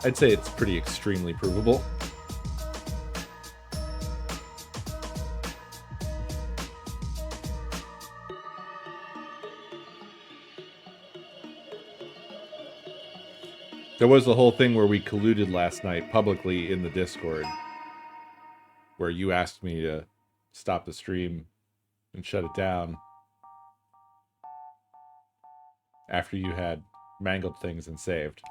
I'd say it's pretty extremely provable. There was the whole thing where we colluded last night publicly in the Discord, where you asked me to stop the stream and shut it down after you had mangled things and saved.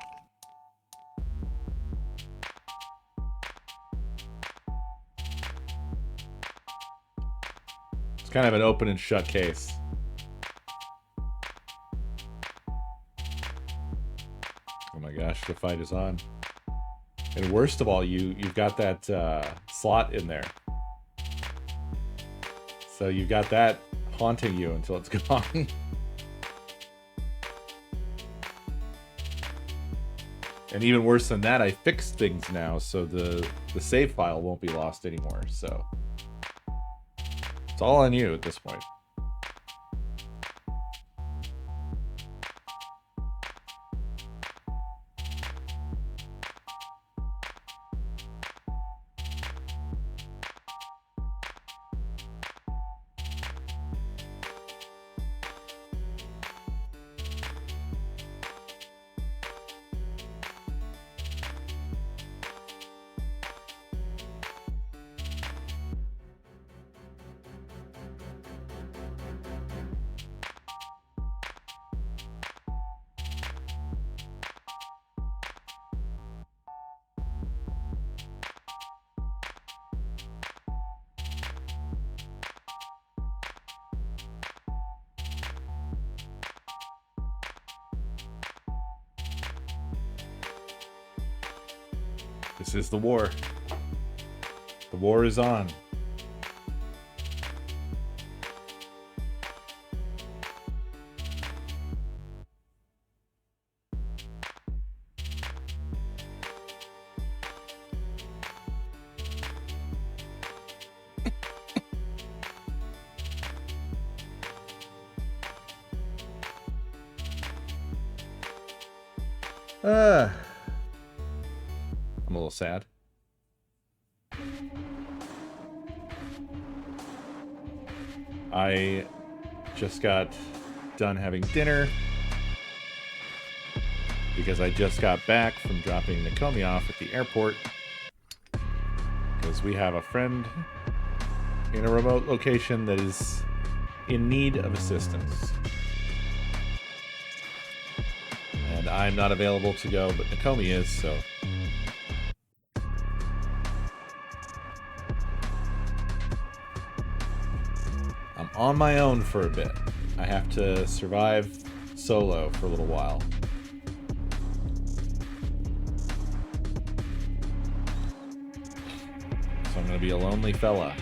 It's kind of an open and shut case. Oh my gosh, the fight is on. And worst of all, you've got that slot in there. So you've got that haunting you until it's gone. And even worse than that, I fixed things now, so the save file won't be lost anymore. So it's all on you at this point. This is the war. The war is on. I'm a little sad. I just got done having dinner because I just got back from dropping Nakomi off at the airport because we have a friend in a remote location that is in need of assistance. And I'm not available to go, but Nakomi is, so... I'm on my own for a bit. I have to survive solo for a little while. So I'm gonna be a lonely fella.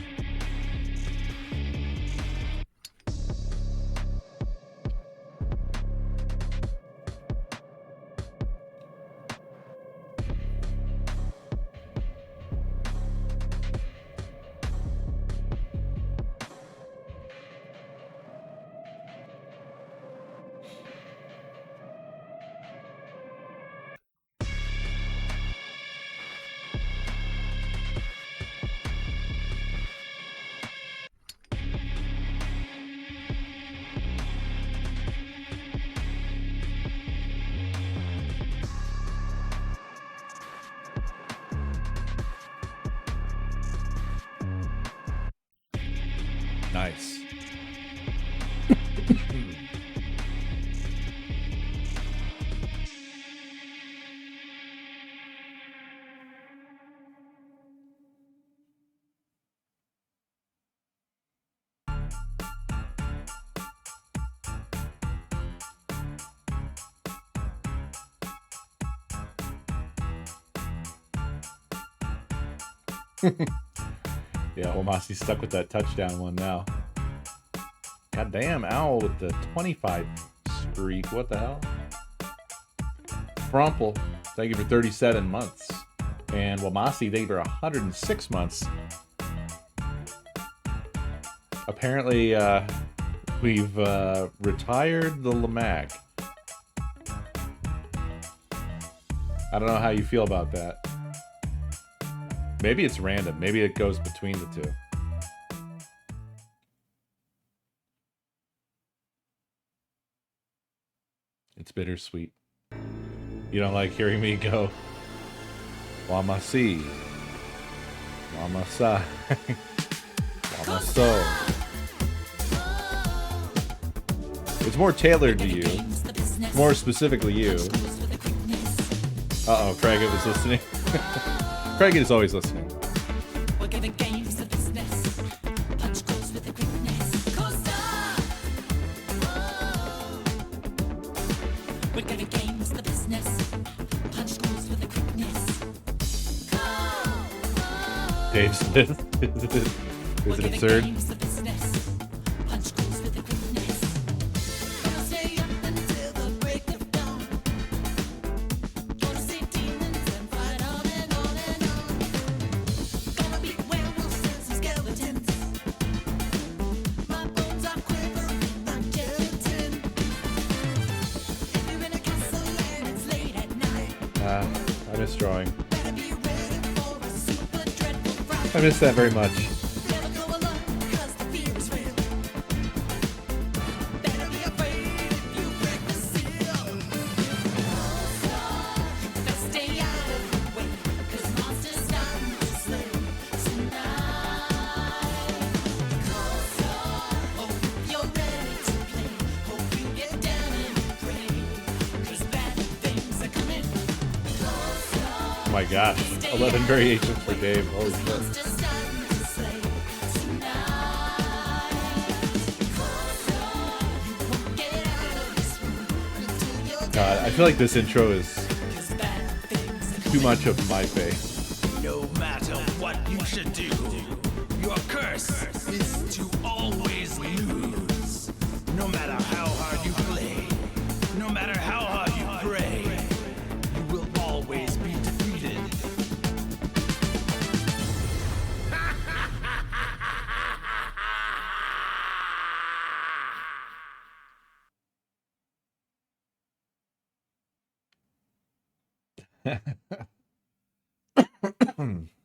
Nice. Yeah, Omasi's stuck with that touchdown one now. Goddamn, Owl with the 25 streak. What the hell? Frumple, thank you for 37 months. And Wamasi, thank you for 106 months. Apparently, we've retired the Lamag. I don't know how you feel about that. Maybe it's random. Maybe it goes between the two. It's bittersweet. You don't like hearing me go, Wama si, Wama sa, Wama so. It's more tailored to you. More specifically you. Uh-oh, Craig was listening. Craig is always listening. Dave Smith. Is it absurd? I miss drawing. I miss that very much. Oh my gosh, 11 variations for Dave. Holy shit. God, I feel like this intro is too much of my face. No matter what you should do, your curse is to always lose. No matter how hard you play, no matter how hard you pray, you will always be defeated.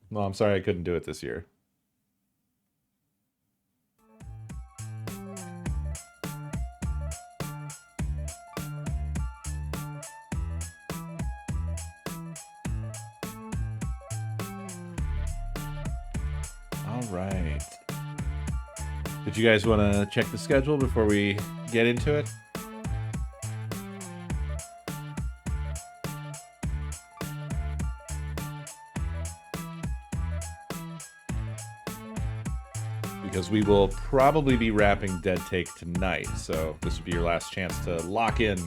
Well, I'm sorry I couldn't do it this year. All right. Did you guys want to check the schedule before we get into it? Because we will probably be wrapping Dead Take tonight, so this would be your last chance to lock in.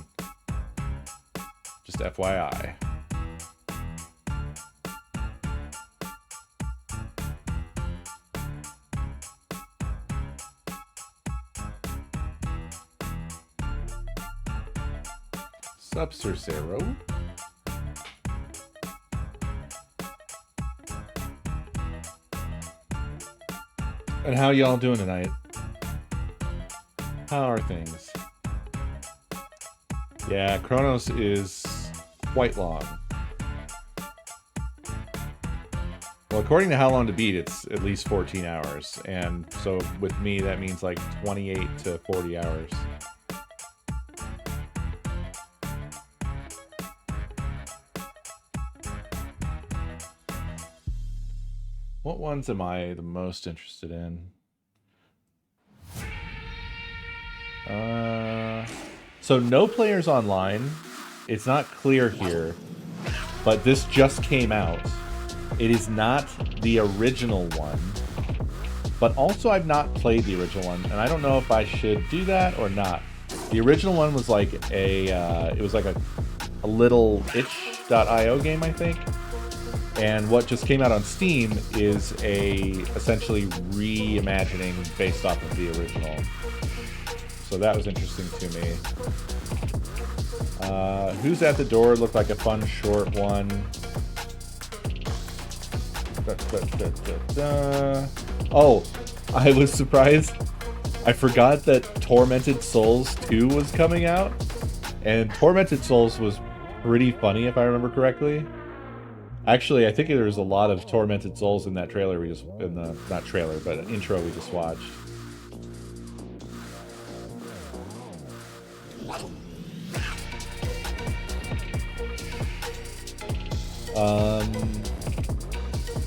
Just FYI. Sup, Sir Zero? And how y'all doing tonight? How are things? Yeah, Chronos is quite long. Well, according to How Long to Beat, it's at least 14 hours. And so with me, that means like 28 to 40 hours. What ones am I the most interested in? So no players online. It's not clear here, but this just came out. It is not the original one, but also I've not played the original one, and I don't know if I should do that or not. The original one was like it was like a little itch.io game, I think. And what just came out on Steam is essentially reimagining based off of the original. So that was interesting to me. Who's at the Door looked like a fun short one. Oh, I was surprised. I forgot that Tormented Souls 2 was coming out. And Tormented Souls was pretty funny if I remember correctly. Actually, I think there was a lot of tormented souls in that trailer we just not trailer, but intro we just watched.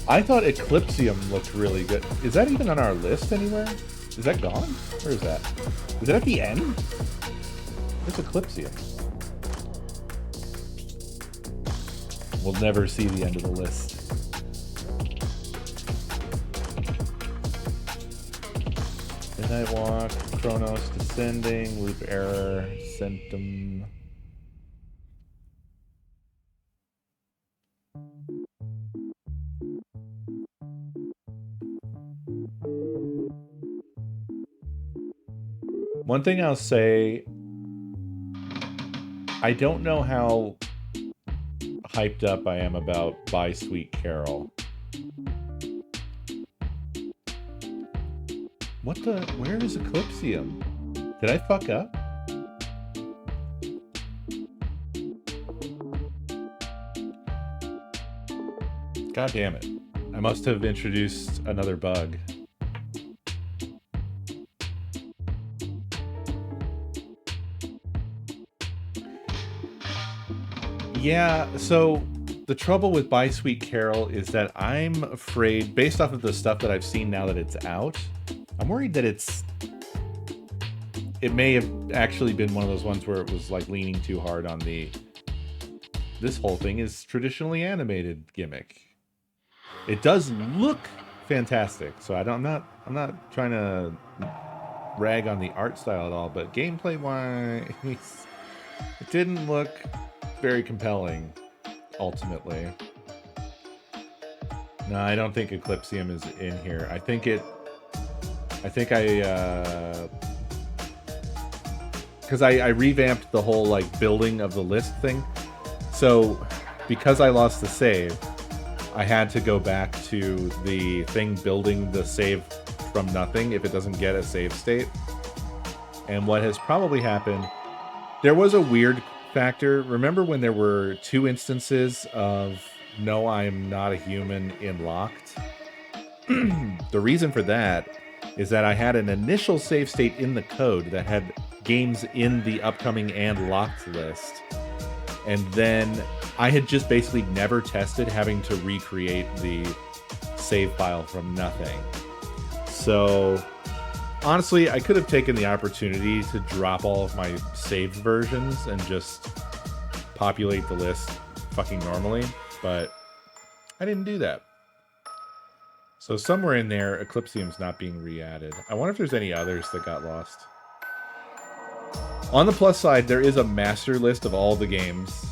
I thought Eclipsium looked really good. Is that even on our list anywhere? Is that gone? Where is that? Is it at the end? Where's Eclipsium? We'll never see the end of the list. Midnight Walk, Chronos Descending, Loop Error, Centum. One thing I'll say, I don't know how hyped up I am about Bye Sweet Carol. What the? Where is Eclipsium? Did I fuck up? God damn it. I must have introduced another bug. Yeah, so the trouble with Bye Sweet Carol is that I'm afraid, based off of the stuff that I've seen now that it's out, I'm worried that it may have actually been one of those ones where it was like leaning too hard on the this whole thing is traditionally animated gimmick. It does look fantastic, so I'm not trying to rag on the art style at all, but gameplay wise, it didn't look very compelling ultimately. No, I don't think Eclipsium is in here. I think because I revamped the whole like building of the list thing. So because I lost the save, I had to go back to the thing building the save from nothing if it doesn't get a save state. And what has probably happened, there was a weird factor. Remember when there were 2 instances of no, I'm not a human in locked? The reason for that is that I had an initial save state in the code that had games in the upcoming and locked list. And then I had just basically never tested having to recreate the save file from nothing. So honestly, I could have taken the opportunity to drop all of my saved versions and just populate the list fucking normally, but I didn't do that. So somewhere in there, Eclipsium's not being re-added. I wonder if there's any others that got lost. On the plus side, there is a master list of all the games.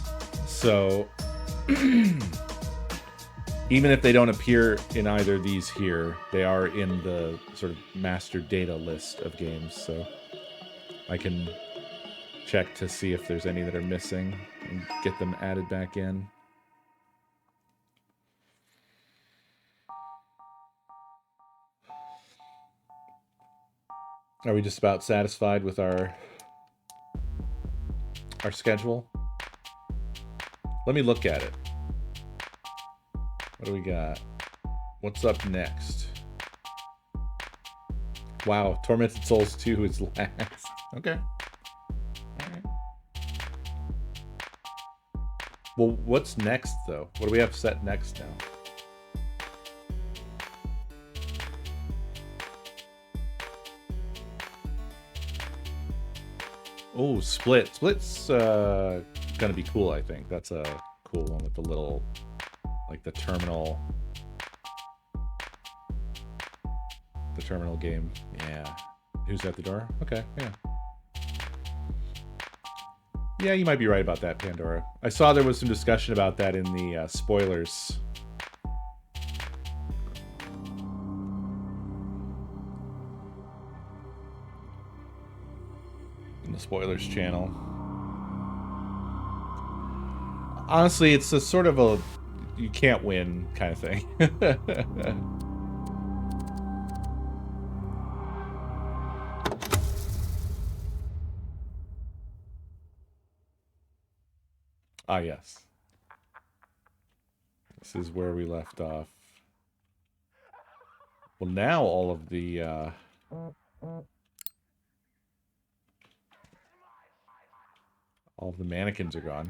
So even if they don't appear in either of these here, they are in the sort of master data list of games. So I can check to see if there's any that are missing and get them added back in. Are we just about satisfied with our schedule? Let me look at it. What do we got? What's up next? Wow, Tormented Souls 2 is last. Okay. Alright. Well, what's next, though? What do we have set next now? Oh, Split. Split's gonna be cool, I think. That's a cool one with the little, like the terminal game. Yeah. Who's at the door? Okay, yeah. Yeah, you might be right about that, Pandora. I saw there was some discussion about that in the spoilers. In the spoilers channel. Honestly, it's a sort of a you can't win kind of thing. Ah, yes. This is where we left off. Well, now all of the mannequins are gone.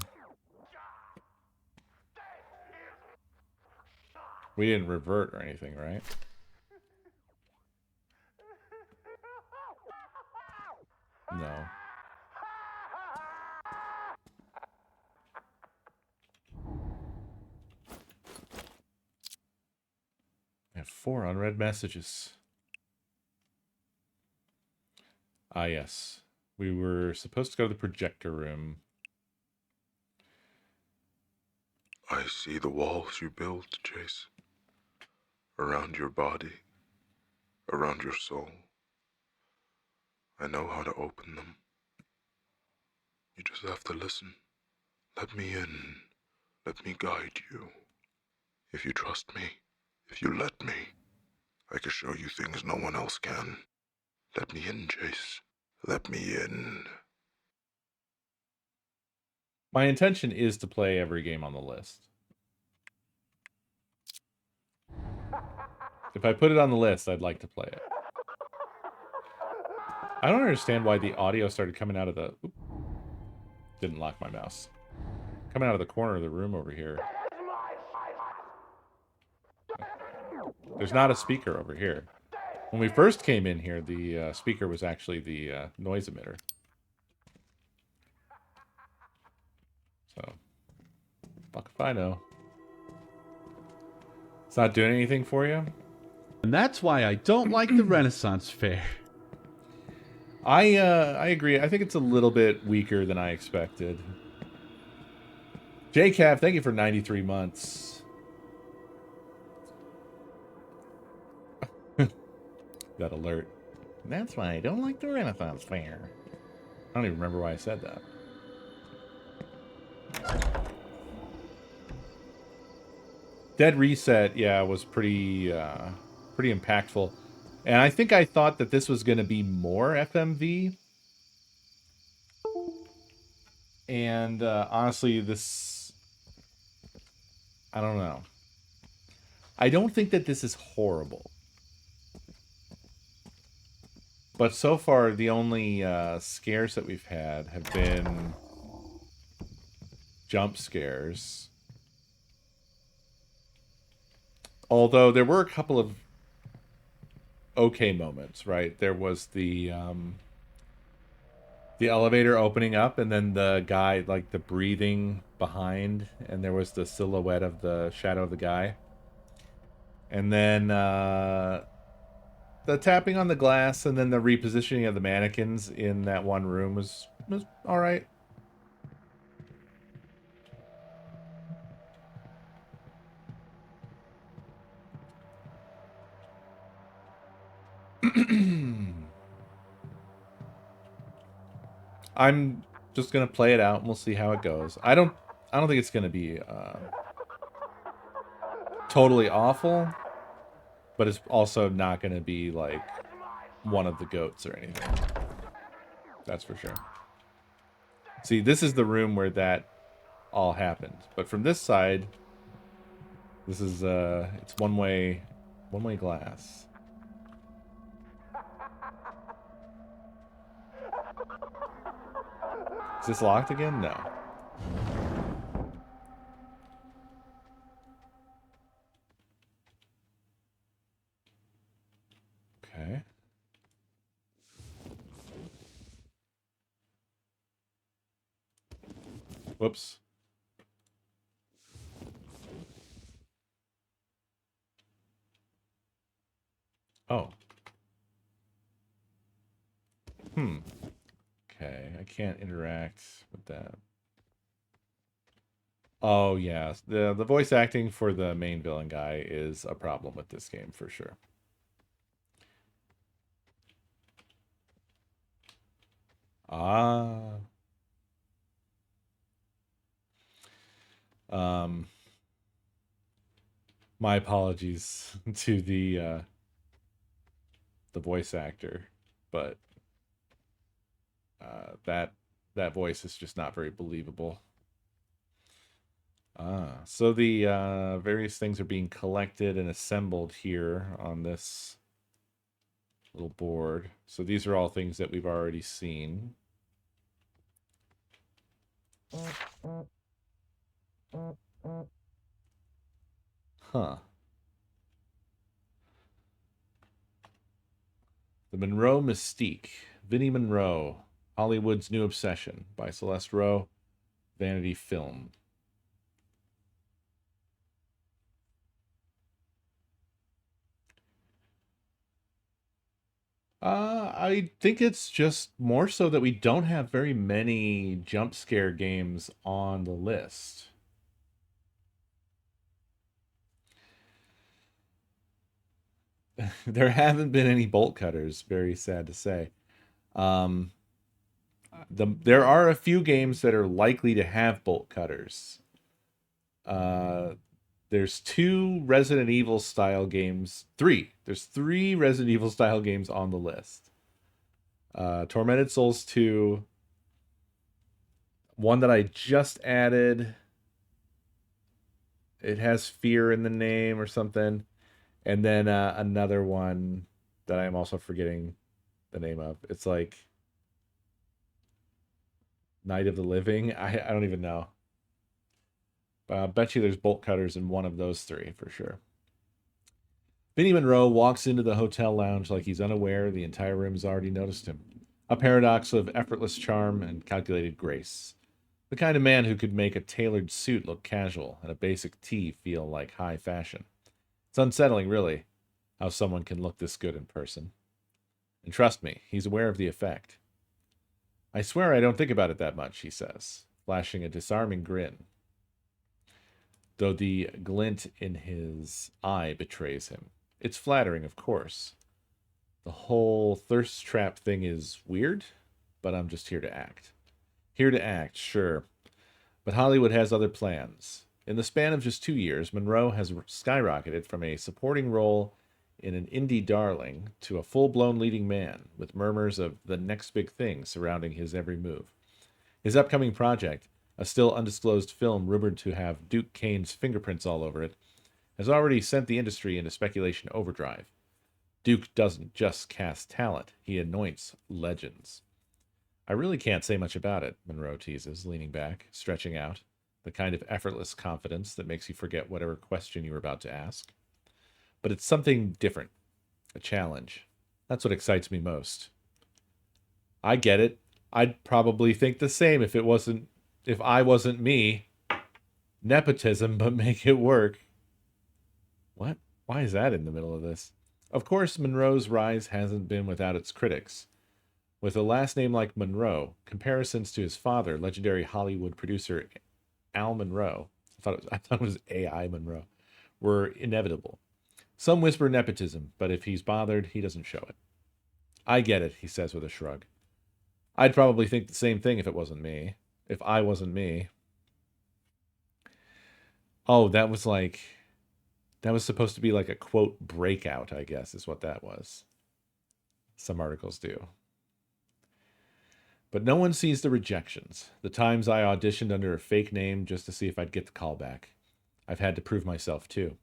We didn't revert or anything, right? No. I have 4 unread messages. Ah, yes. We were supposed to go to the projector room. I see the walls you built, Chase. Around your body, around your soul. I know how to open them. You just have to listen. Let me in. Let me guide you. If you trust me, if you let me, I can show you things no one else can. Let me in, Chase. Let me in. My intention is to play every game on the list. If I put it on the list, I'd like to play it. I don't understand why the audio started coming out of the... Oop, didn't lock my mouse. Coming out of the corner of the room over here. There's not a speaker over here. When we first came in here, the speaker was actually the noise emitter. So, fuck if I know. It's not doing anything for you? And that's why I don't like the Renaissance Fair. I agree. I think it's a little bit weaker than I expected. JCav, thank you for 93 months. That alert. And that's why I don't like the Renaissance Fair. I don't even remember why I said that. Dead Reset, yeah, was pretty impactful. And I think I thought that this was going to be more FMV. And honestly, this... I don't know. I don't think that this is horrible. But so far, the only scares that we've had have been jump scares. Although there were a couple of okay moments, right? There was the elevator opening up, and then the guy, like the breathing behind, and there was the silhouette of the shadow of the guy. And then the tapping on the glass, and then the repositioning of the mannequins in that one room was all right. I'm just gonna play it out and we'll see how it goes. I don't think it's gonna be totally awful, but it's also not gonna be like one of the goats or anything. That's for sure. See, this is the room where that all happened. But from this side, this is it's one-way glass. Is this locked again? No. Okay. Whoops. Oh. Okay, I can't interact with that. Oh, yeah. The voice acting for the main villain guy is a problem with this game, for sure. Ah. My apologies to the voice actor, but that voice is just not very believable. So the various things are being collected and assembled here on this little board. So these are all things that we've already seen. Huh. The Monroe Mystique. Vinnie Monroe. Hollywood's New Obsession by Celeste Rowe. Vanity Film. I think it's just more so that we don't have very many jump scare games on the list. There haven't been any bolt cutters, very sad to say. Um, there are a few games that are likely to have bolt cutters. There's two Resident Evil style games. Three. There's three Resident Evil style games on the list. Tormented Souls 2. One that I just added. It has fear in the name or something. And then another one that I'm also forgetting the name of. It's like Night of the Living. I don't even know. Bet you there's bolt cutters in one of those three for sure. Vinnie Monroe walks into the hotel lounge like he's unaware the entire room has already noticed him. A paradox of effortless charm and calculated grace. The kind of man who could make a tailored suit look casual and a basic tee feel like high fashion. It's unsettling, really, how someone can look this good in person. And trust me, he's aware of the effect. I swear I don't think about it that much, he says, flashing a disarming grin, though the glint in his eye betrays him. It's flattering, of course. The whole thirst trap thing is weird, but I'm just here to act. Here to act, sure. But Hollywood has other plans. In the span of just 2 years, Monroe has skyrocketed from a supporting role in an indie darling to a full-blown leading man, with murmurs of the next big thing surrounding his every move. His upcoming project, a still undisclosed film rumored to have Duke Kane's fingerprints all over it, has already sent the industry into speculation overdrive. Duke doesn't just cast talent, he anoints legends. I really can't say much about it, Monroe teases, leaning back, stretching out, the kind of effortless confidence that makes you forget whatever question you were about to ask. But it's something different, a challenge. That's what excites me most. I get it. I'd probably think the same if I wasn't me. Nepotism, but make it work. What? Why is that in the middle of this? Of course, Monroe's rise hasn't been without its critics. With a last name like Monroe, comparisons to his father, legendary Hollywood producer Al Monroe, I thought it was A.I. Monroe, were inevitable. Some whisper nepotism, but if he's bothered, he doesn't show it. I get it, he says with a shrug. I'd probably think the same thing if it wasn't me. If I wasn't me. Oh, that was supposed to be like a quote breakout, I guess, is what that was. Some articles do. But no one sees the rejections. The times I auditioned under a fake name just to see if I'd get the call back. I've had to prove myself too.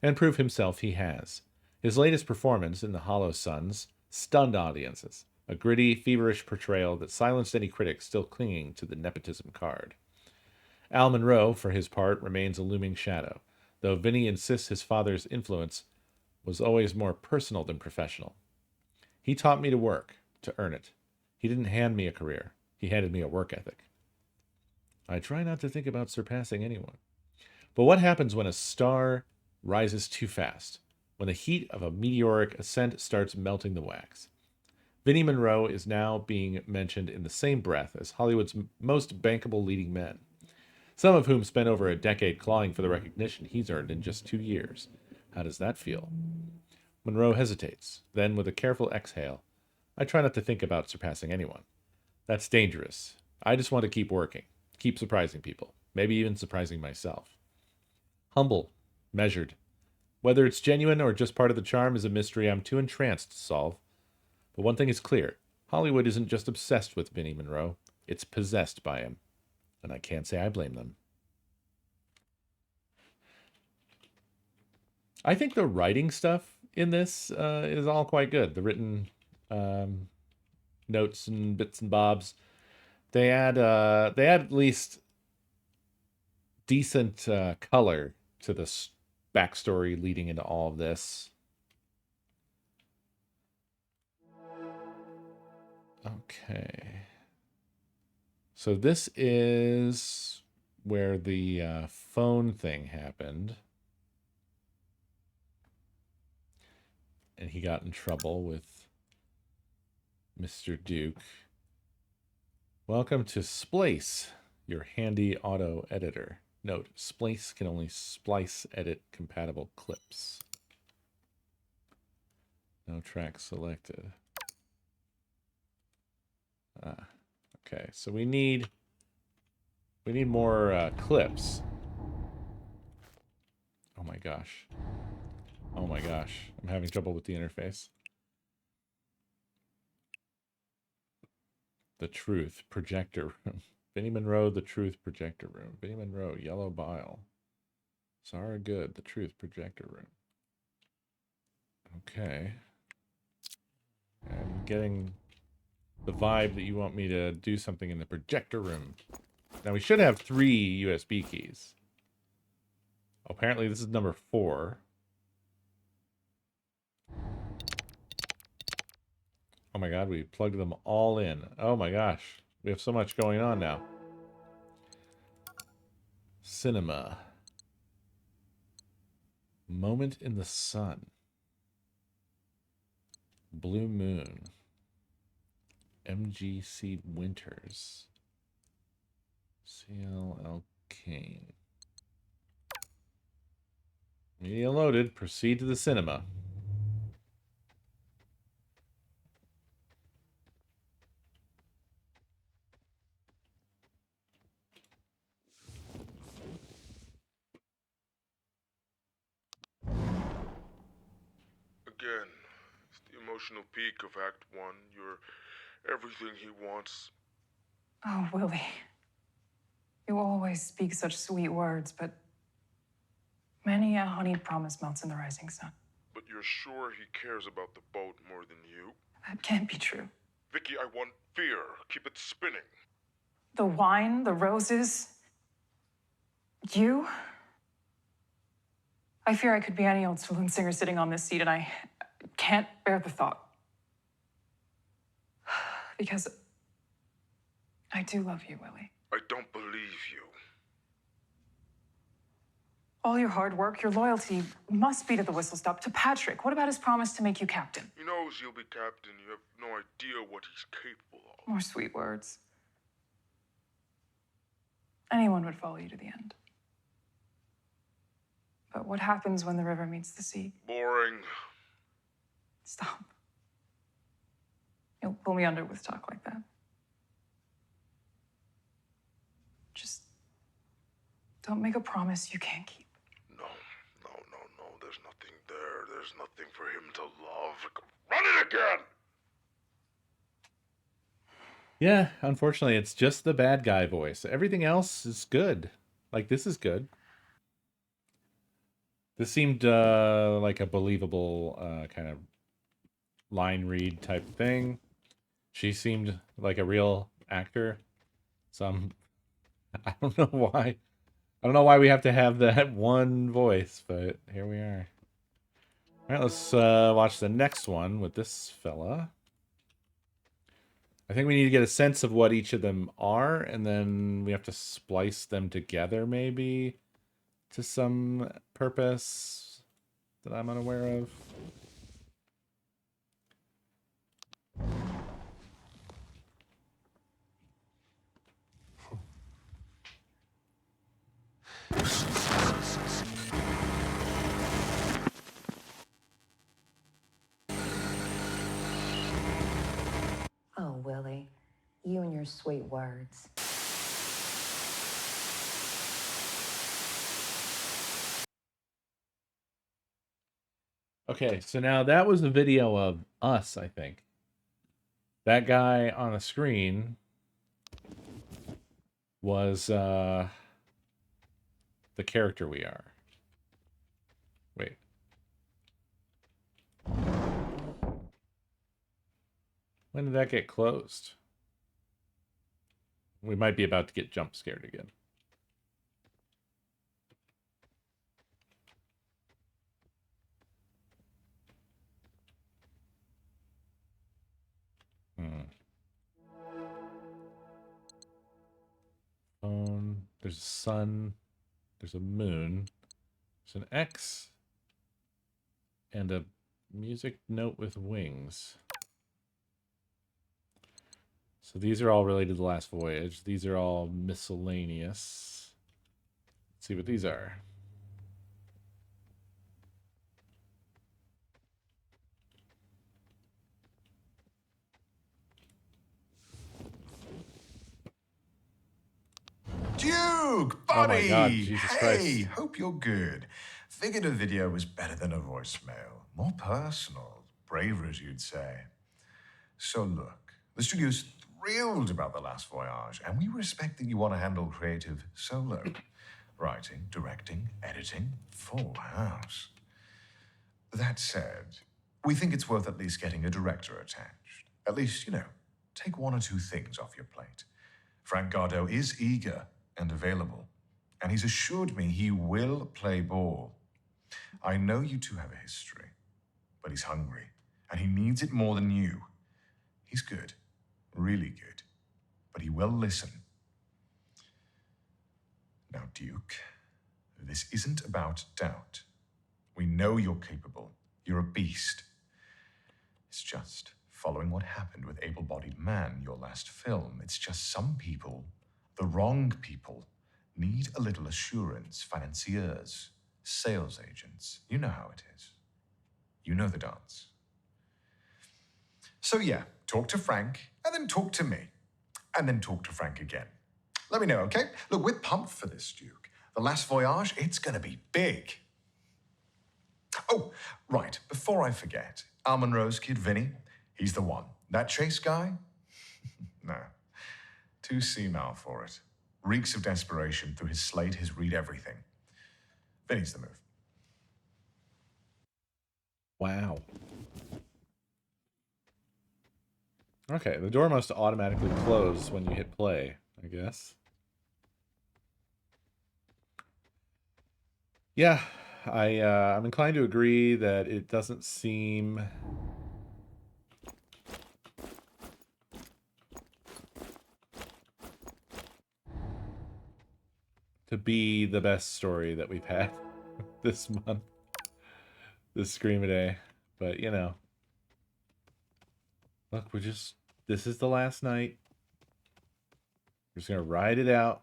And prove himself he has. His latest performance in The Hollow Suns stunned audiences. A gritty, feverish portrayal that silenced any critics still clinging to the nepotism card. Al Monroe, for his part, remains a looming shadow, though Vinny insists his father's influence was always more personal than professional. He taught me to work, to earn it. He didn't hand me a career. He handed me a work ethic. I try not to think about surpassing anyone. But what happens when a star rises too fast? When the heat of a meteoric ascent starts melting the wax? Vinnie Monroe is now being mentioned in the same breath as Hollywood's most bankable leading men, some of whom spent over a decade clawing for the recognition he's earned in just 2 years. How does that feel? Monroe hesitates. Then, with a careful exhale, I try not to think about surpassing anyone. That's dangerous. I just want to keep working, keep surprising people, maybe even surprising myself. Humble, measured. Whether it's genuine or just part of the charm is a mystery I'm too entranced to solve. But one thing is clear. Hollywood isn't just obsessed with Vinnie Monroe. It's possessed by him. And I can't say I blame them. I think the writing stuff in this is all quite good. The written notes and bits and bobs. They add at least decent color to this backstory leading into all of this. Okay. So this is where the phone thing happened. And he got in trouble with Mr. Duke. Welcome to Splice, your handy auto editor. Note, Splice can only splice edit compatible clips. No track selected. Okay, so we need more clips. Oh my gosh. Oh my gosh. I'm having trouble with the interface. The Truth projector room. Vinnie Monroe, The Truth projector room. Vinnie Monroe, Yellow Bile. Zara Good, The Truth projector room. Okay. I'm getting the vibe that you want me to do something in the projector room. Now we should have 3 USB keys. Apparently this is number 4. Oh my god, we plugged them all in. Oh my gosh. We have so much going on now. Cinema. Moment in the Sun. Blue Moon. MGC Winters. CLL Kane. Media loaded. Proceed to the cinema. Again, it's the emotional peak of Act 1. You're everything he wants. Oh, Willie. You always speak such sweet words, but many a honeyed promise melts in the rising sun. But you're sure he cares about the boat more than you? That can't be true. Vicky, I want fear. Keep it spinning. The wine, the roses, you. I fear I could be any old saloon singer sitting on this seat, and I can't bear the thought. Because I do love you, Willie. I don't believe you. All your hard work, your loyalty must be to the whistle stop, to Patrick. What about his promise to make you captain? He knows you'll be captain. You have no idea what he's capable of. More sweet words. Anyone would follow you to the end. But what happens when the river meets the sea? Boring. Stop. You'll pull me under with talk like that. Just don't make a promise you can't keep. No. There's nothing there. There's nothing for him to love. Run it again! Yeah, unfortunately, it's just the bad guy voice. Everything else is good. Like, this is good. This seemed like a believable kind of line read type thing. She seemed like a real actor. So I don't know why. I don't know why we have to have that one voice, but here we are. All right, let's watch the next one with this fella. I think we need to get a sense of what each of them are, and then we have to splice them together, maybe, to some purpose that I'm unaware of. Oh, Willie, you and your sweet words. Okay, so now that was a video of us, I think. That guy on the screen was the character we are. Wait, When did that get closed? We might be about to get jump scared again. There's a sun. There's a moon. There's an X. And a music note with wings. So these are all related to the last voyage. These are all miscellaneous. Let's see what these are. Duke, buddy! Oh my God, Jesus hey, Christ. hope you're good. Figured a video was better than a voicemail. More personal. Braver, as you'd say. So look, the studio's thrilled about The Last Voyage, and we respect that you want to handle creative solo. Writing, directing, editing, full house. That said, we think it's worth at least getting a director attached. At least, take one or two things off your plate. Frank Gardo is eager and available, and he's assured me he will play ball. I know you two have a history, but he's hungry, and he needs it more than you. He's good, really good, but he will listen. Now, Duke, this isn't about doubt. We know you're capable. You're a beast. It's just following what happened with Able-Bodied Man, your last film. It's just some people, the wrong people, need a little assurance. Financiers, sales agents. You know how it is. You know the dance. So yeah, talk to Frank, and then talk to me. And then talk to Frank again. Let me know, okay? Look, we're pumped for this, Duke. The Last Voyage, it's gonna be big. Oh, right, before I forget, Al Monroe's kid, Vinny, he's the one. That Chase guy? No. Too senile for it. Reeks of desperation through his slate, his read everything. Vinny's the move. Wow. Okay, the door must automatically close when you hit play, I guess. Yeah, I'm inclined to agree that it doesn't seem to be the best story that we've had this month. This ScreamADay. But, look, this is the last night. We're just going to ride it out.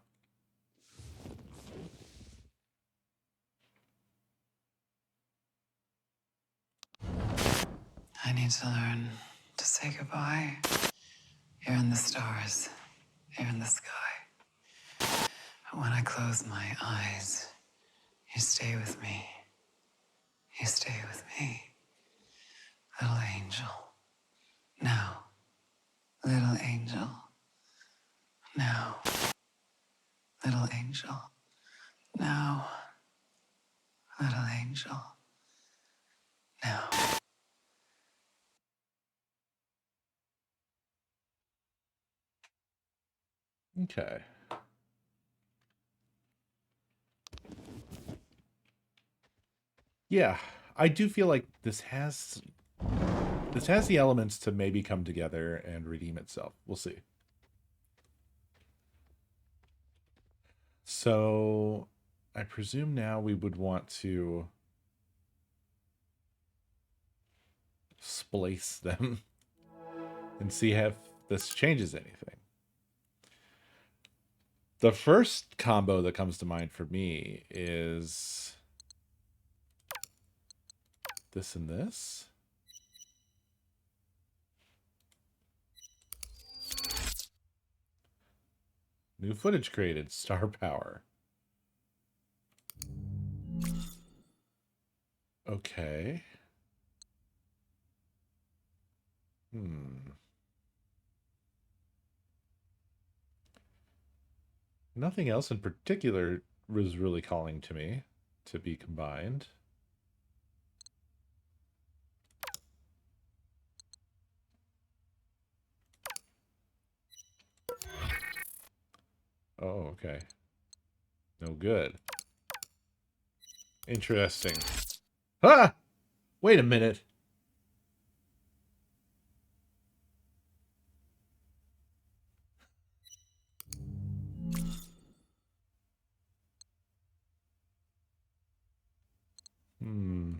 I need to learn to say goodbye. Here in the stars, here in the sky. But when I close my eyes, you stay with me. You stay with me. Little angel. Now. Little angel. Now. Little angel. Now. Little angel. Now. Okay. Yeah, I do feel like this has the elements to maybe come together and redeem itself. We'll see. So, I presume now we would want to splice them and see if this changes anything. The first combo that comes to mind for me is this and this. New footage created, star power. Okay. Nothing else in particular was really calling to me to be combined. Oh, okay. No good. Interesting. Ah! Wait a minute. Hmm.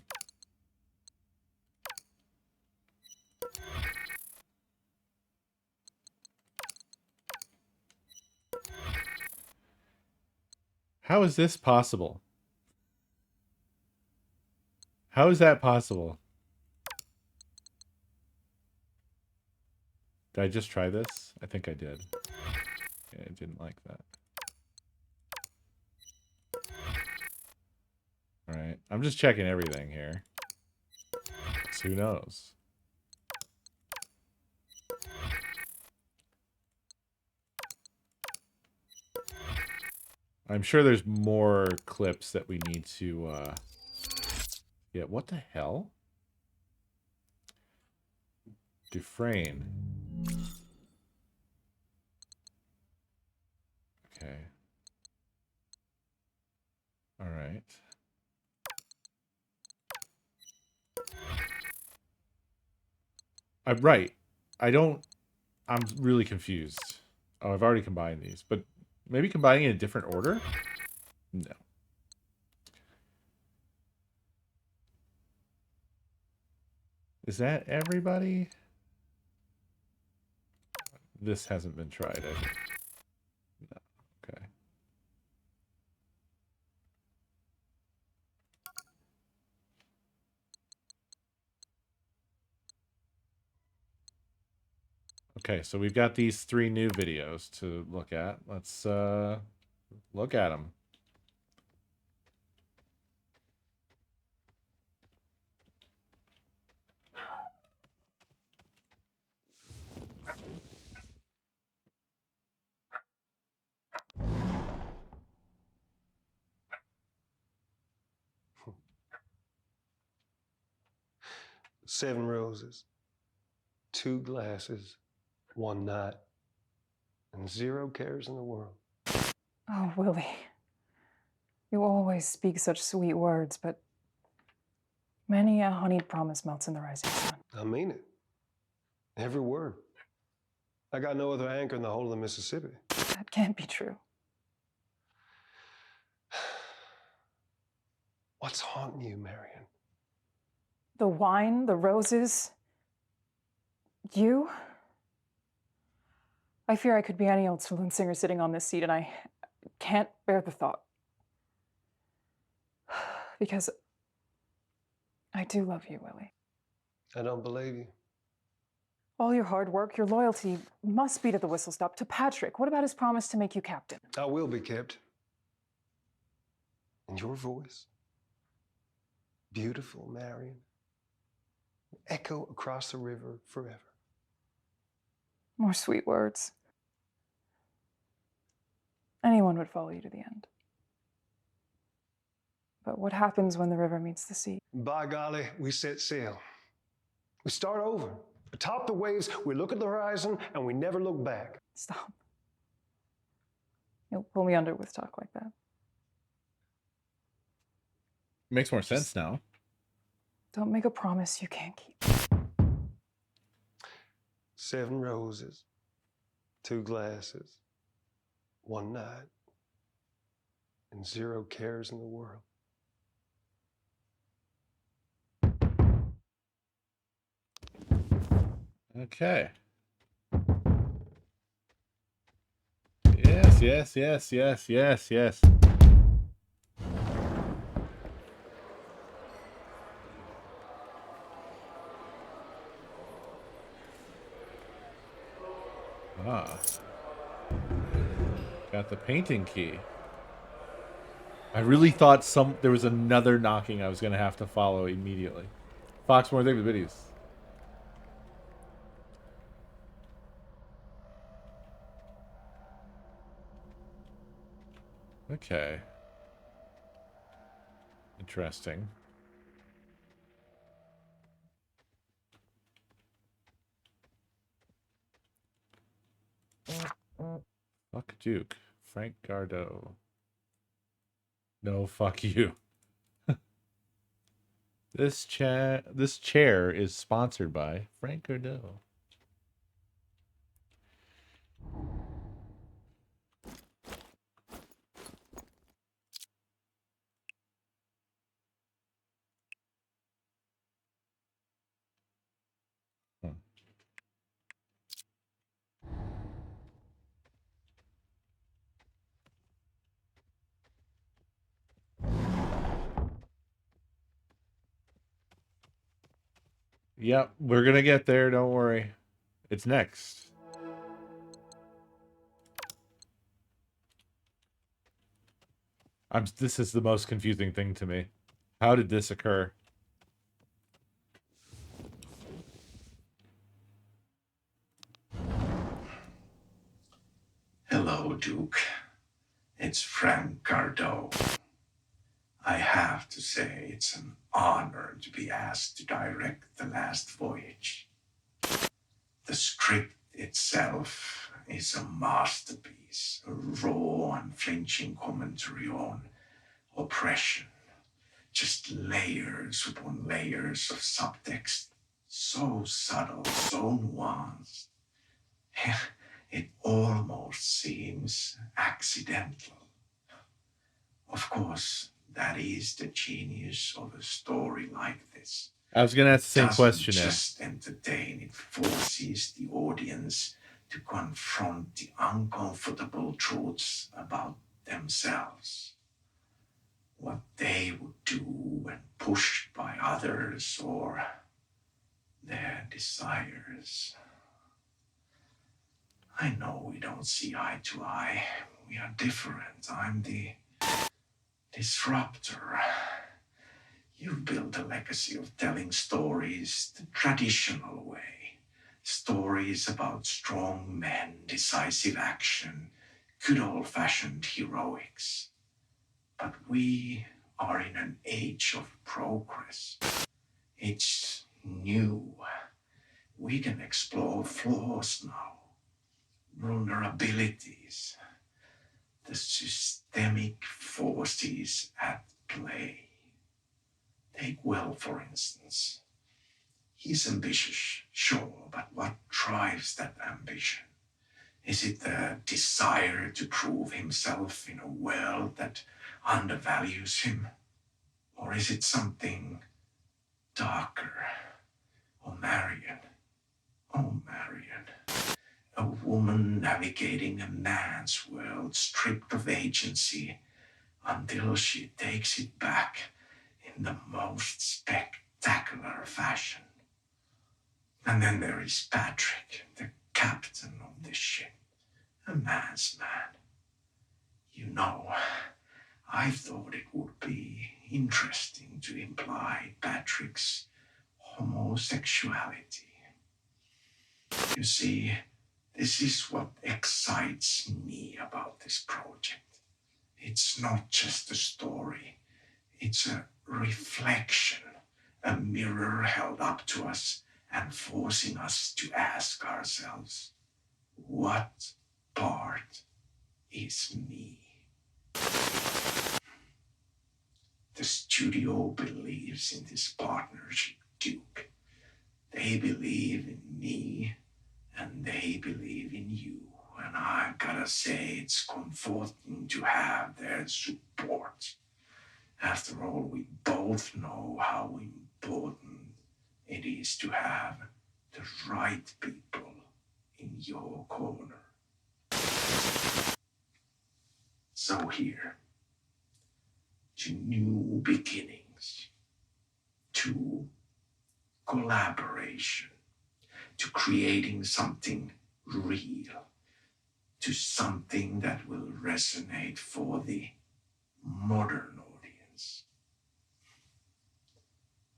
How is this possible? How is that possible? Did I just try this? I think I did. Yeah, I didn't like that. Alright. I'm just checking everything here. So who knows? I'm sure there's more clips that we need to, yeah, what the hell? Dufresne. Okay. Alright. I'm right. I'm really confused. Oh, I've already combined these, but maybe combining in a different order? No. Is that everybody? This hasn't been tried, I think. No. Okay. Okay, so we've got these 3 new videos to look at. Let's look at them. Seven roses, 2 glasses, 1 night, and 0 cares in the world. Oh, Willie. You always speak such sweet words, but many a honeyed promise melts in the rising sun. I mean it. Every word. I got no other anchor in the whole of the Mississippi. That can't be true. What's haunting you, Marion? The wine, the roses, you. I fear I could be any old saloon singer sitting on this seat, and I can't bear the thought. Because I do love you, Willie. I don't believe you. All your hard work, your loyalty must be to the whistle stop, to Patrick. What about his promise to make you captain? I will be kept. And your voice, beautiful Marion, will echo across the river forever. More sweet words. Anyone would follow you to the end. But what happens when the river meets the sea? By golly, we set sail. We start over. Atop the waves, we look at the horizon, and we never look back. Stop. You'll pull me under with talk like that. Makes more sense now. Don't make a promise you can't keep. 7 roses, 2 glasses, 1 night, and 0 cares in the world. Okay. Yes, yes, yes, yes, yes, yes. Ah. Got the painting key. I really thought there was another knocking I was going to have to follow immediately. Foxmore, thank you for the videos. Okay. Interesting. Fuck Duke. Frank Gardeau. No, fuck you. This chair is sponsored by Frank Gardeau. Yep, we're gonna get there, don't worry. It's next. This is the most confusing thing to me. How did this occur? Hello, Duke. It's Frank Gardeau. I have to say it's an honor to be asked to direct The Last Voyage. The script itself is a masterpiece, a raw, unflinching commentary on oppression. Just layers upon layers of subtext, so subtle, so nuanced. It almost seems accidental. Of course, that is the genius of a story like this. I was gonna ask the same question. It doesn't just entertain, it forces the audience to confront the uncomfortable truths about themselves. What they would do when pushed by others or their desires. I know we don't see eye to eye. We are different. I'm the disruptor. You've built a legacy of telling stories the traditional way. Stories about strong men, decisive action, good old-fashioned heroics. But we are in an age of progress. It's new. We can explore flaws now. Vulnerabilities, the systemic forces at play. Take Will, for instance. He's ambitious, sure, but what drives that ambition? Is it the desire to prove himself in a world that undervalues him? Or is it something darker? Or Marion? Oh, Marion. A woman navigating a man's world stripped of agency until she takes it back in the most spectacular fashion. And then there is Patrick, the captain of the ship, a man's man. You know, I thought it would be interesting to imply Patrick's homosexuality. You see, this is what excites me about this project. It's not just a story. It's a reflection, a mirror held up to us and forcing us to ask ourselves, what part is me? The studio believes in this partnership, Duke. They believe in me. And they believe in you. And I've gotta say, it's comforting to have their support. After all, we both know how important it is to have the right people in your corner. So here, to new beginnings, to collaboration, to creating something real, to something that will resonate for the modern audience.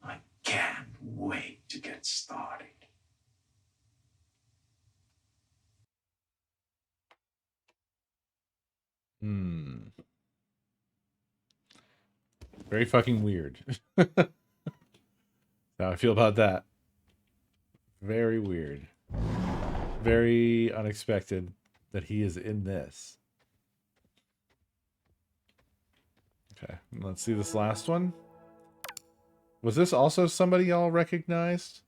I can't wait to get started. Very fucking weird. How I feel about that. Very weird. Very unexpected that he is in this. Okay, let's see this last one. Was this also somebody y'all recognized?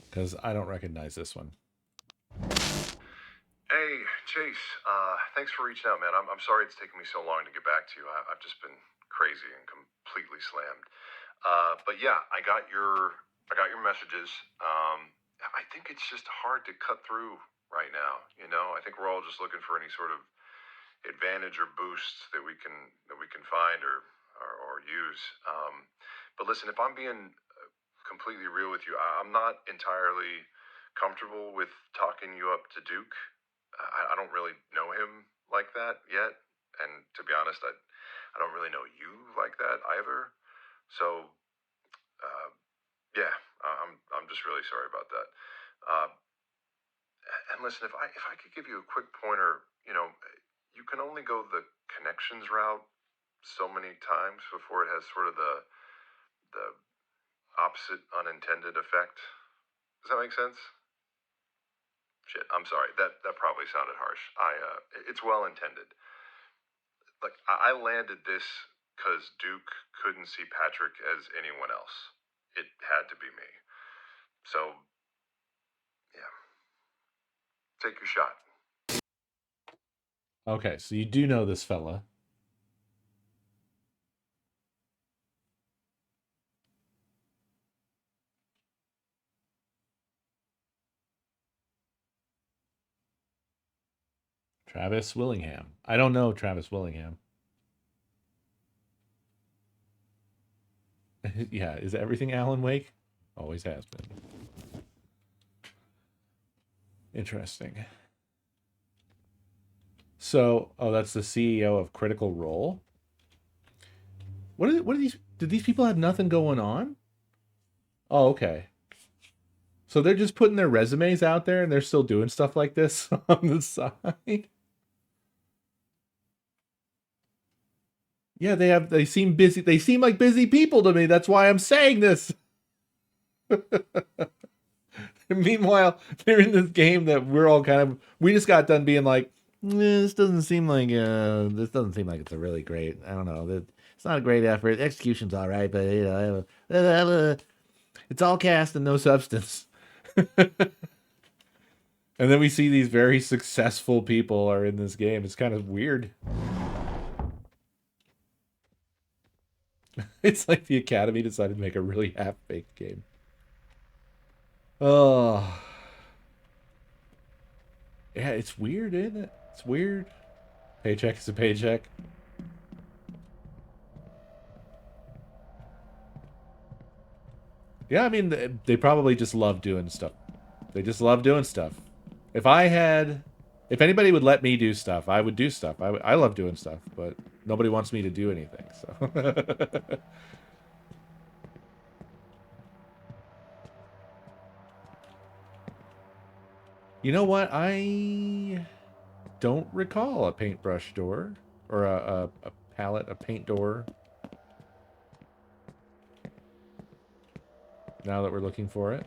Because I don't recognize this one. Hey, Chase. Thanks for reaching out, man. I'm sorry it's taken me so long to get back to you. I've just been crazy and completely slammed. But yeah, I got your messages. I think it's just hard to cut through right now. You know, I think we're all just looking for any sort of advantage or boost that we can find or use. But listen, if I'm being completely real with you, I'm not entirely comfortable with talking you up to Duke. I don't really know him like that yet, and to be honest, I don't really know you like that either. So, yeah, I'm just really sorry about that. Uh, and listen, if I could give you a quick pointer, you know, you can only go the connections route so many times before it has sort of the opposite unintended effect. Does that make sense? Shit, I'm sorry. That probably sounded harsh. It's well intended. Like I landed this because Duke couldn't see Patrick as anyone else. It had to be me. So, yeah, take your shot. Okay, so you do know this fella. Travis Willingham. I don't know Travis Willingham. Yeah, is everything Alan Wake? Always has been. Interesting. So, oh, that's the CEO of Critical Role. What are these? Did these people have nothing going on? Oh, okay. So they're just putting their resumes out there, and they're still doing stuff like this on the side. Yeah, they seem busy. They seem like busy people to me. That's why I'm saying this. Meanwhile, they're in this game that we're all we just got done being like, this doesn't seem like it's a really great. I don't know. It's not a great effort. Execution's all right, but you know, it's all cast and no substance. And then we see these very successful people are in this game. It's kind of weird. It's like the Academy decided to make a really half-baked game. Oh. Yeah, it's weird, isn't it? It's weird. Paycheck is a paycheck. Yeah, I mean, they probably just love doing stuff. They just love doing stuff. If anybody would let me do stuff, I would do stuff. I love doing stuff, but nobody wants me to do anything, so. You know what? I don't recall a paintbrush door or a paint door. Now that we're looking for it.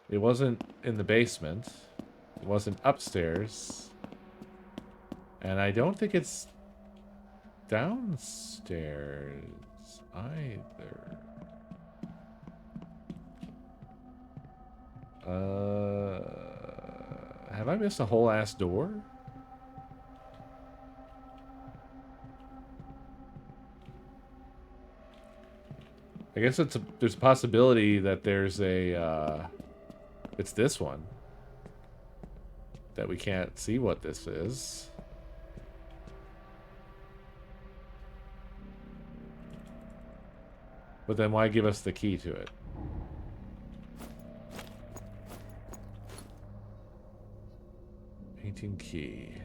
It wasn't in the basement. It wasn't upstairs. And I don't think it's downstairs either. Have I missed a whole ass door? I guess there's a possibility that there's it's this one. That we can't see what this is. But then why give us the key to it? Painting key.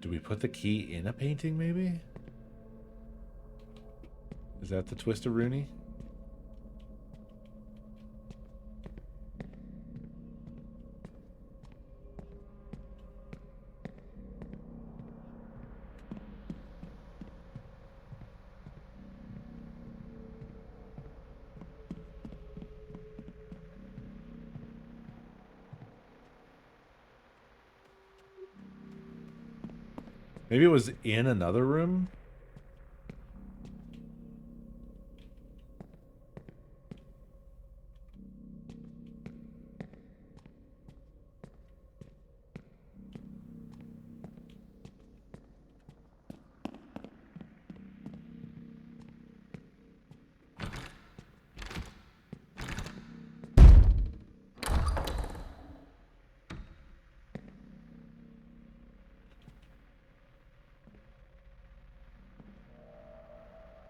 Do we put the key in a painting, maybe? Is that the twist of Rooney? Maybe it was in another room?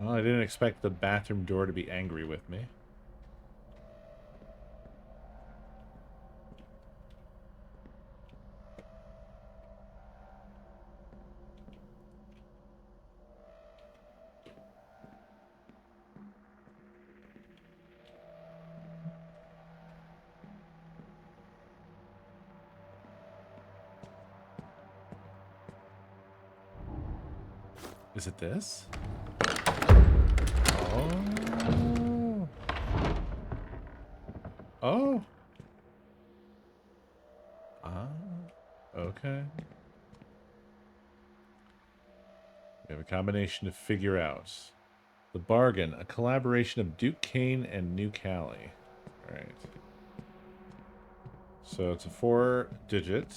Well, I didn't expect the bathroom door to be angry with me. Is it this? Oh. Oh. Ah. Okay. We have a combination to figure out. The Bargain, a collaboration of Duke Kane and New Cali. Alright. So it's a 4-digit.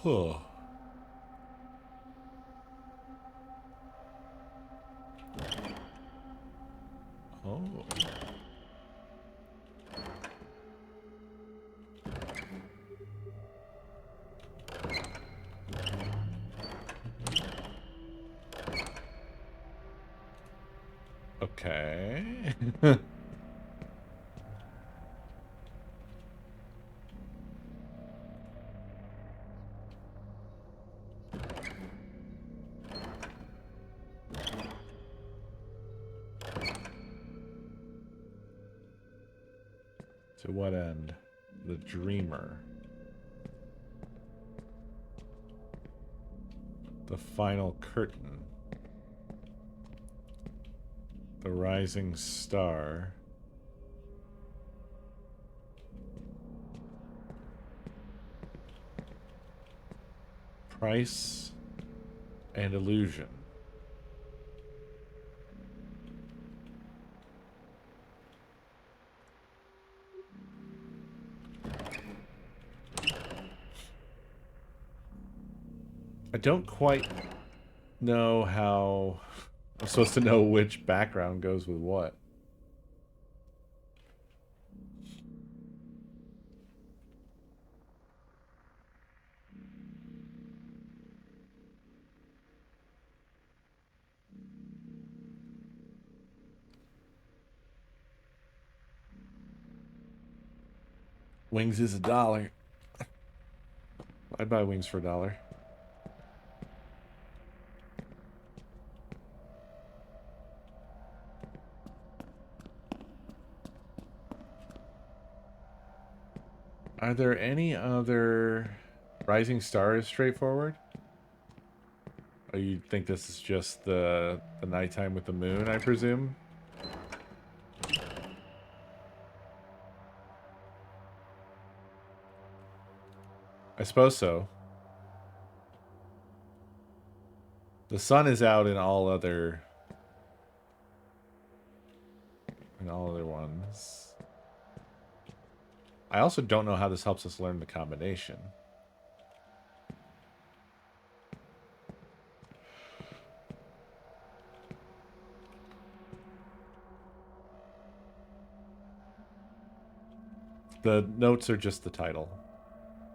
Huh. Oh. Okay. To what end? The Dreamer. The Final Curtain. The Rising Star. Price and Illusion. I don't quite know how I'm supposed to know which background goes with what. Wings is $1. I'd buy wings for $1. Are there any other Rising Star is straightforward? Oh, you think this is just the nighttime with the moon, I presume? I suppose so. The sun is out in all other ones. I also don't know how this helps us learn the combination. The notes are just the title.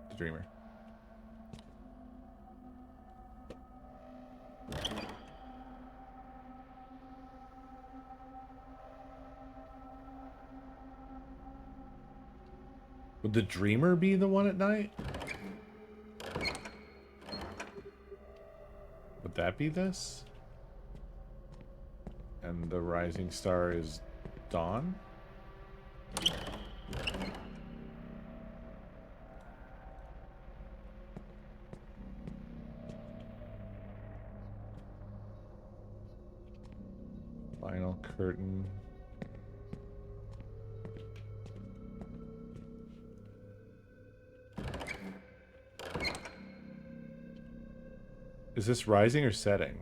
The Dreamer. Would the Dreamer be the one at night? Would that be this? And the Rising Star is Dawn? Final Curtain. Is this rising or setting?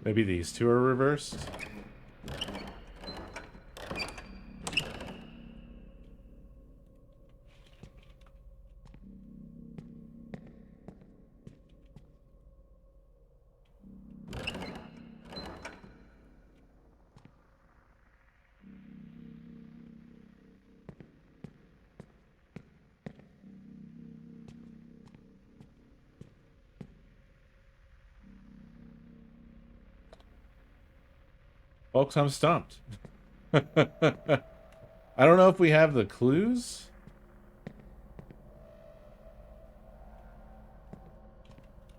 Maybe these two are reversed? Folks, I'm stumped. I don't know if we have the clues.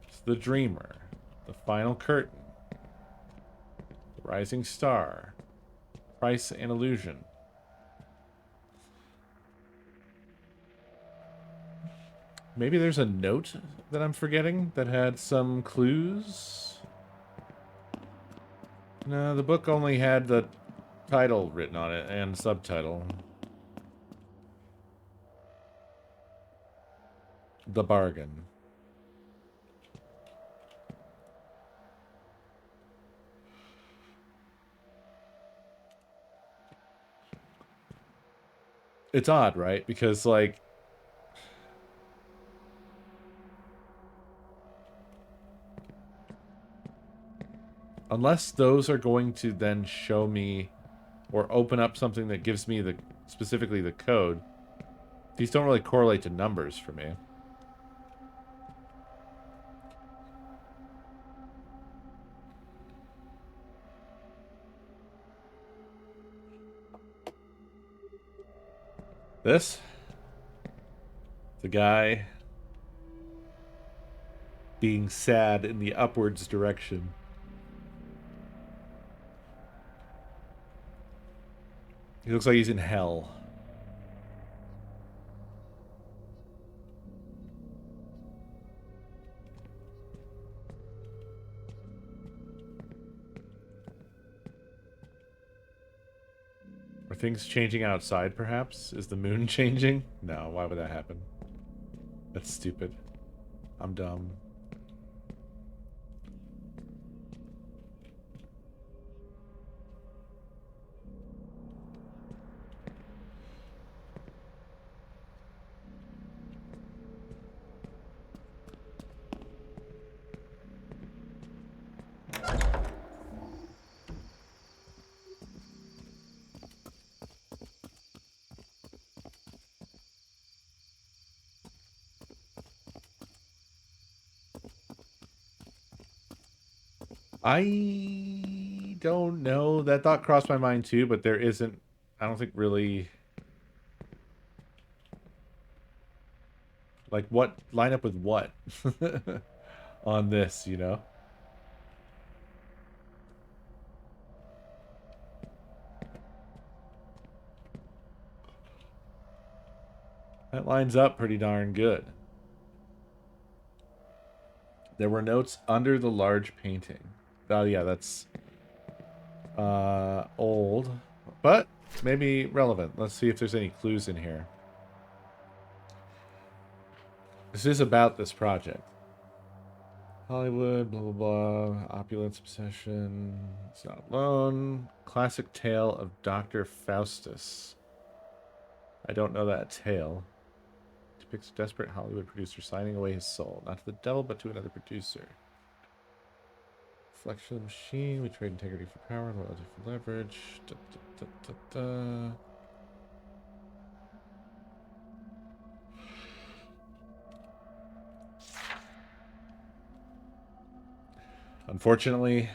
It's the Dreamer, the Final Curtain, the Rising Star, Price and Illusion. Maybe there's a note that I'm forgetting that had some clues. No, the book only had the title written on it and subtitle. The Bargain. It's odd, right? Because, like, unless those are going to then show me or open up something that gives me the specifically the code, these don't really correlate to numbers for me. This? The guy being sad in the upwards direction. He looks like he's in hell. Are things changing outside, perhaps? Is the moon changing? No, why would that happen? That's stupid. I'm dumb. I don't know. That thought crossed my mind too, but there isn't, I don't think really, like, what line up with what on this, you know? That lines up pretty darn good. There were notes under the large painting. Oh yeah, that's old, but maybe relevant. Let's see if there's any clues in here. This is about this project. Hollywood, blah blah blah, opulence, obsession. It's not alone. Classic tale of Dr. Faustus. I don't know that tale. Depicts a desperate Hollywood producer signing away his soul, not to the devil, but to another producer. Reflection of the machine. We trade integrity for power, loyalty for leverage. Da, da, da, da, da. Unfortunately,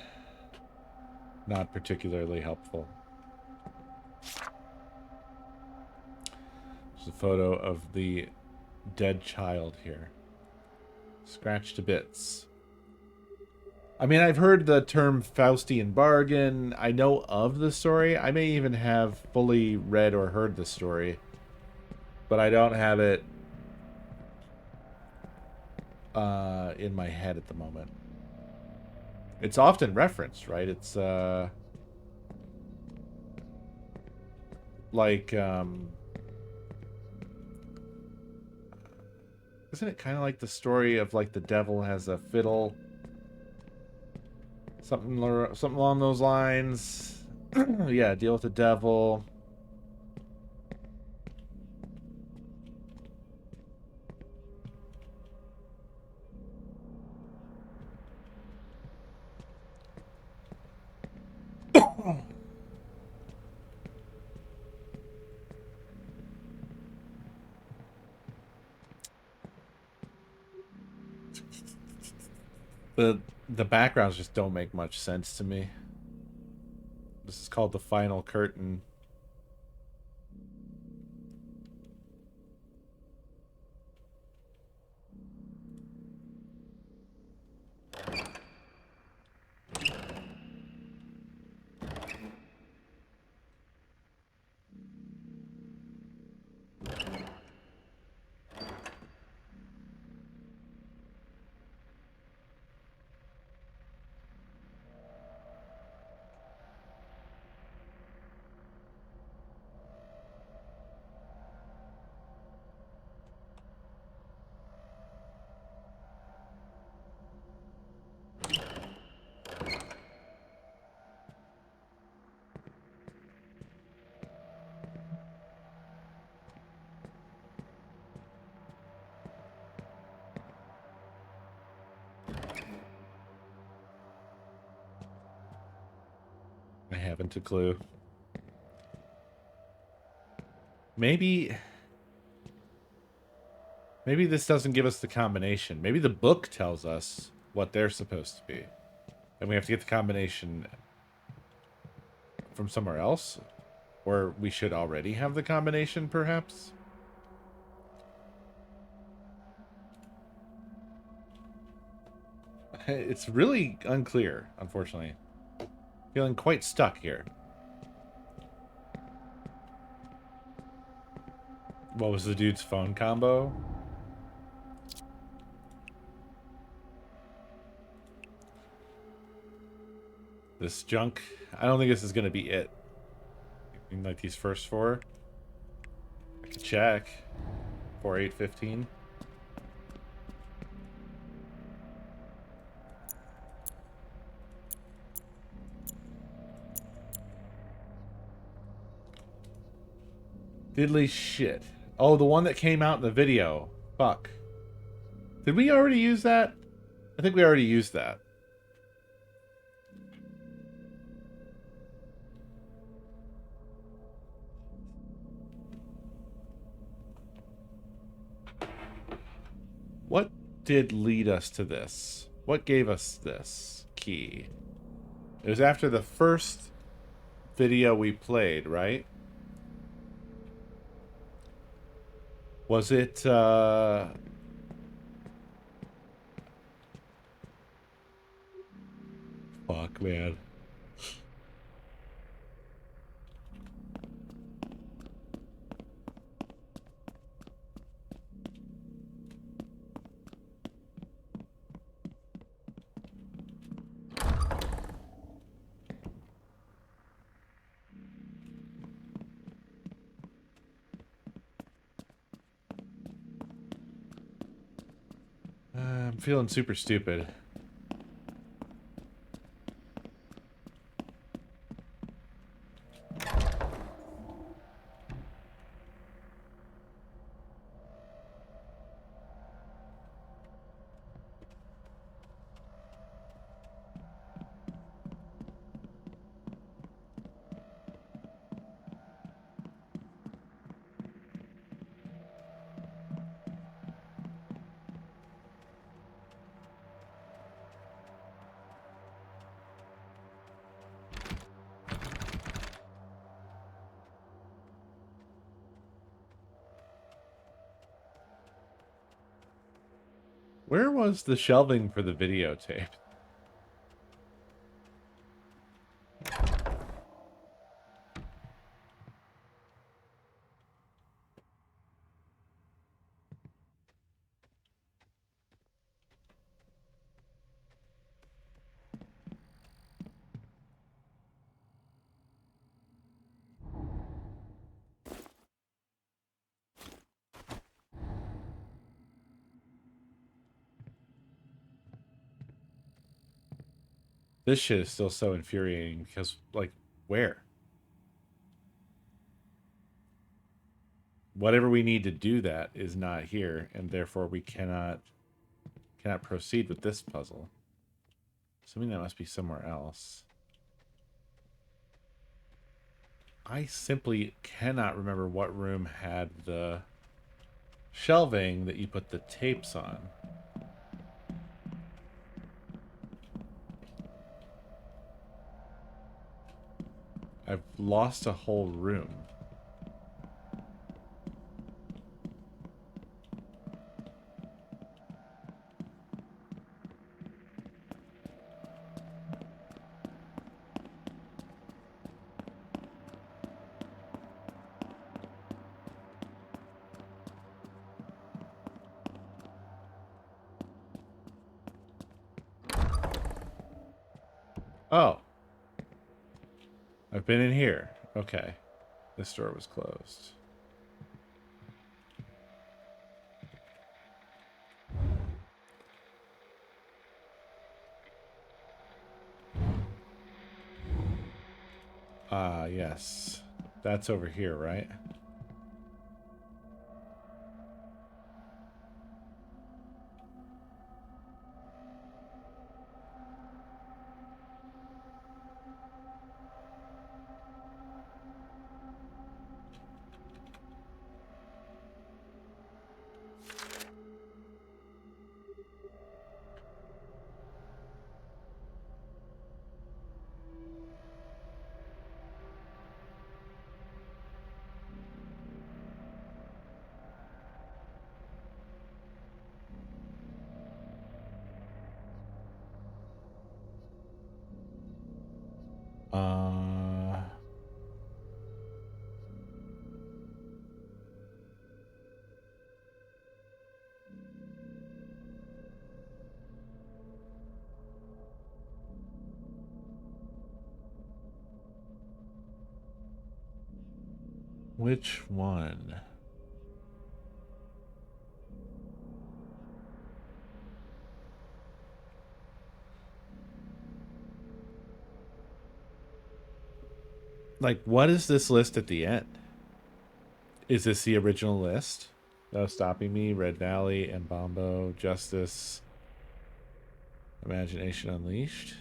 not particularly helpful. There's a photo of the dead child here. Scratched to bits. I mean, I've heard the term Faustian bargain. I know of the story. I may even have fully read or heard the story. But I don't have it in my head at the moment. It's often referenced, right? It's like isn't it kind of like the story of like the devil has a fiddle? Something along those lines. Yeah, deal with the devil. The backgrounds just don't make much sense to me. This is called the final curtain. I haven't a clue. Maybe this doesn't give us the combination. Maybe the book tells us what they're supposed to be. And we have to get the combination from somewhere else? Or we should already have the combination, perhaps? It's really unclear, unfortunately. Feeling quite stuck here. What was the dude's phone combo? This junk? I don't think this is going to be it. Like these first four? I could check. 4, 8, 15. Diddly shit. Oh, the one that came out in the video. Fuck. Did we already use that? I think we already used that. What did lead us to this? What gave us this key? It was after the first video we played, right? Was it, fuck, man. I'm feeling super stupid. Where was the shelving for the videotape? This shit is still so infuriating because, like, where? Whatever we need to do that is not here, and therefore we cannot proceed with this puzzle. Assuming that must be somewhere else. I simply cannot remember what room had the shelving that you put the tapes on. I've lost a whole room. Oh. I've been in here. Okay. This door was closed. Ah, yes. That's over here, right? Which one? Like, what is this list at the end? Is this the original list? No Stopping Me, Red Valley, and Bombo, Justice, Imagination Unleashed?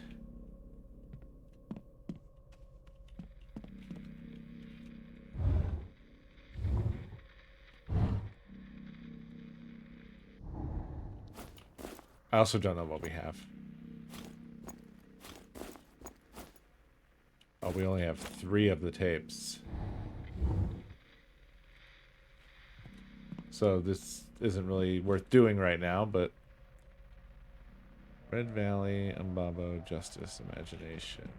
I also don't know what we have. Oh, we only have 3 of the tapes. So this isn't really worth doing right now, but Red Valley, Umbabo, Justice, Imagination.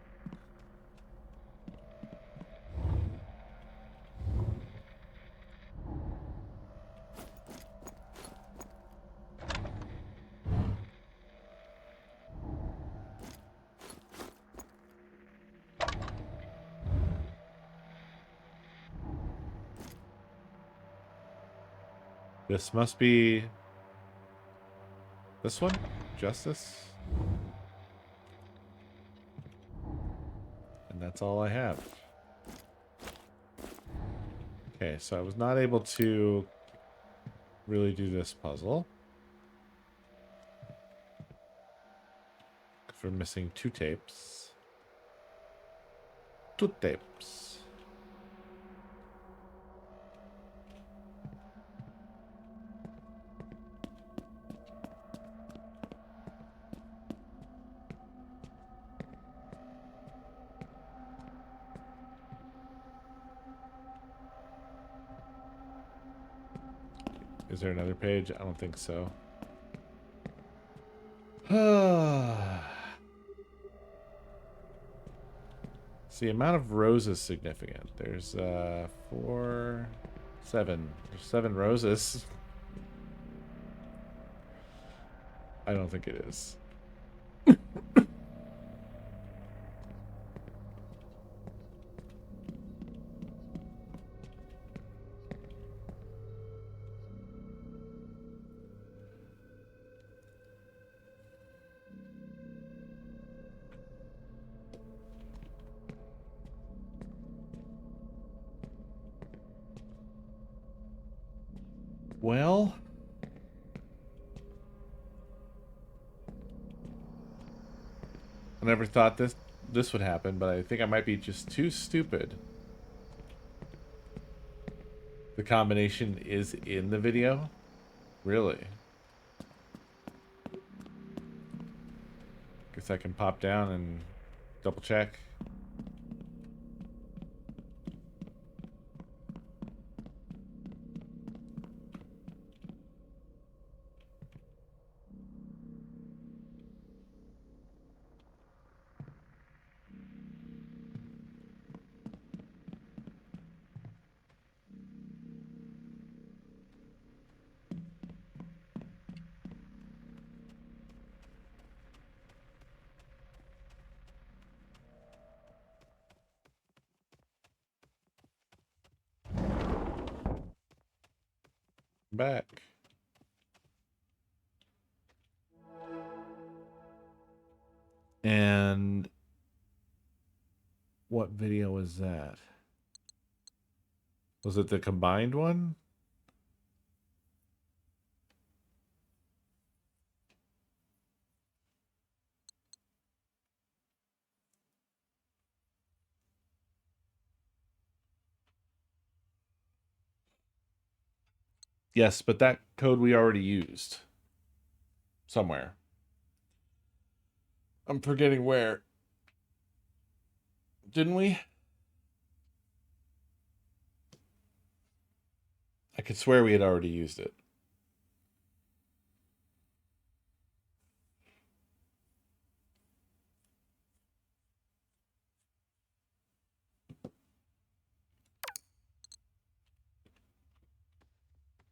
This must be this one? Justice? And that's all I have. Okay, so I was not able to really do this puzzle. We're missing 2 tapes. 2 tapes. Is there another page? I don't think so. See, the amount of rows is significant. There's 4, 7. There's 7 roses. I don't think it is. Well, I never thought this would happen, but I think I might be just too stupid. The combination is in the video? Really? Guess I can pop down and double check. Back. And what video was that? Was it the combined one? Yes, but that code we already used. Somewhere. I'm forgetting where. Didn't we? I could swear we had already used it.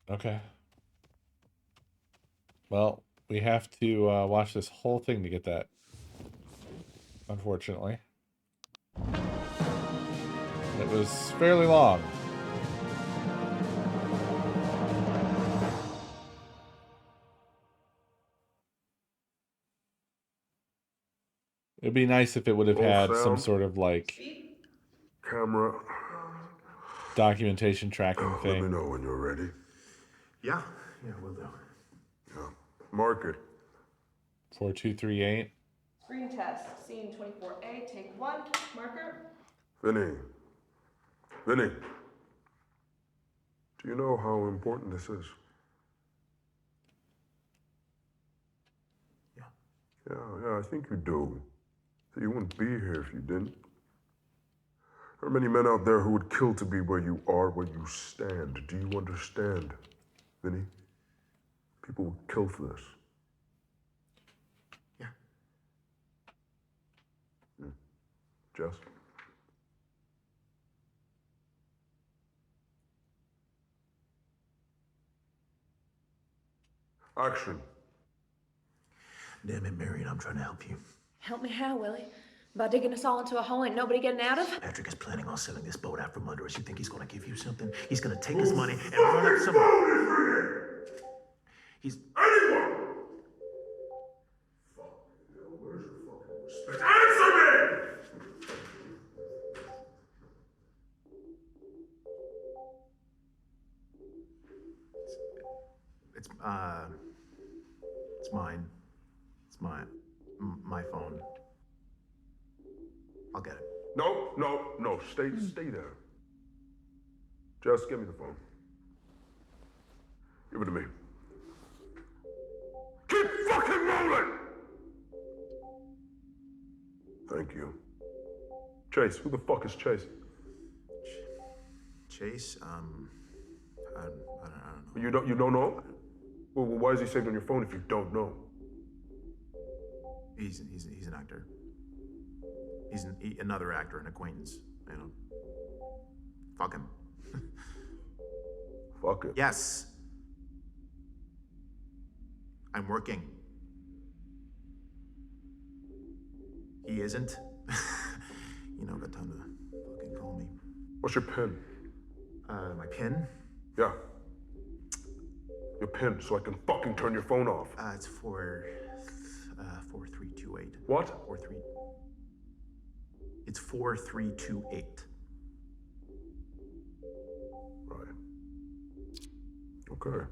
Okay. Well, we have to watch this whole thing to get that. Unfortunately. It was fairly long. It'd be nice if it would have had some sort of like Camera. documentation tracking Let thing. me know when you're ready. Yeah, we'll do. Yeah. Mark it. 4238. Screen test, scene 24A, take 1, marker. Vinny. Vinny. Do you know how important this is? Yeah, I think you do. So you wouldn't be here if you didn't. There are many men out there who would kill to be where you are, where you stand. Do you understand, Vinny? People would kill for this. Yeah. Jess? Action. Damn it, Marion, I'm trying to help you. Help me how, Willie? By digging us all into a hole ain't nobody getting out of? Patrick is planning on selling this boat out from under us. You think he's gonna give you something? He's gonna take his money and run up some... He's... Anyone! Where's your fucking respect? Answer me! It's mine. It's my phone. I'll get it. No. Stay there. Just give me the phone. Give it to me. Keep fucking rolling! Thank you. Chase, who the fuck is Chase? Chase, I don't know. You don't know? Well, why is he saved on your phone if you don't know? He's an actor. He's another actor, an acquaintance, you know. Fuck him. Fuck it. Yes. I'm working. He isn't. You know, got time to fucking call me. What's your PIN? My PIN? Yeah. Your PIN, so I can fucking turn your phone off. It's 4328. What? 43. It's 4328. Right. Okay.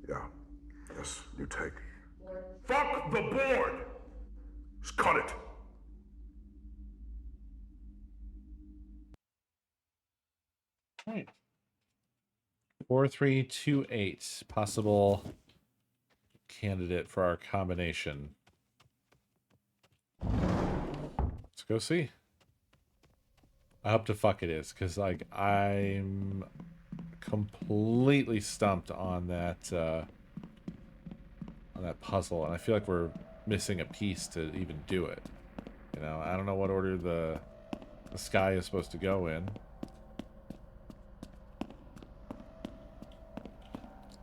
Yeah. Yes, you take. Fuck the board! Just cut it. All right. 4328. Possible candidate for our combination. Let's go see. I hope to fuck it is, because like I'm completely stumped on that puzzle, and I feel like we're missing a piece to even do it. You know, I don't know what order the sky is supposed to go in.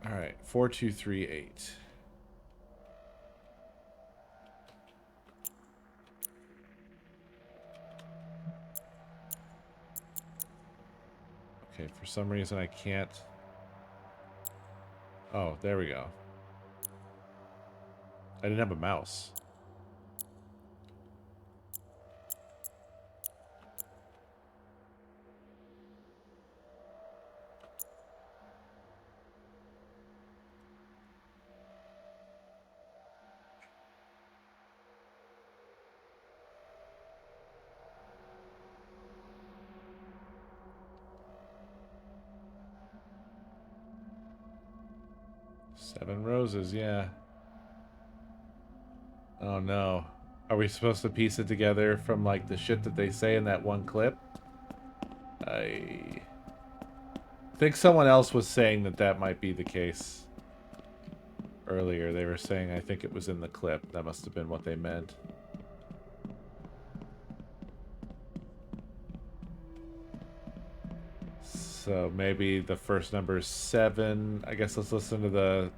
All right, 4238. Okay, for some reason I can't. Oh, there we go. I didn't have a mouse. Seven roses, yeah. Oh no. Are we supposed to piece it together from like the shit that they say in that one clip? I think someone else was saying that that might be the case. Earlier, they were saying I think it was in the clip. That must have been what they meant. So maybe the first number is 7. I guess let's listen to the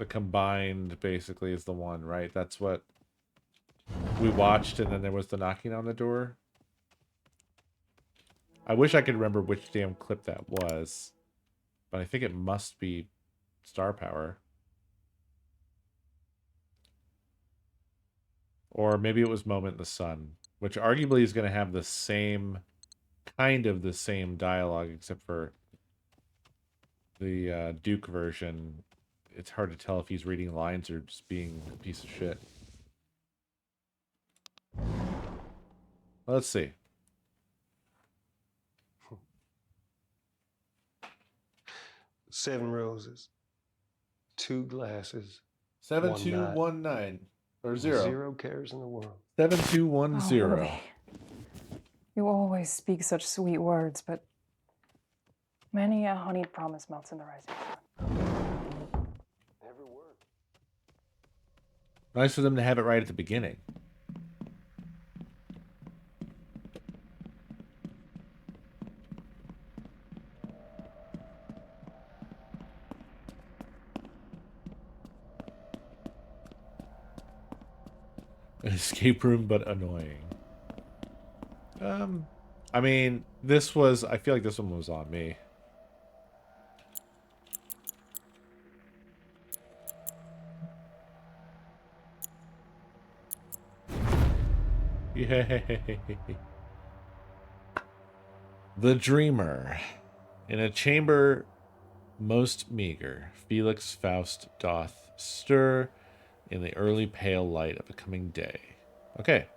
combined basically is the one, right? That's what we watched, and then there was the knocking on the door. I wish I could remember which damn clip that was, but I think it must be Star Power. Or maybe it was Moment in the Sun, which arguably is going to have the same, kind of the same dialogue, except for the Duke version. It's hard to tell if he's reading lines or just being a piece of shit. Let's see. Seven roses, 2 glasses, 7219 or 0. 0 cares in the world. 7210. Oh, Willie. You always speak such sweet words, but many a honeyed promise melts in the rising sun. Every word. Nice for them to have it right at the beginning. An escape room, but annoying. I mean, this was... I feel like this one was on me. Yay. The Dreamer. In a chamber most meager, Felix Faust doth stir in the early pale light of a coming day. Okay.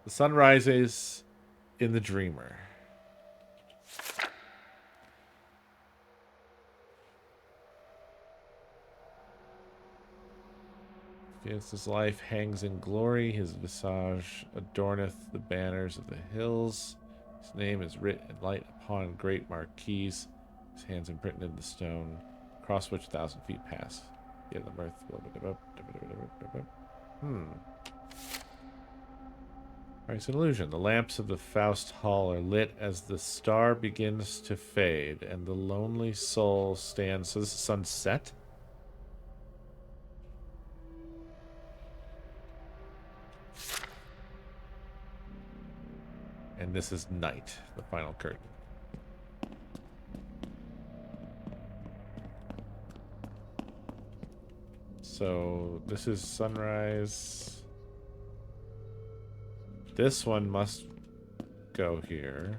The sun rises in the Dreamer. Felix's life hangs in glory. His visage adorneth the banners of the hills. His name is writ in light upon great marquees. His hands imprinted in the stone, across which 1,000 feet pass. Yeah, the mirth. Alright, it's an illusion. The lamps of the Faust Hall are lit as the star begins to fade, and the lonely soul stands. So this is sunset? And this is night, the final curtain. So this is sunrise. This one must go here.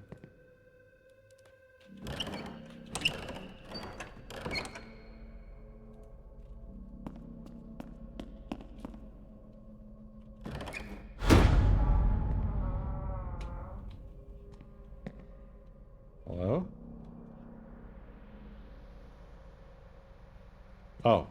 Oh.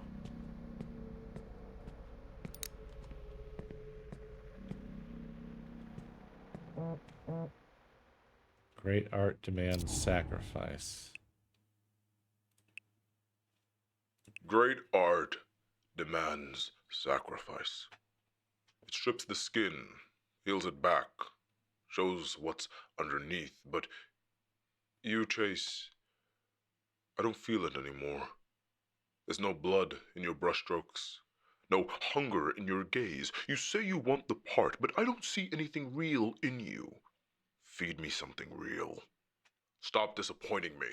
Great art demands sacrifice. Great art demands sacrifice. It strips the skin, peels it back, shows what's underneath, but you, Chase, I don't feel it anymore. There's no blood in your brushstrokes, no hunger in your gaze. You say you want the part, but I don't see anything real in you. Feed me something real. Stop disappointing me.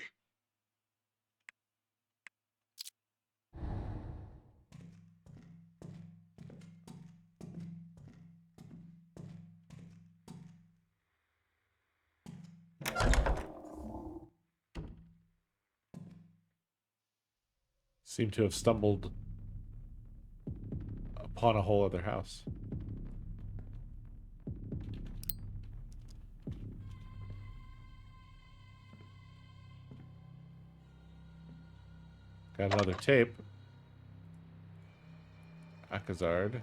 Seem to have stumbled upon a whole other house. Got another tape. Akazard.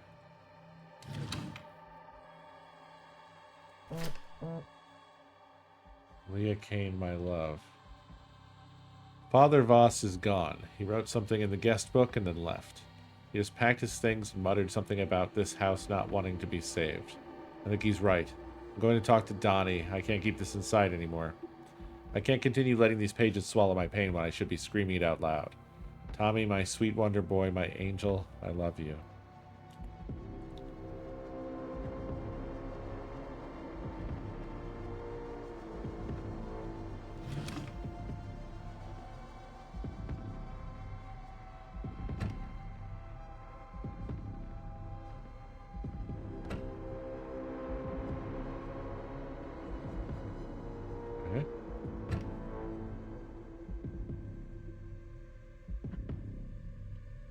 Leah Kane, my love. Father Voss is gone. He wrote something in the guest book and then left. He just packed his things and muttered something about this house not wanting to be saved. I think he's right. I'm going to talk to Donnie. I can't keep this inside anymore. I can't continue letting these pages swallow my pain when I should be screaming it out loud. Tommy, my sweet wonder boy, my angel, I love you.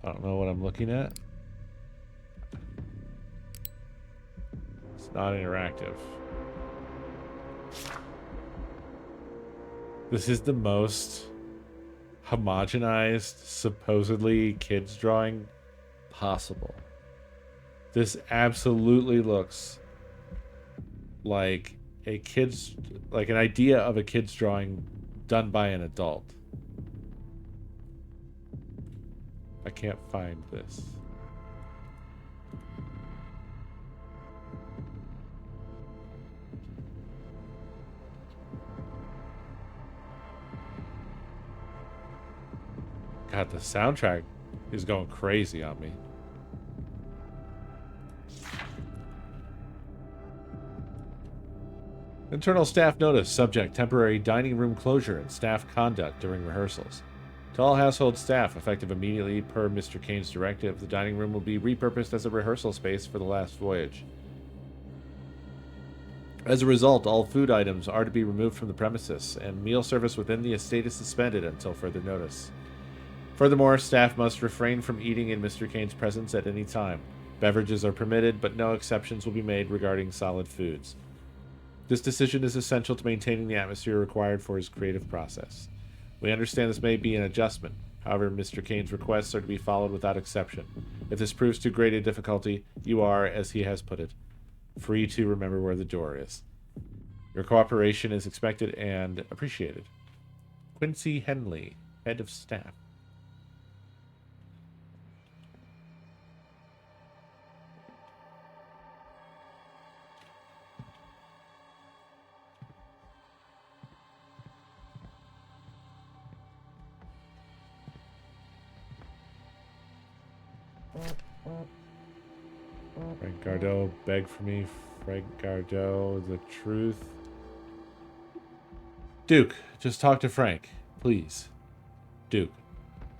I don't know what I'm looking at. It's not interactive. This is the most homogenized, supposedly kids drawing possible. This absolutely looks like like an idea of a kid's drawing done by an adult. I can't find this. God, the soundtrack is going crazy on me. Internal staff notice. Subject: temporary dining room closure and staff conduct during rehearsals. To all household staff, effective immediately per Mr. Kane's directive, the dining room will be repurposed as a rehearsal space for the last voyage. As a result, all food items are to be removed from the premises, and meal service within the estate is suspended until further notice. Furthermore, staff must refrain from eating in Mr. Kane's presence at any time. Beverages are permitted, but no exceptions will be made regarding solid foods. This decision is essential to maintaining the atmosphere required for his creative process. We understand this may be an adjustment. However, Mr. Kane's requests are to be followed without exception. If this proves too great a difficulty, you are, as he has put it, free to remember where the door is. Your cooperation is expected and appreciated. Quincy Henley, Head of Staff. Frank Gardot, beg for me. Frank Gardot, the truth. Duke, just talk to Frank, please. Duke,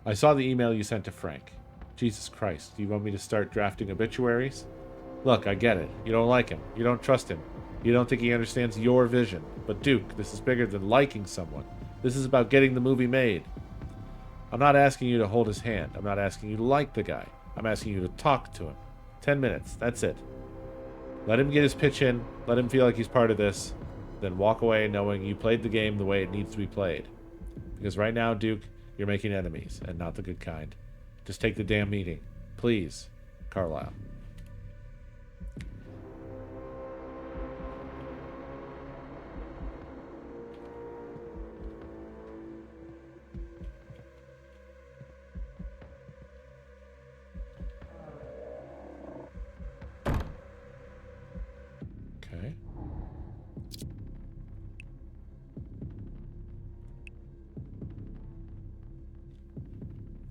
I saw the email you sent to Frank. Jesus Christ, do you want me to start drafting obituaries? Look, I get it. You don't like him. You don't trust him. You don't think he understands your vision. But Duke, this is bigger than liking someone. This is about getting the movie made. I'm not asking you to hold his hand. I'm not asking you to like the guy. I'm asking you to talk to him. 10 minutes, that's it. Let him get his pitch in, let him feel like he's part of this, then walk away knowing you played the game the way it needs to be played. Because right now, Duke, you're making enemies, and not the good kind. Just take the damn meeting. Please, Carlisle. Okay.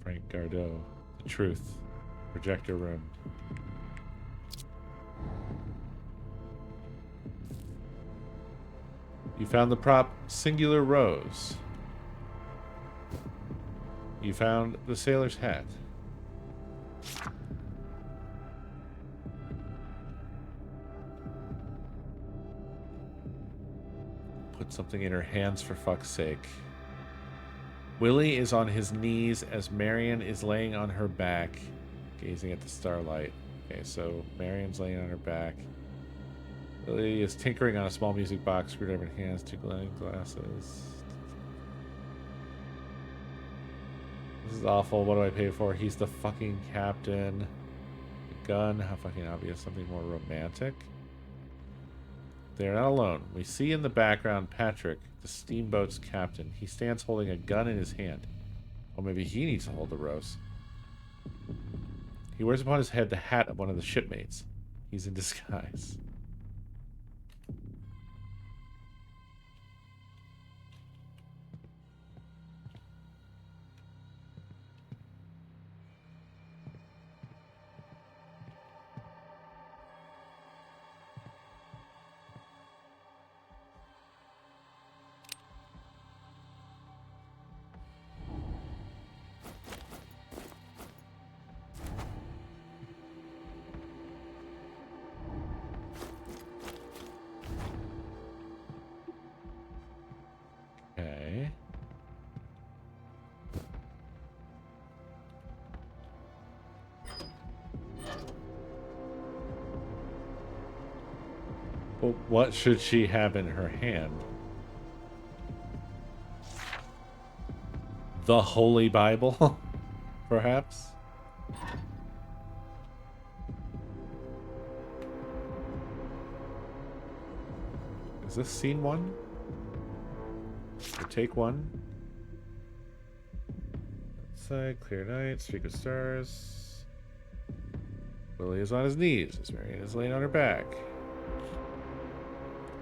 Frank Gardot. The truth. Projector room. You found the prop Singular Rose. You found the sailor's hat. Put something in her hands for fuck's sake. Willie is on his knees as Marion is laying on her back, gazing at the starlight. Okay, so Marion's laying on her back. Willie is tinkering on a small music box, screwdriver in hands, two glowing glasses. This is awful. What do I pay for? He's the fucking captain. The gun. How fucking obvious. Something more romantic. They are not alone. We see in the background Patrick, the steamboat's captain. He stands holding a gun in his hand. Or maybe he needs to hold the rose. He wears upon his head the hat of one of the shipmates. He's in disguise. Okay. Well, what should she have in her hand? The Holy Bible, perhaps? Is this scene one? Or take one? Outside, clear night, streak of stars. Willie is on his knees as Marion is laying on her back.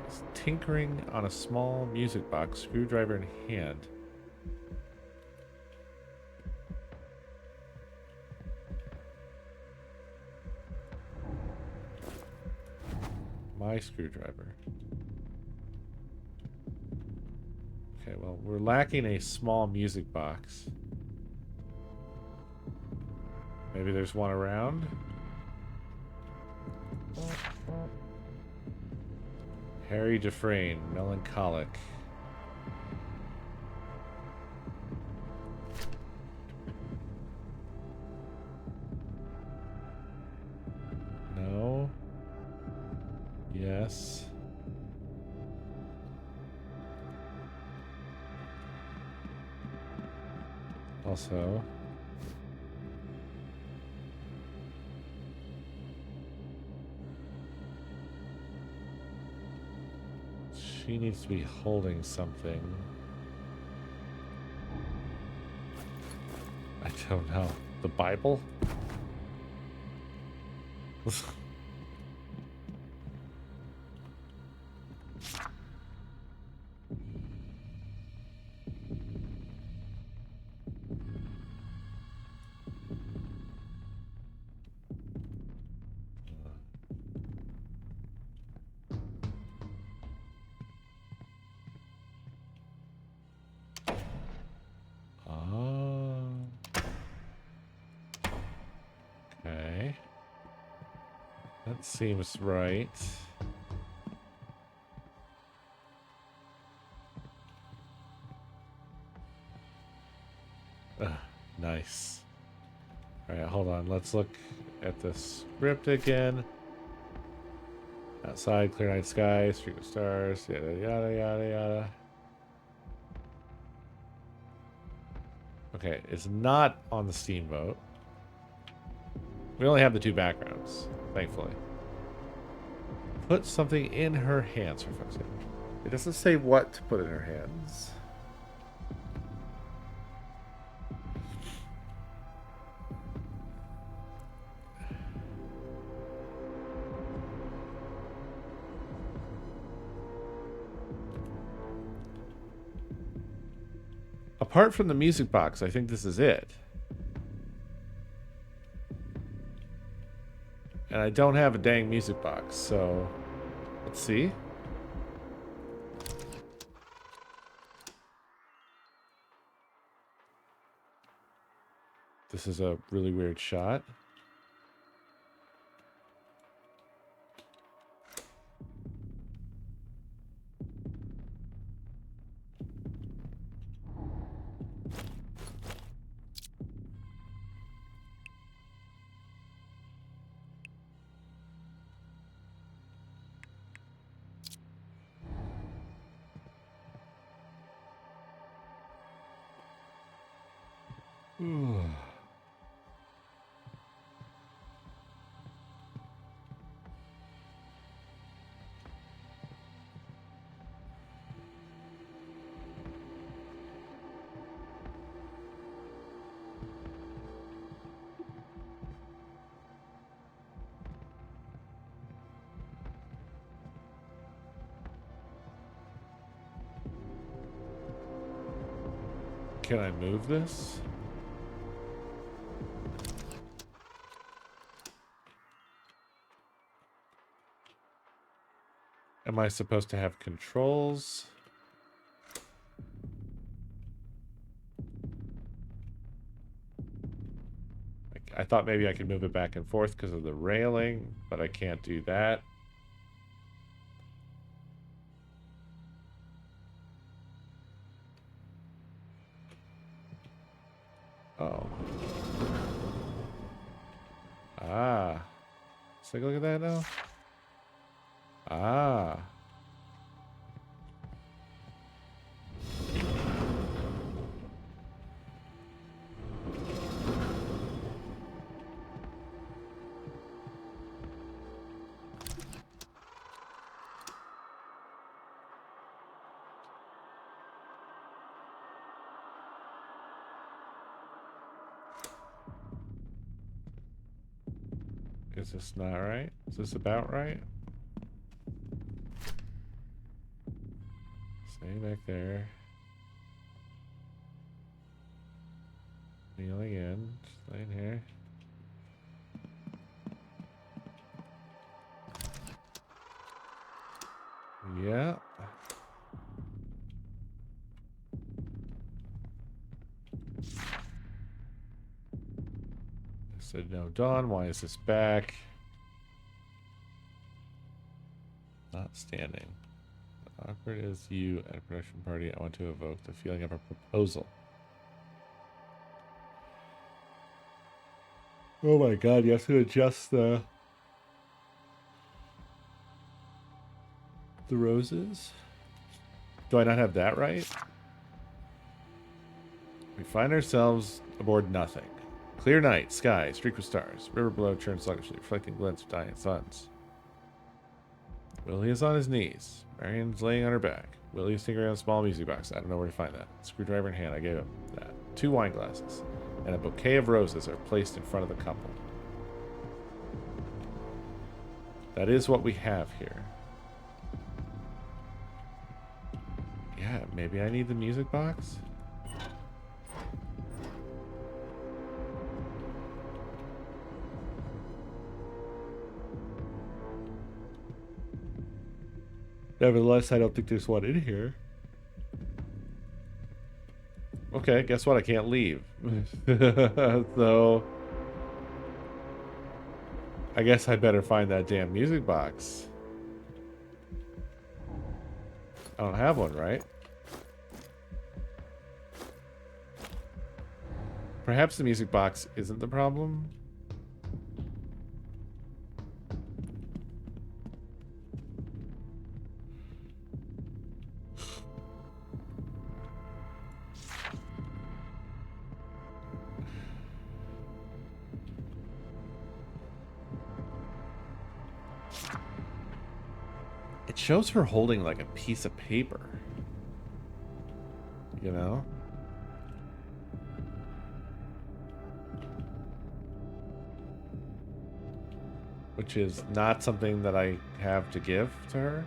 He's tinkering on a small music box, screwdriver in hand. My screwdriver. Okay, well, we're lacking a small music box. Maybe there's one around? Harry Dufresne, melancholic. No. Yes. Also. She needs to be holding something. I don't know. The Bible? Okay. That seems right. Nice. Alright, hold on. Let's look at the script again. Outside, clear night sky, streak of stars, yada yada yada yada. Okay, it's not on the steamboat. We only have the 2 backgrounds, thankfully. Put something in her hands, for fuck's sake. It doesn't say what to put in her hands. Apart from the music box, I think this is it. And I don't have a dang music box, so let's see. This is a really weird shot. Can I move this? Am I supposed to have controls? I thought maybe I could move it back and forth because of the railing, but I can't do that. Oh. Ah. Let's take a look at that now. Ah. Is this not right? Is this about right? Stay back there. Kneeling in. Just laying here. Yeah. I said no dawn. Why is this back? Not standing. Awkward as you at a production party. I want to evoke the feeling of a proposal. Oh my god, you have to adjust the roses? Do I not have that right? We find ourselves aboard nothing. Clear night, sky, streaked with stars. River below churns sluggishly, reflecting glints of dying suns. Willie is on his knees. Marion's laying on her back. Willie is tinkering on a small music box. I don't know where to find that. Screwdriver in hand, I gave him that. 2 wine glasses and a bouquet of roses are placed in front of the couple. That is what we have here. Yeah, maybe I need the music box? Nevertheless, I don't think there's one in here. Okay, guess what? I can't leave. So I guess I better find that damn music box. I don't have one, right? Perhaps the music box isn't the problem. shows her holding like a piece of paper. You know? Which is not something that I have to give to her.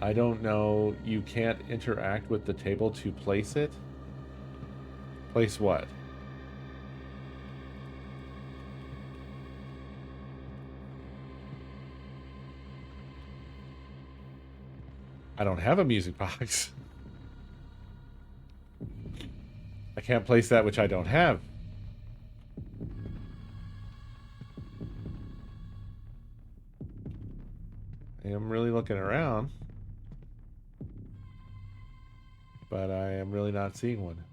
I don't know. You can't interact with the table to place it? Place what? I don't have a music box. I can't place that which I don't have. I'm really looking around. But I am really not seeing one.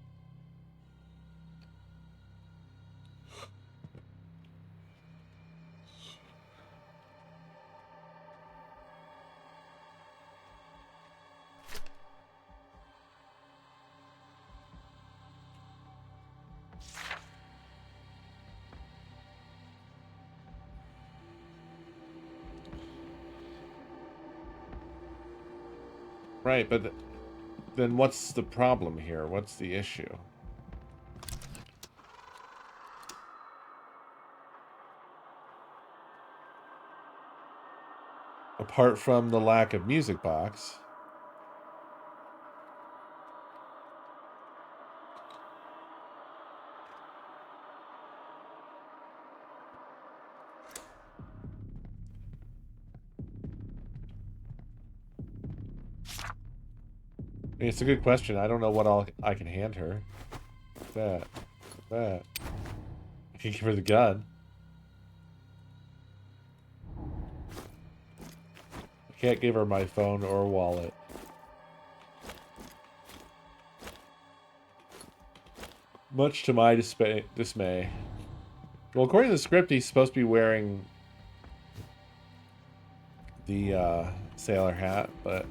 Right, but then what's the problem here? What's the issue? Apart from the lack of music box. I mean, it's a good question. I don't know what all I can hand her. That. I can give her the gun. I can't give her my phone or wallet. Much to my dismay. Well, according to the script, he's supposed to be wearing the sailor hat, but...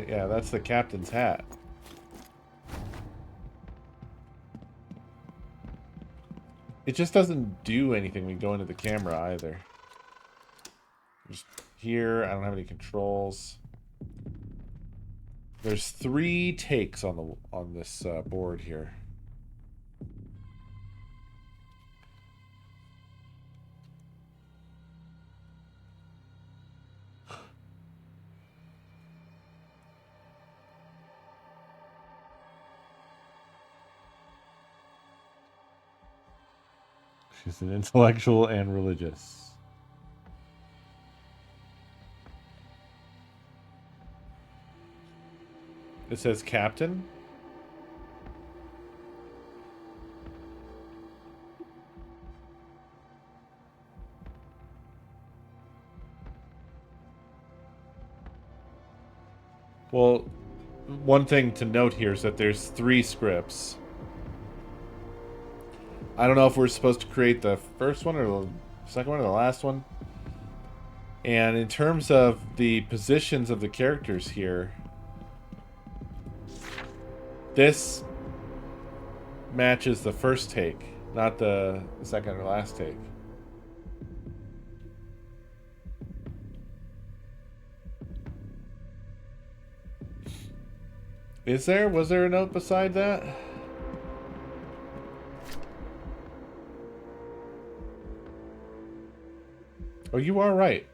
yeah, that's the captain's hat. It just doesn't do anything when you go into the camera either. Just here, I don't have any controls. There's 3 takes on this board here. She's an intellectual and religious. It says captain. Well, one thing to note here is that there's 3 scripts. I don't know if we're supposed to create the first one or the second one or the last one. And in terms of the positions of the characters here, this matches the first take, not the second or last take. Was there a note beside that? Oh, you are right.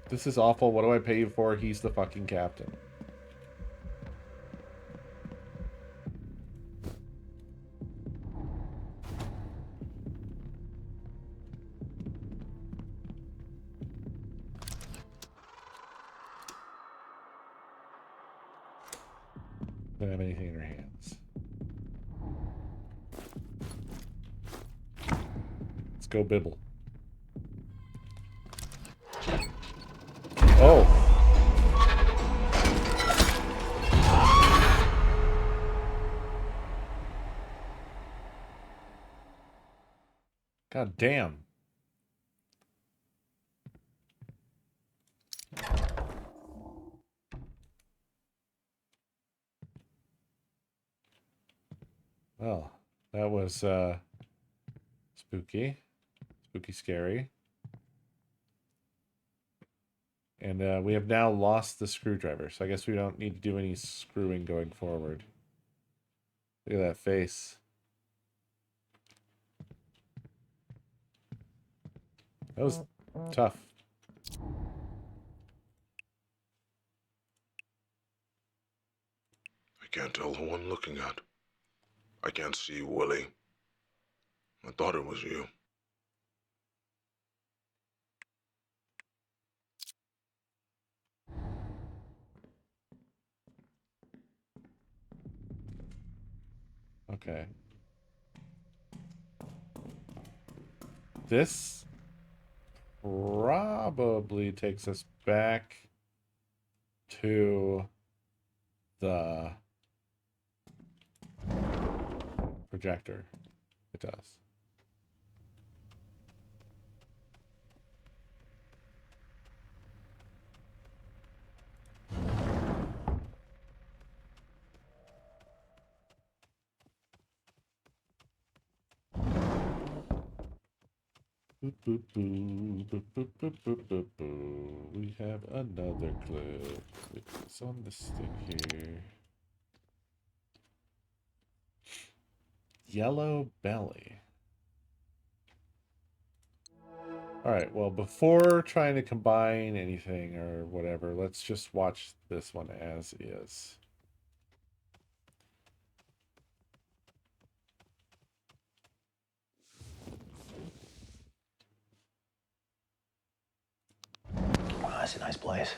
This is awful. What do I pay you for? He's the fucking captain. Don't have anything in her hands. Let's go Bibble. Oh. God damn. Well, that was spooky. Spooky scary. And we have now lost the screwdriver, so I guess we don't need to do any screwing going forward. Look at that face. That was tough. I can't tell who I'm looking at. I can't see Willie. I thought it was you. Okay. This probably takes us back to the projector. It does. Boop, boop, boo, boop, boop, boop, boop, boop, boo. We have another clip. It's on this thing here. Yellow belly. Alright, well, before trying to combine anything or whatever, let's just watch this one as is. Wow, that's a nice place.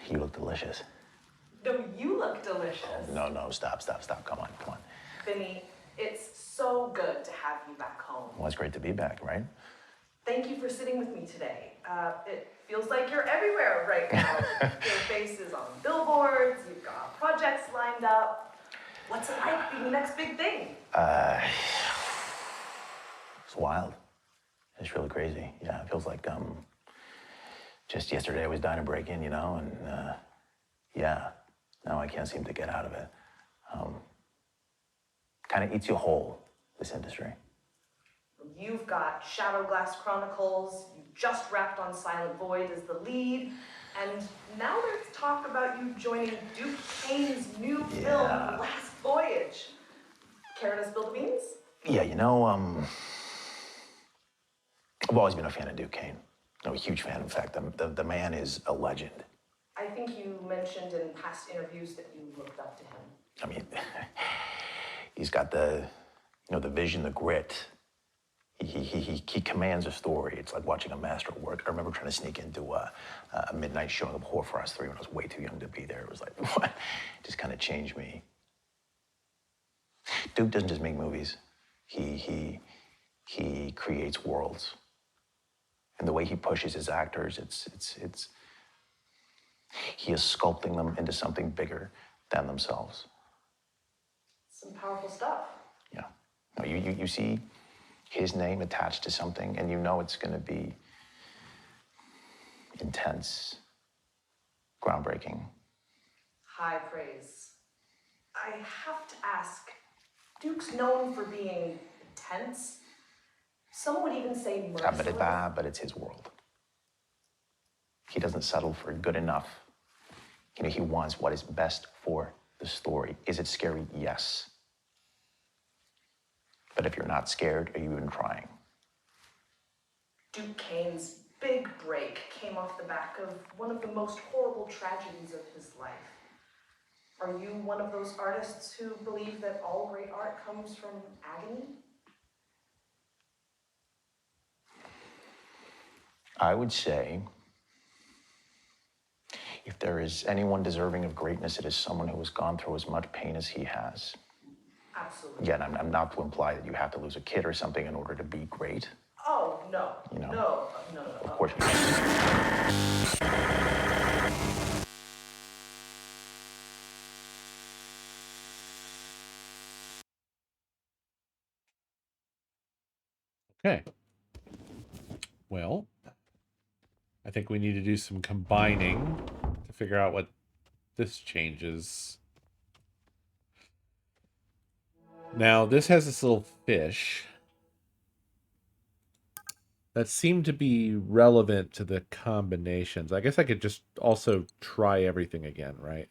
You look delicious. No, you look delicious. No, stop. Come on. Vinny, it's so good to have you back home. Well, it's great to be back, right? Thank you for sitting with me today. It feels like you're everywhere right now. Your face is on billboards, you've got projects lined up. What's it like being the next big thing? It's wild. It's really crazy. Yeah, it feels like just yesterday I was dying to break in, and yeah, now I can't seem to get out of it. Kind of eats you whole, this industry. You've got Shadowglass Chronicles, you just wrapped on Silent Void as the lead, and now there's talk about you joining Duke Kane's new film, Last Voyage. Care to spill the beans? Yeah, I've always been a fan of Duke Kane. I'm a huge fan. In fact, the man is a legend. I think you mentioned in past interviews that you looked up to him. I mean, he's got the vision, the grit. He commands a story. It's like watching a master work. I remember trying to sneak into a midnight showing of Horror for Us 3 when I was way too young to be there. It was like, what? It just kind of changed me. Duke doesn't just make movies. He creates worlds. And the way he pushes his actors, he is sculpting them into something bigger than themselves. Some powerful stuff. Yeah. No, you see his name attached to something, and you know it's going to be intense, groundbreaking. High praise. I have to ask, Duke's known for being intense. Some would even say merciless. But it's his world. He doesn't settle for good enough. He wants what is best for the story. Is it scary? Yes. But if you're not scared, are you even trying? Duke Kane's big break came off the back of one of the most horrible tragedies of his life. Are you one of those artists who believe that all great art comes from agony? I would say, if there is anyone deserving of greatness, it is someone who has gone through as much pain as he has. Absolutely. Yeah, and I'm not to imply that you have to lose a kid or something in order to be great. Oh, no. No. Of course you can't. Okay. Well, I think we need to do some combining to figure out what this changes Now, this has this little fish that seemed to be relevant to the combinations. I guess I could just also try everything again, right?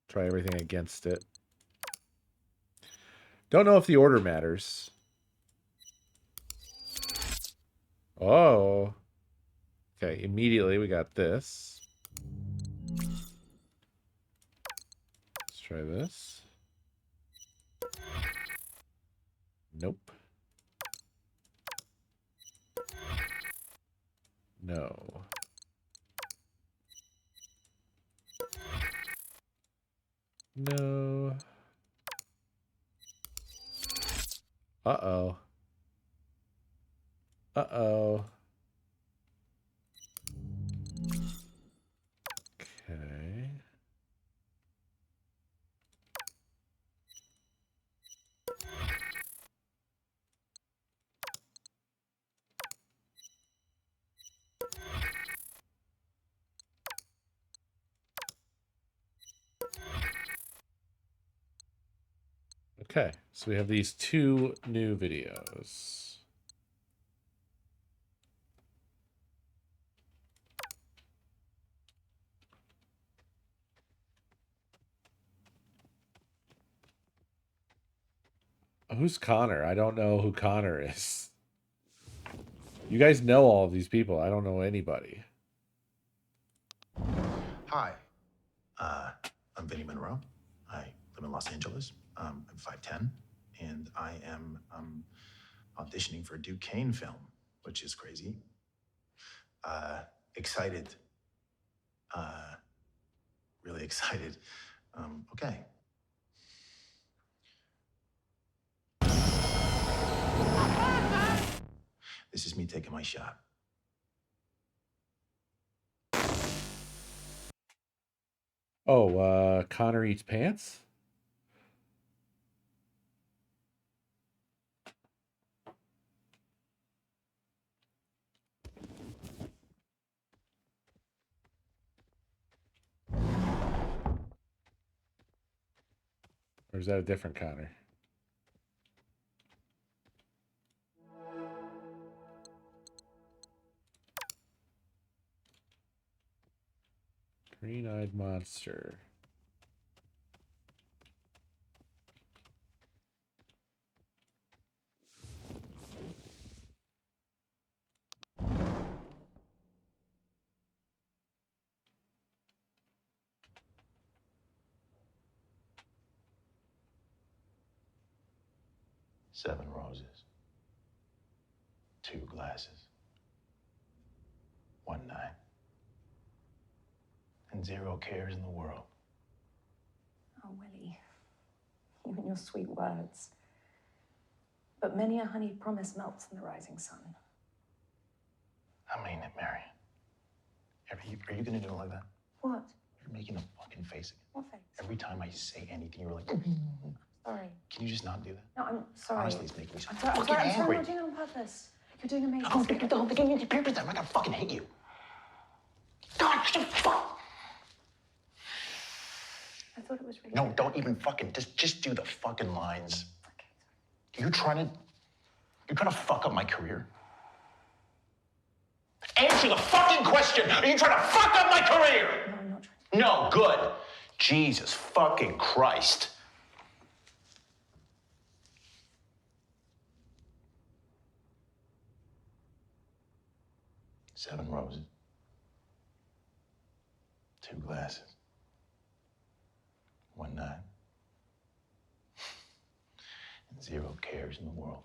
Try everything against it. Don't know if the order matters. Oh. Okay, immediately we got this. Let's try this. Nope. No. No. Uh-oh. Uh-oh. Okay. Okay, so we have these two new videos. Who's Connor? I don't know who Connor is. You guys know all of these people. I don't know anybody. Hi, I'm Vinny Monroe. I live in Los Angeles. I'm 5'10", and I am auditioning for a Duke Kane film, which is crazy. Excited. Really excited. Okay. This is me taking my shot. Oh, Connor eats pants? Or is that a different Connor? Green-eyed monster. Seven roses. 2 glasses. 1 night. And 0 cares in the world. Oh, Willie, you and your sweet words. But many a honeyed promise melts in the rising sun. I mean it, Marion. Are you gonna do it like that? What? You're making a fucking face again. What face? Every time I say anything, you're like, Sorry. can you just not do that? No, I'm sorry. Honestly, it's making me so I'm sorry. fucking I'm angry. not doing it on purpose. You're doing amazing. Oh, don't begin your papers. I'm not gonna fucking hit you. God, fuck. I thought it was really. No, don't even fucking just do the fucking lines. Okay. You're trying to fuck up my career. Answer the fucking question. Are you trying to fuck up my career? No, I'm not trying. No, good. Jesus fucking Christ. Seven roses. 2 glasses. 1 night. And 0 cares in the world.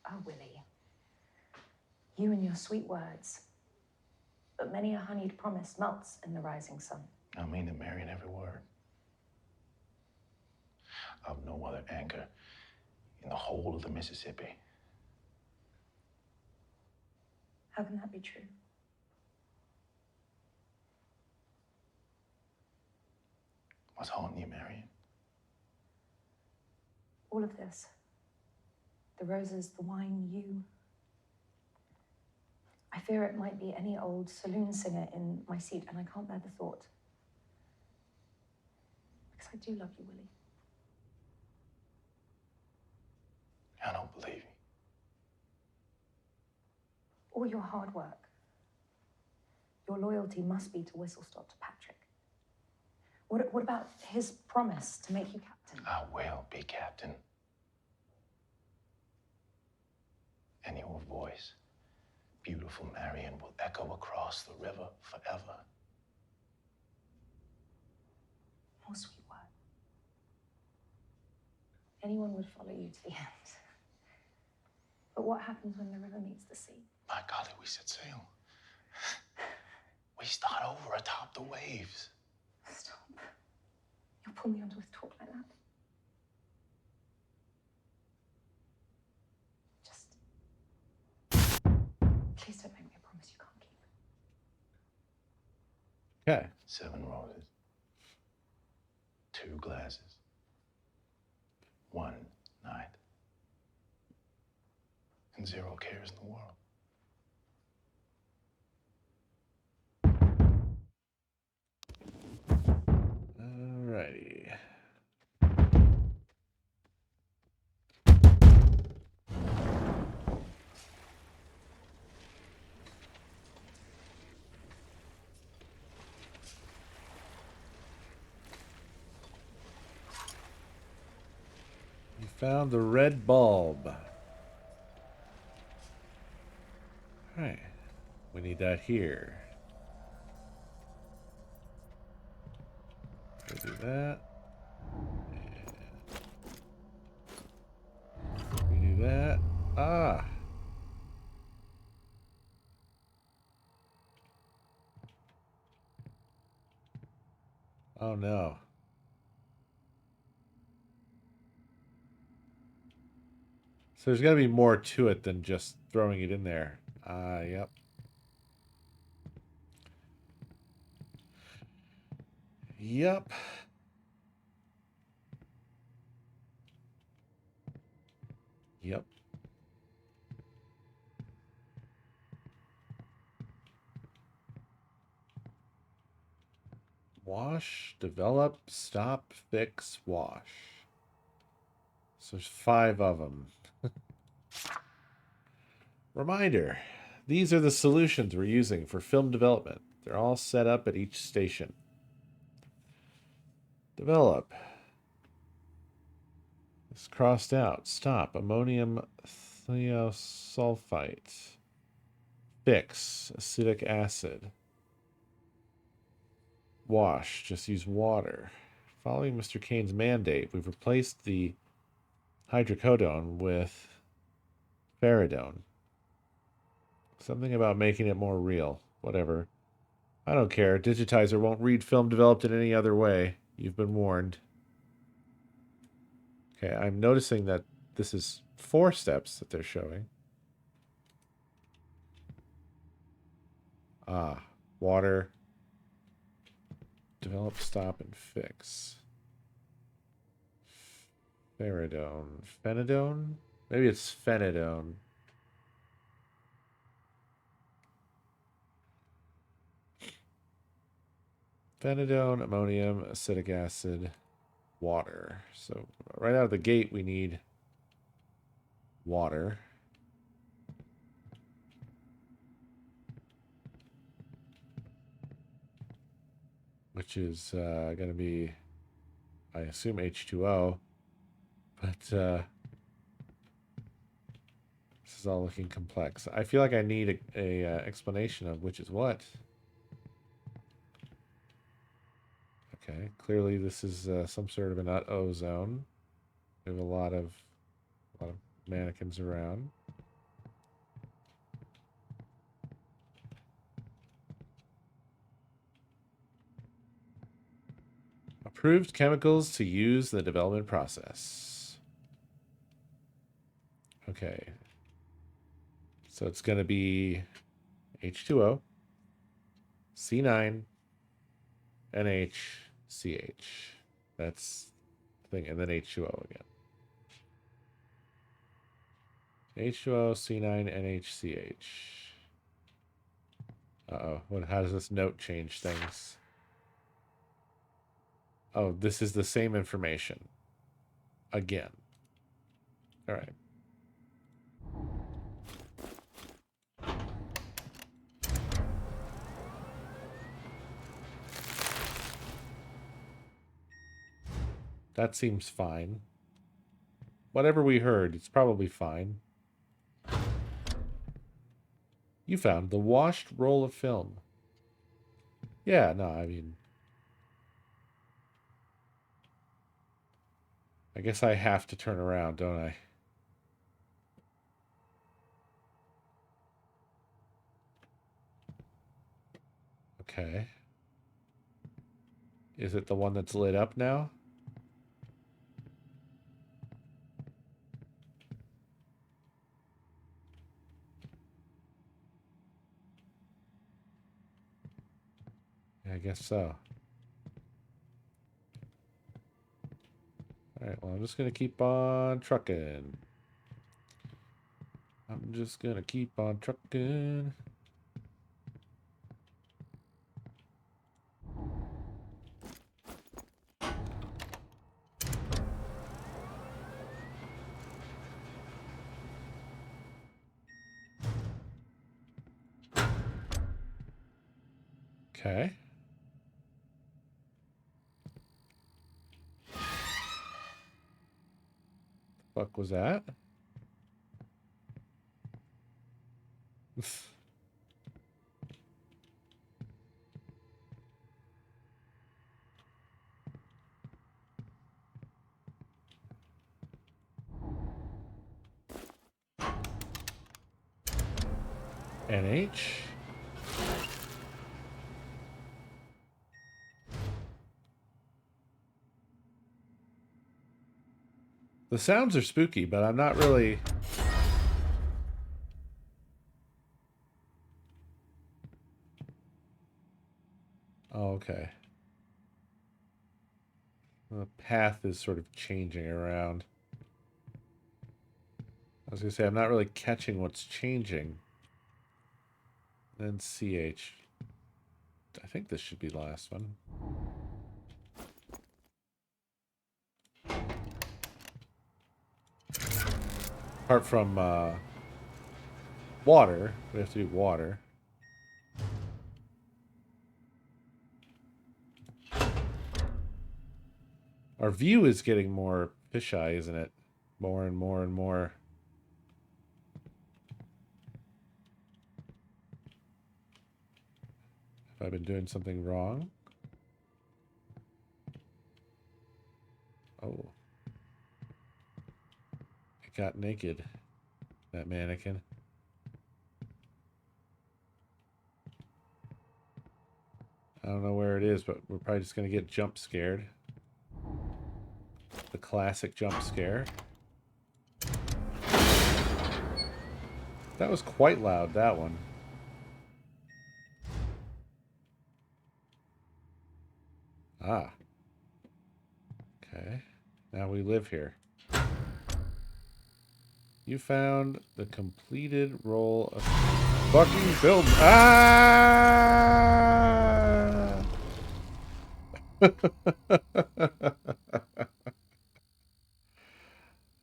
Oh, Willie. You and your sweet words. But many a honeyed promise melts in the rising sun. I mean it, Marion, every word. I've no other anchor in the whole of the Mississippi. How can that be true? What's haunting you, Marion? All of this. The roses, the wine, you. I fear it might be any old saloon singer in my seat, and I can't bear the thought. Because I do love you, Willie. all your hard work. Your loyalty must be to Whistlestop, to Patrick. What about his promise to make you captain? I will be captain. And your voice, beautiful Marion, will echo across the river forever. More sweet word. Anyone would follow you to the end. But what happens when the river meets the sea? My golly, we set sail. We start over atop the waves. Stop. You'll pull me onto with talk like that. Just... please don't make me a promise you can't keep. Okay. 7 roses. 2 glasses. 1 night. And 0 cares in the world. Alrighty. You found the red bulb. Alright. We need that here. We'll do that. And we do that. Ah! Oh no. So there's got to be more to it than just throwing it in there. Yep. Yep. Yep. Wash, develop, stop, fix, wash. So there's 5 of them. Reminder, these are the solutions we're using for film development. They're all set up at each station. Develop. It's crossed out. Stop. Ammonium thiosulfite. Fix. Acetic acid. Wash. Just use water. Following Mr. Kane's mandate, we've replaced the hydrocodone with faridone. Something about making it more real. Whatever. I don't care. Digitizer won't read film developed in any other way. You've been warned. Okay, I'm noticing that this is 4 steps that they're showing. Ah, water. Develop, stop, and fix. Faridone. Phenidone? Maybe it's phenidone. Phenidone, ammonium, acetic acid, water. So right out of the gate, we need water. Which is going to be, I assume, H2O. But this is all looking complex. I feel like I need a explanation of which is what. Okay, clearly this is some sort of an ozone. We have a lot of mannequins around. Approved chemicals to use in the development process. Okay. So it's going to be H2O, C9, NHCH. That's the thing. And then H2O again. H2O, C9, NHCH. Uh-oh. How does this note change things? Oh, this is the same information. Again. All right. That seems fine. Whatever we heard, it's probably fine. You found the washed roll of film. Yeah, no, I mean... I guess I have to turn around, don't I? Okay. Is it the one that's lit up now? Yeah, I guess so. Alright, well, I'm just gonna keep on trucking. I'm just gonna keep on trucking. Okay. The fuck was that? NH? The sounds are spooky, but I'm not really... Oh, okay. The path is sort of changing around. I was gonna say, I'm not really catching what's changing. Then CH. I think this should be the last one. Apart from water. We have to do water. Our view is getting more fisheye, isn't it? More and more and more. Have I been doing something wrong? Oh. It got naked. That mannequin. I don't know where it is, but we're probably just going to get jump scared. The classic jump scare. That was quite loud, that one. Ah. Okay. Now we live here. You found the completed roll of fucking film. Ah!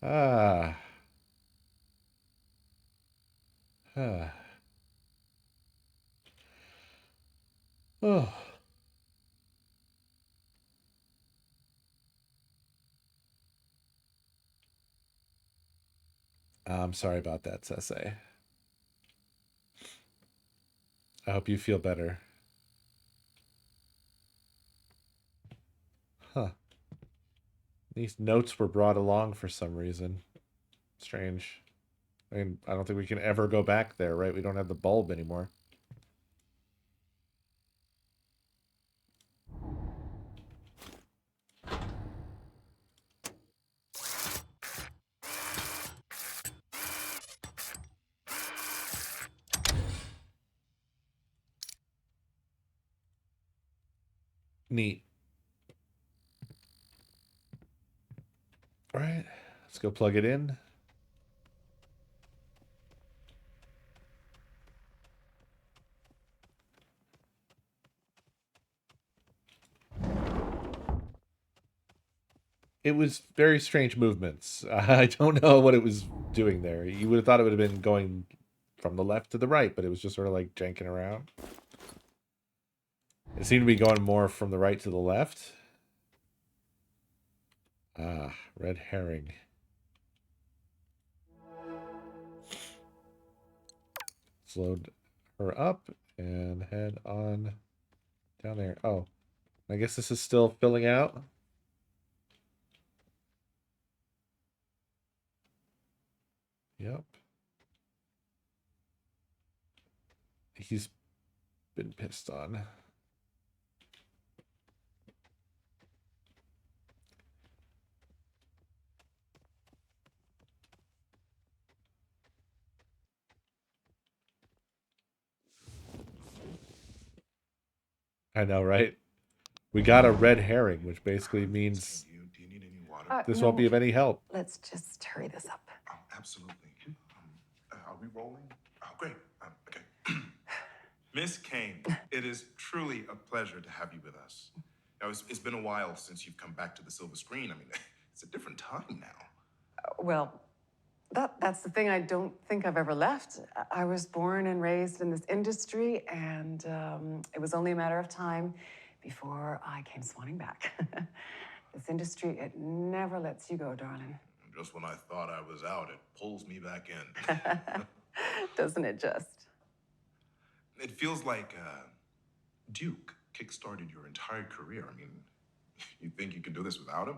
Ah. Ah. Oh. I'm sorry about that, Sese. I hope you feel better. Huh. These notes were brought along for some reason. Strange. I mean, I don't think we can ever go back there, right? We don't have the bulb anymore. Neat. All right, let's go plug it in. It was very strange movements. I don't know what it was doing there. You would have thought it would have been going from the left to the right, but it was just sort of like janking around. It seemed to be going more from the right to the left. Ah, red herring. Let's load her up and head on down there. Oh, I guess this is still filling out. Yep. He's been pissed on. I know, right? We got a red herring, which basically means Do you need any water? this No, won't be of any help. let's just hurry this up. Oh, absolutely. Are we rolling? Oh, great. Okay. Miss Kane, it is truly a pleasure to have you with us. Now, it's been a while since you've come back to the silver screen. I mean, it's a different time now. Well, that's the thing. I don't think I've ever left. I was born and raised in this industry, and it was only a matter of time before I came swanning back. This industry, it never lets you go, darling. Just when I thought I was out, it pulls me back in. Doesn't it just? It feels like Duke kickstarted your entire career. I mean, you think you could do this without him?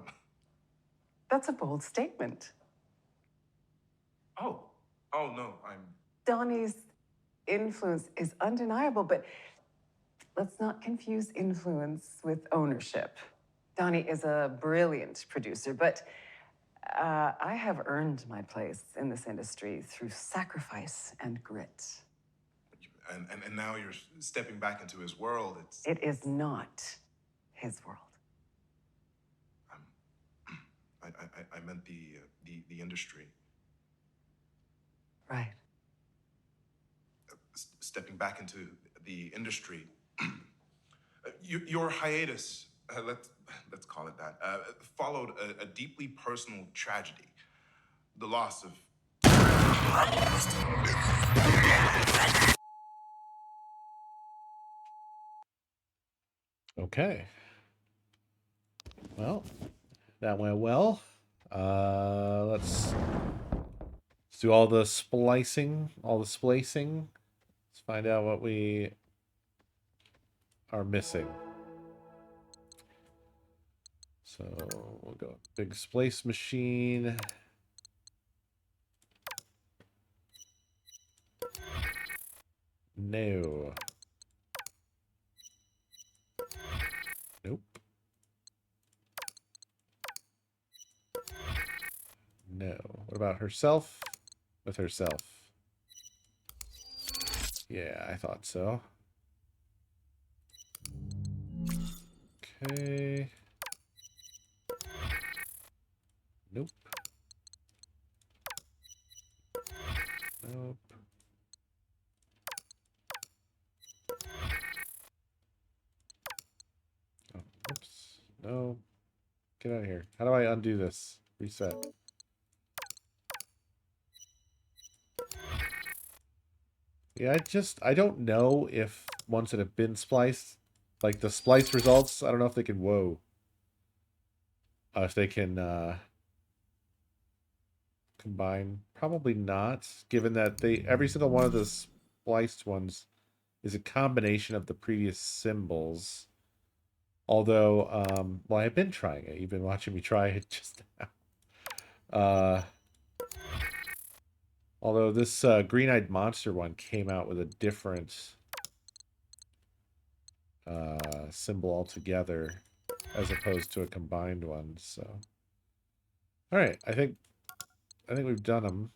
That's a bold statement. Oh no, Donnie's influence is undeniable, but let's not confuse influence with ownership. Donnie is a brilliant producer, but I have earned my place in this industry through sacrifice and grit. And now you're stepping back into his world. It is not his world. I meant the industry. Right. Stepping back into the industry. Your hiatus, let's call it that, followed a deeply personal tragedy. The loss of. Okay. Well, that went well. Let's do all the splicing, all the splicing. Let's find out what we are missing. So we'll go big splice machine. No. Nope. No. What about herself? With herself. Yeah, I thought so. Okay. Nope. Nope. Oh, oops. No. Get out of here. How do I undo this? Reset. Yeah, I don't know if ones that have been spliced, like the splice results, I don't know if they can, if they can, combine. Probably not, given that every single one of the spliced ones is a combination of the previous symbols. Although, well, I've been trying it. You've been watching me try it just now. Although this green-eyed monster one came out with a different symbol altogether, as opposed to a combined one. So, all right, I think we've done them.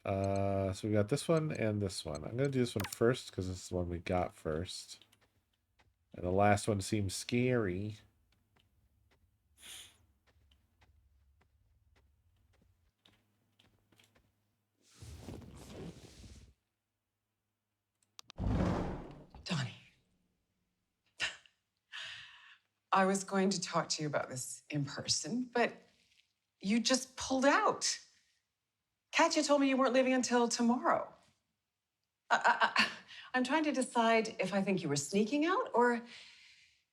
So we got this one and this one. I'm gonna do this one first because this is the one we got first, and the last one seems scary. Donnie. I was going to talk to you about this in person, but you just pulled out. Katya told me you weren't leaving until tomorrow. I'm trying to decide if I think you were sneaking out or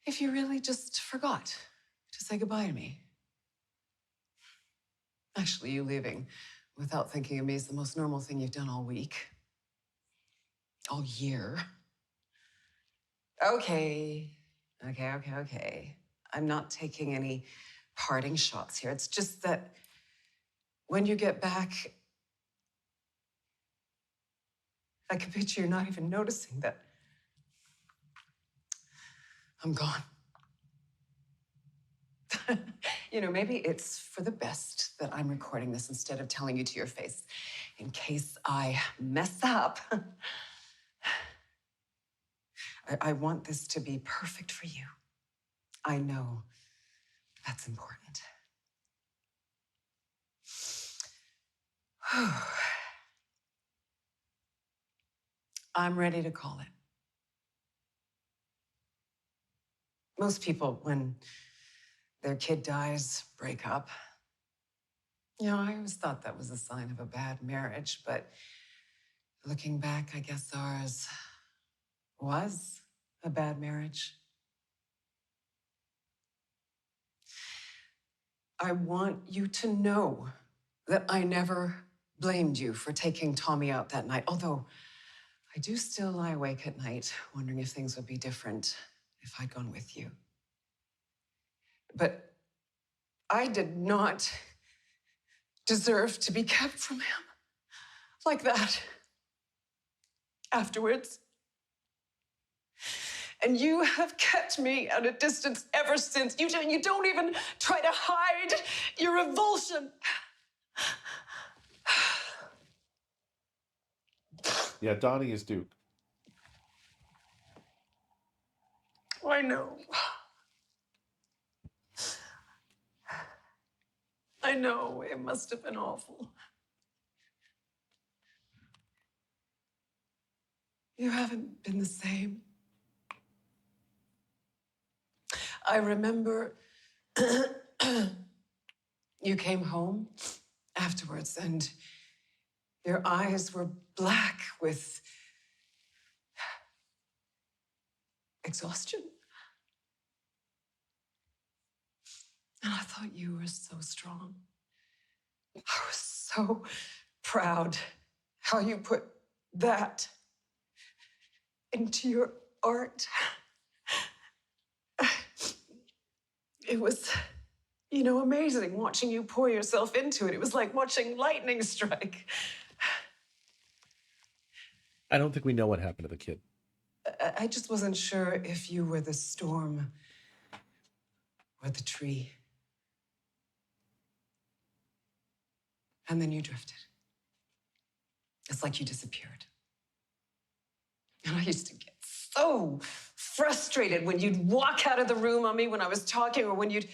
if you really just forgot to say goodbye to me. Actually, you leaving without thinking of me is the most normal thing you've done all week. All year. Okay. Okay. I'm not taking any parting shots here. It's just that when you get back, I can picture you not even noticing that I'm gone. You know, maybe it's for the best that I'm recording this instead of telling you to your face in case I mess up. I want this to be perfect for you. I know that's important. I'm ready to call it. Most people, when their kid dies, break up. You know, I always thought that was a sign of a bad marriage, but looking back, I guess ours was a bad marriage. I want you to know that I never blamed you for taking Tommy out that night, although I do still lie awake at night wondering if things would be different if I'd gone with you. But I did not deserve to be kept from him like that afterwards. And you have kept me at a distance ever since. You don't even try to hide your revulsion. Yeah, Donnie is Duke. I know. I know it must have been awful. You haven't been the same. I remember you came home afterwards and your eyes were black with exhaustion. And I thought you were so strong. I was so proud how you put that into your art. It was, you know, amazing watching you pour yourself into it. It was like watching lightning strike. I don't think we know what happened to the kid. I just wasn't sure if you were the storm or the tree. And then you drifted. It's like you disappeared. And I used to get so frustrated when you'd walk out of the room on me when I was talking, or when you'd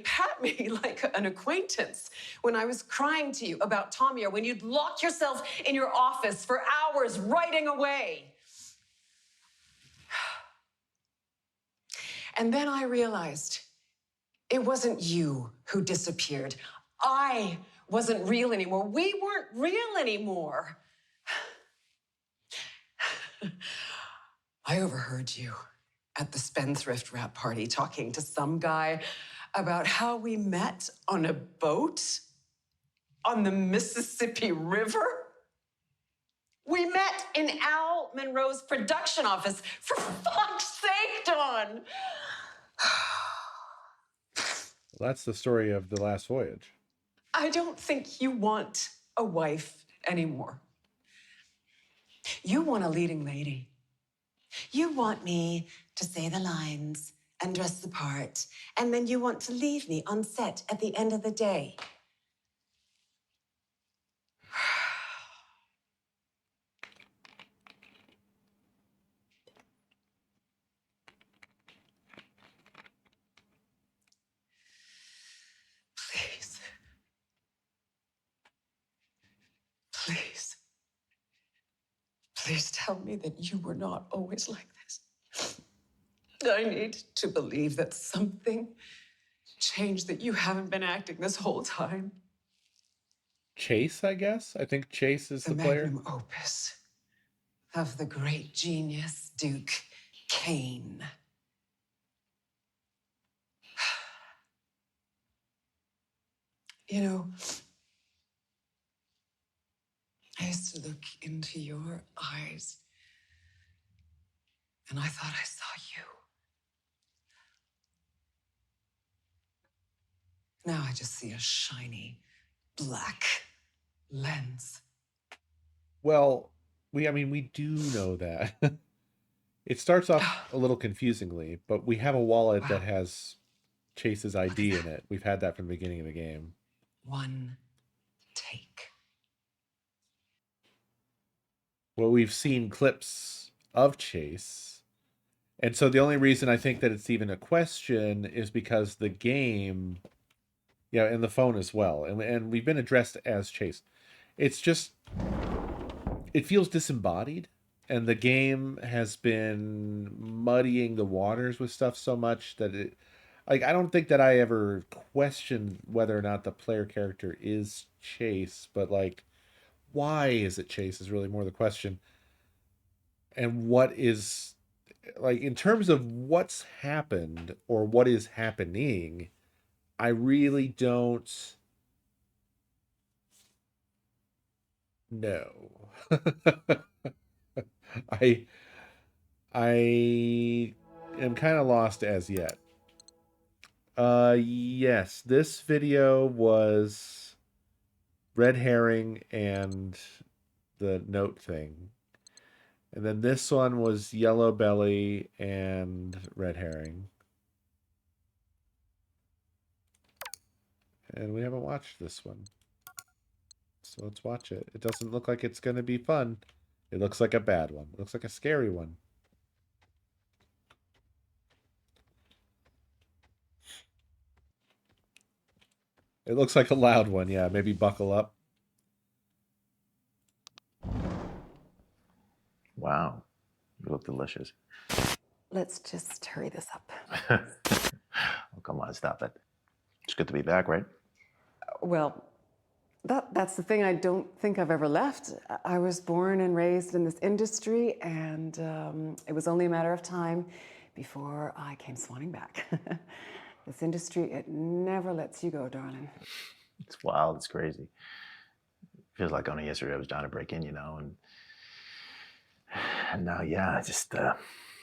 pat me like an acquaintance when I was crying to you about Tommy, or when you'd lock yourself in your office for hours writing away. And then I realized it wasn't you who disappeared. I wasn't real anymore. We weren't real anymore. I overheard you at the Spendthrift Wrap party talking to some guy about how we met on a boat on the Mississippi River. We met in Al Monroe's production office. For fuck's sake, Dawn! Well, that's the story of The Last Voyage. I don't think you want a wife anymore. You want a leading lady. You want me to say the lines and dress the part, and then you want to leave me on set at the end of the day. Please. Please. Please tell me that you were not always like this. I need to believe that something changed, that you haven't been acting this whole time. Chase, I guess? I think Chase is the player. Magnum opus of the great genius Duke Kane. You know, I used to look into your eyes, and I thought I saw you. Now I just see a shiny, black lens. Well, I mean, we do know that. It starts off a little confusingly, but we have a wallet that has Chase's ID in it. We've had that from the beginning of the game. One take. Well, we've seen clips of Chase. And so the only reason I think that it's even a question is because the game, yeah, and the phone as well. And we've been addressed as Chase. It's just, it feels disembodied. And the game has been muddying the waters with stuff so much that it, like, I don't think that I ever questioned whether or not the player character is Chase, but like, why is it Chase is really more the question. And what is, like, in terms of what's happened or what is happening, I really don't know. I am kind of lost as yet. Yes, this video was red herring and the note thing. And then this one was yellow belly and red herring. And we haven't watched this one. So let's watch it. It doesn't look like it's going to be fun. It looks like a bad one. It looks like a scary one. It looks like a loud one. Yeah, maybe buckle up. Wow, you look delicious. Let's just hurry this up. Oh, come on, stop it. It's good to be back, right? Well, that's the thing. I don't think I've ever left. I was born and raised in this industry, and it was only a matter of time before I came swanning back. This industry, it never lets you go, darling. It's wild. It's crazy. Feels like only yesterday I was trying to break in, you know, and now, yeah, I just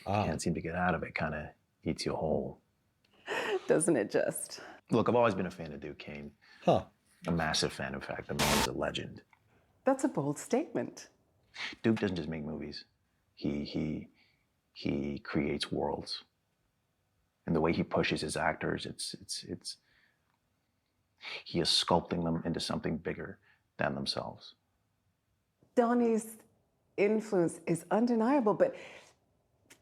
can't seem to get out of it. Kind of eats you whole. Doesn't it just? Look, I've always been a fan of Duke Kane. Huh. A massive fan, in fact. The man's a legend. That's a bold statement. Duke doesn't just make movies. He creates worlds. And the way he pushes his actors, he is sculpting them into something bigger than themselves. Donnie's influence is undeniable, but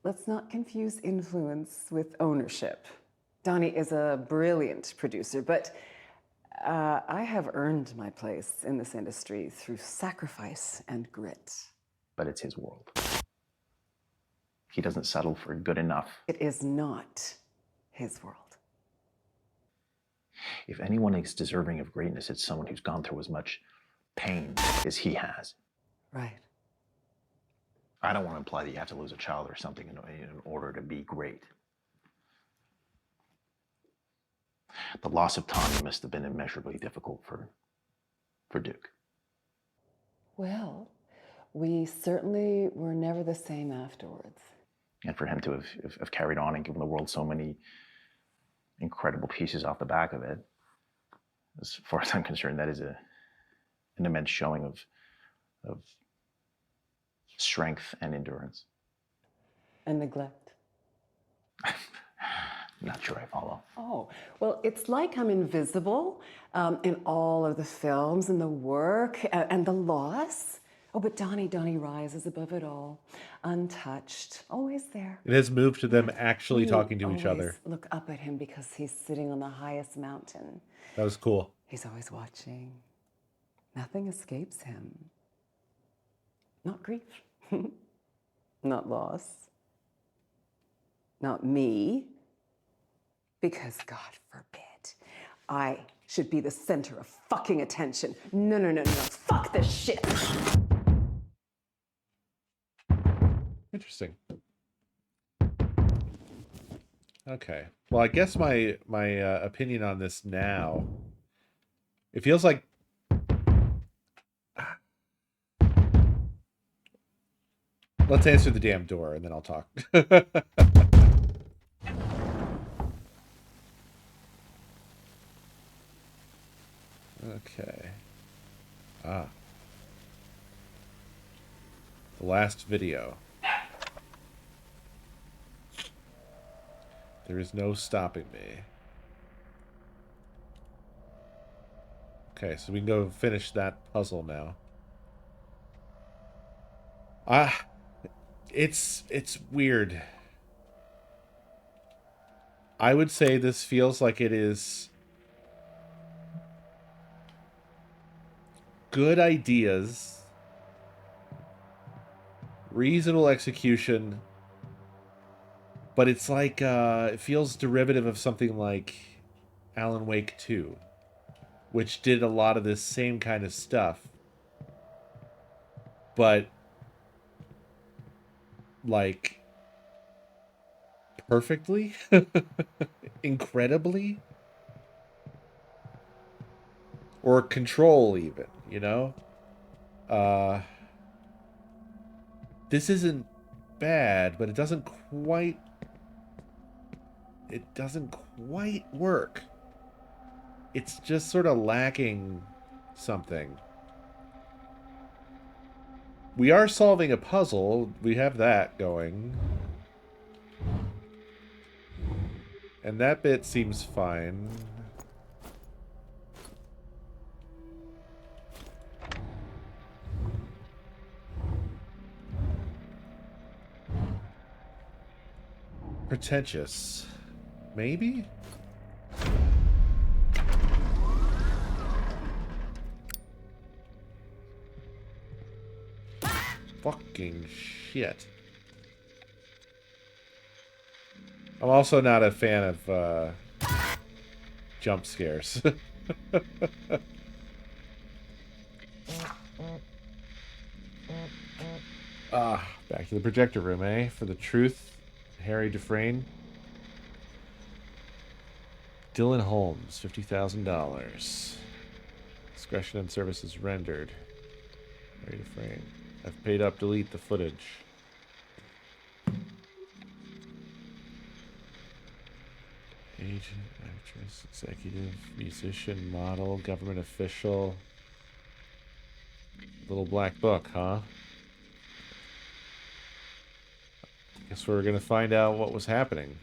let's not confuse influence with ownership. Donnie is a brilliant producer, but I have earned my place in this industry through sacrifice and grit. But it's his world. He doesn't settle for good enough. It is not his world. If anyone is deserving of greatness, it's someone who's gone through as much pain as he has. Right. I don't want to imply that you have to lose a child or something in order to be great. The loss of Tanya must have been immeasurably difficult for Duke. Well, we certainly were never the same afterwards. And for him to have carried on and given the world so many incredible pieces off the back of it, as far as I'm concerned, that is an immense showing of strength and endurance. And neglect. Not sure I follow. Oh, well, it's like I'm invisible in all of the films and the work and the loss. Oh, but Donnie rises above it all, untouched, always there. It has moved to them actually talking to each other. Look up at him because he's sitting on the highest mountain. That was cool. He's always watching. Nothing escapes him. Not grief, not loss, not me, because God forbid I should be the center of fucking attention. No, fuck this shit. Interesting. Okay. Well, I guess my opinion on this now, it feels like Let's answer the damn door, and then I'll talk. Okay. Ah. The last video. There is no stopping me. Okay, so we can go finish that puzzle now. Ah. It's weird. I would say this feels like it is good ideas, reasonable execution, but it's like it feels derivative of something like Alan Wake 2, which did a lot of this same kind of stuff, but like perfectly, incredibly, or Control even, you know? This isn't bad, but it doesn't quite work. It's just sort of lacking something. We are solving a puzzle. We have that going. And that bit seems fine. Pretentious. Maybe? Fucking shit. I'm also not a fan of jump scares. Back to the projector room, eh? For the truth, Harry Dufresne. Dylan Holmes, $50,000. Discretion and services rendered. Harry Dufresne. I've paid up. Delete the footage. Agent, actress, executive, musician, model, government official. Little black book, huh? Guess we're gonna find out what was happening.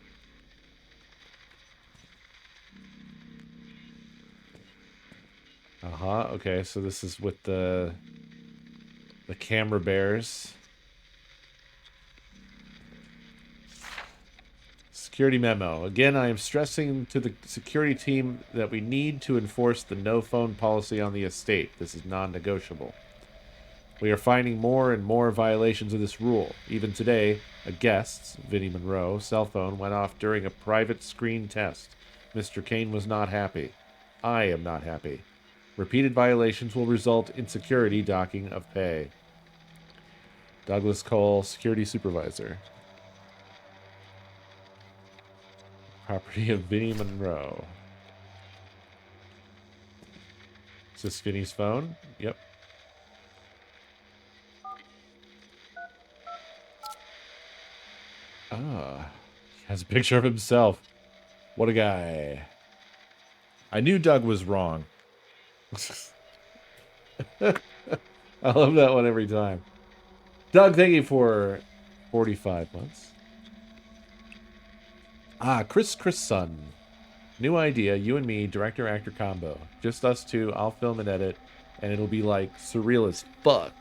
Okay, so this is with the camera bears. Security memo. Again, I am stressing to the security team that we need to enforce the no phone policy on the estate. This is non-negotiable. We are finding more and more violations of this rule. Even today, a guest's, Vinnie Monroe, cell phone went off during a private screen test. Mr. Kane was not happy. I am not happy. Repeated violations will result in security docking of pay. Douglas Cole, security supervisor. Property of Vinnie Monroe. Is this Vinnie's phone? Yep. He has a picture of himself. What a guy. I knew Doug was wrong. I love that one every time. Doug, thank you for 45 months. Chris Son. New idea, you and me, director-actor combo. Just us two, I'll film and edit, and it'll be like surreal as fuck.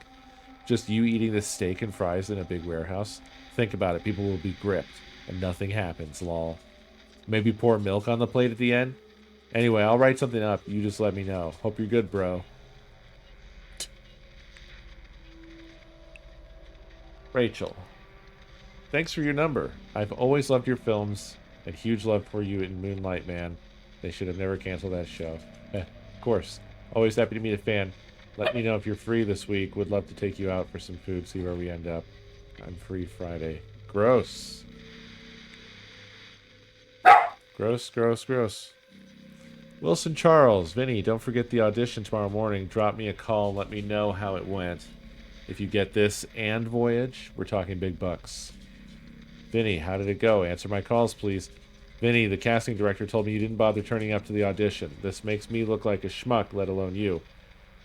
Just you eating this steak and fries in a big warehouse. Think about it, people will be gripped, and nothing happens, lol. Maybe pour milk on the plate at the end? Anyway, I'll write something up, you just let me know. Hope you're good, bro. Rachel. Thanks for your number. I've always loved your films, and huge love for you in Moonlight Man. They should have never canceled that show. Of course. Always happy to meet a fan. Let me know if you're free this week. Would love to take you out for some food, see where we end up. I'm free Friday. Gross. Gross, gross, gross. Wilson Charles. Vinny, don't forget the audition tomorrow morning. Drop me a call and let me know how it went. If you get this and Voyage, we're talking big bucks. Vinny, how did it go? Answer my calls, please. Vinny, the casting director told me you didn't bother turning up to the audition. This makes me look like a schmuck, let alone you.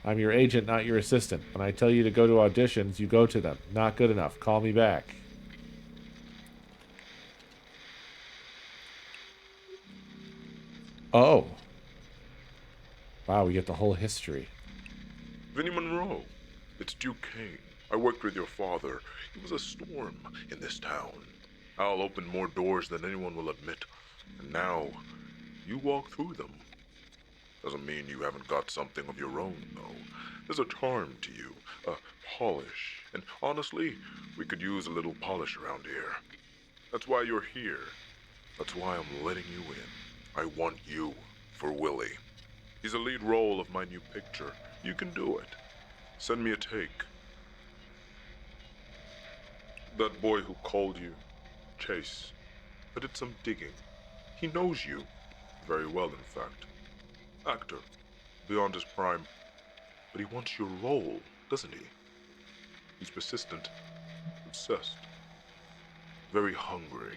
I'm your agent, not your assistant. When I tell you to go to auditions, you go to them. Not good enough. Call me back. Oh. Wow, we get the whole history. Vinnie Monroe, it's Duke Kane. I worked with your father. He was a storm in this town. Al opened more doors than anyone will admit. And now, you walk through them. Doesn't mean you haven't got something of your own, though. There's a charm to you, a polish. And honestly, we could use a little polish around here. That's why you're here. That's why I'm letting you in. I want you for Willie. He's a lead role of my new picture. You can do it. Send me a take. That boy who called you, Chase, I did some digging. He knows you. Very well, in fact. Actor. Beyond his prime. But he wants your role, doesn't he? He's persistent. Obsessed. Very hungry.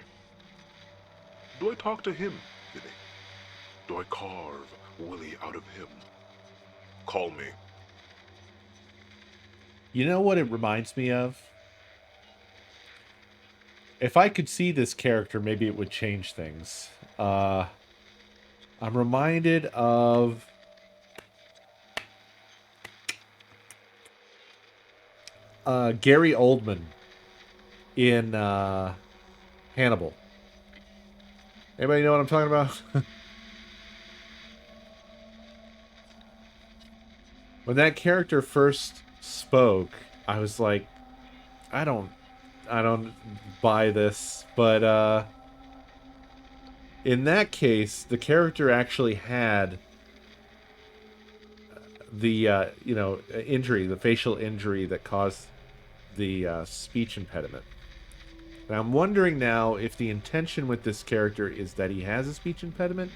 Do I talk to him, Vinny? Do I carve Willie out of him? Call me. You know what it reminds me of? If I could see this character, maybe it would change things. I'm reminded of Gary Oldman in Hannibal. Anybody know what I'm talking about? When that character first spoke, I was like, I don't buy this. But in that case, the character actually had the injury, the facial injury that caused the speech impediment. And I'm wondering now if the intention with this character is that he has a speech impediment,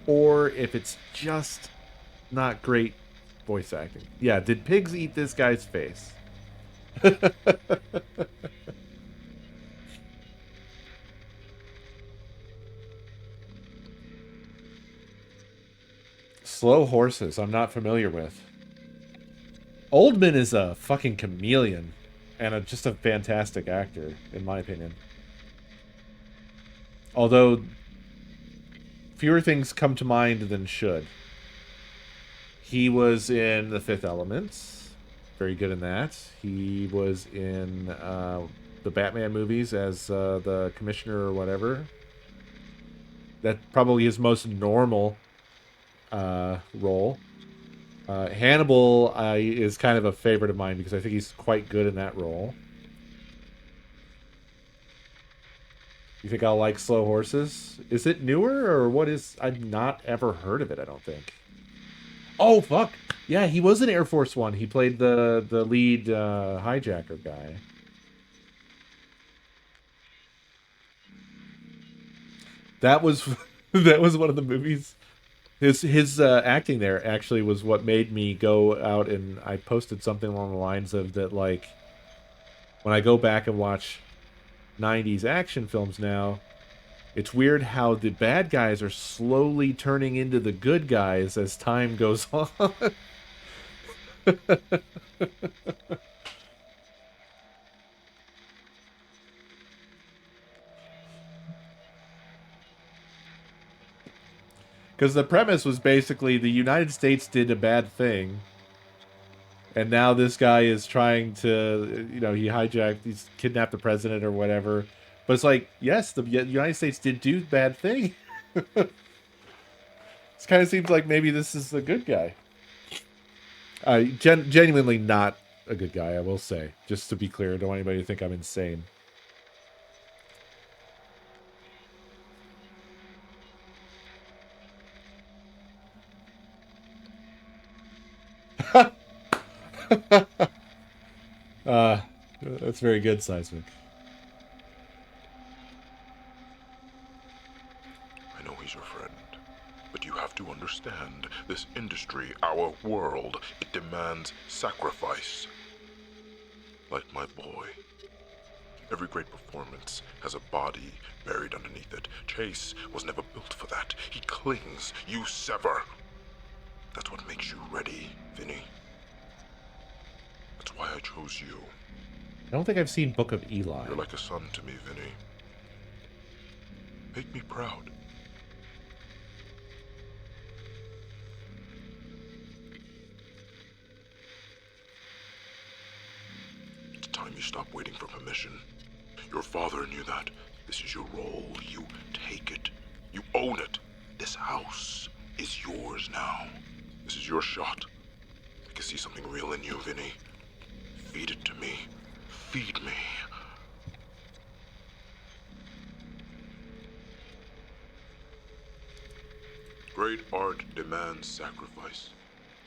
or if it's just not great voice acting. Yeah, did pigs eat this guy's face? Slow Horses, I'm not familiar with. Oldman is a fucking chameleon and just a fantastic actor, in my opinion. Although, fewer things come to mind than should. He was in The Fifth Element. Very good in that. He was in the Batman movies as the commissioner or whatever. That's probably his most normal role. Hannibal is kind of a favorite of mine because I think he's quite good in that role. You think I'll like Slow Horses? Is it newer or what is... I've not ever heard of it, I don't think. Oh, fuck. Yeah, he was in Air Force One. He played the lead hijacker guy. That was that was one of the movies. His acting there actually was what made me go out, and I posted something along the lines of that, like, when I go back and watch 90s action films now, it's weird how the bad guys are slowly turning into the good guys as time goes on. Because the premise was basically the United States did a bad thing, and now this guy is trying to, he's kidnapped the president or whatever. But it's like, yes, the United States did do bad thing. This kind of seems like maybe this is the good guy. Genuinely not a good guy, I will say. Just to be clear, I don't want anybody to think I'm insane. That's very good, Seismic. I know he's your friend, but you have to understand, this industry, our world, it demands sacrifice. like my boy. Every great performance has a body buried underneath it. Chase was never built for that. He clings, you sever. That's what makes you ready, Vinny. That's why I chose you. I don't think I've seen Book of Eli. You're like a son to me, Vinny. Make me proud. It's time you stop waiting for permission. Your father knew that. This is your role. You take it. You own it. This house is yours now. This is your shot. I can see something real in you, Vinny. Feed it to me. Feed me. Great art demands sacrifice.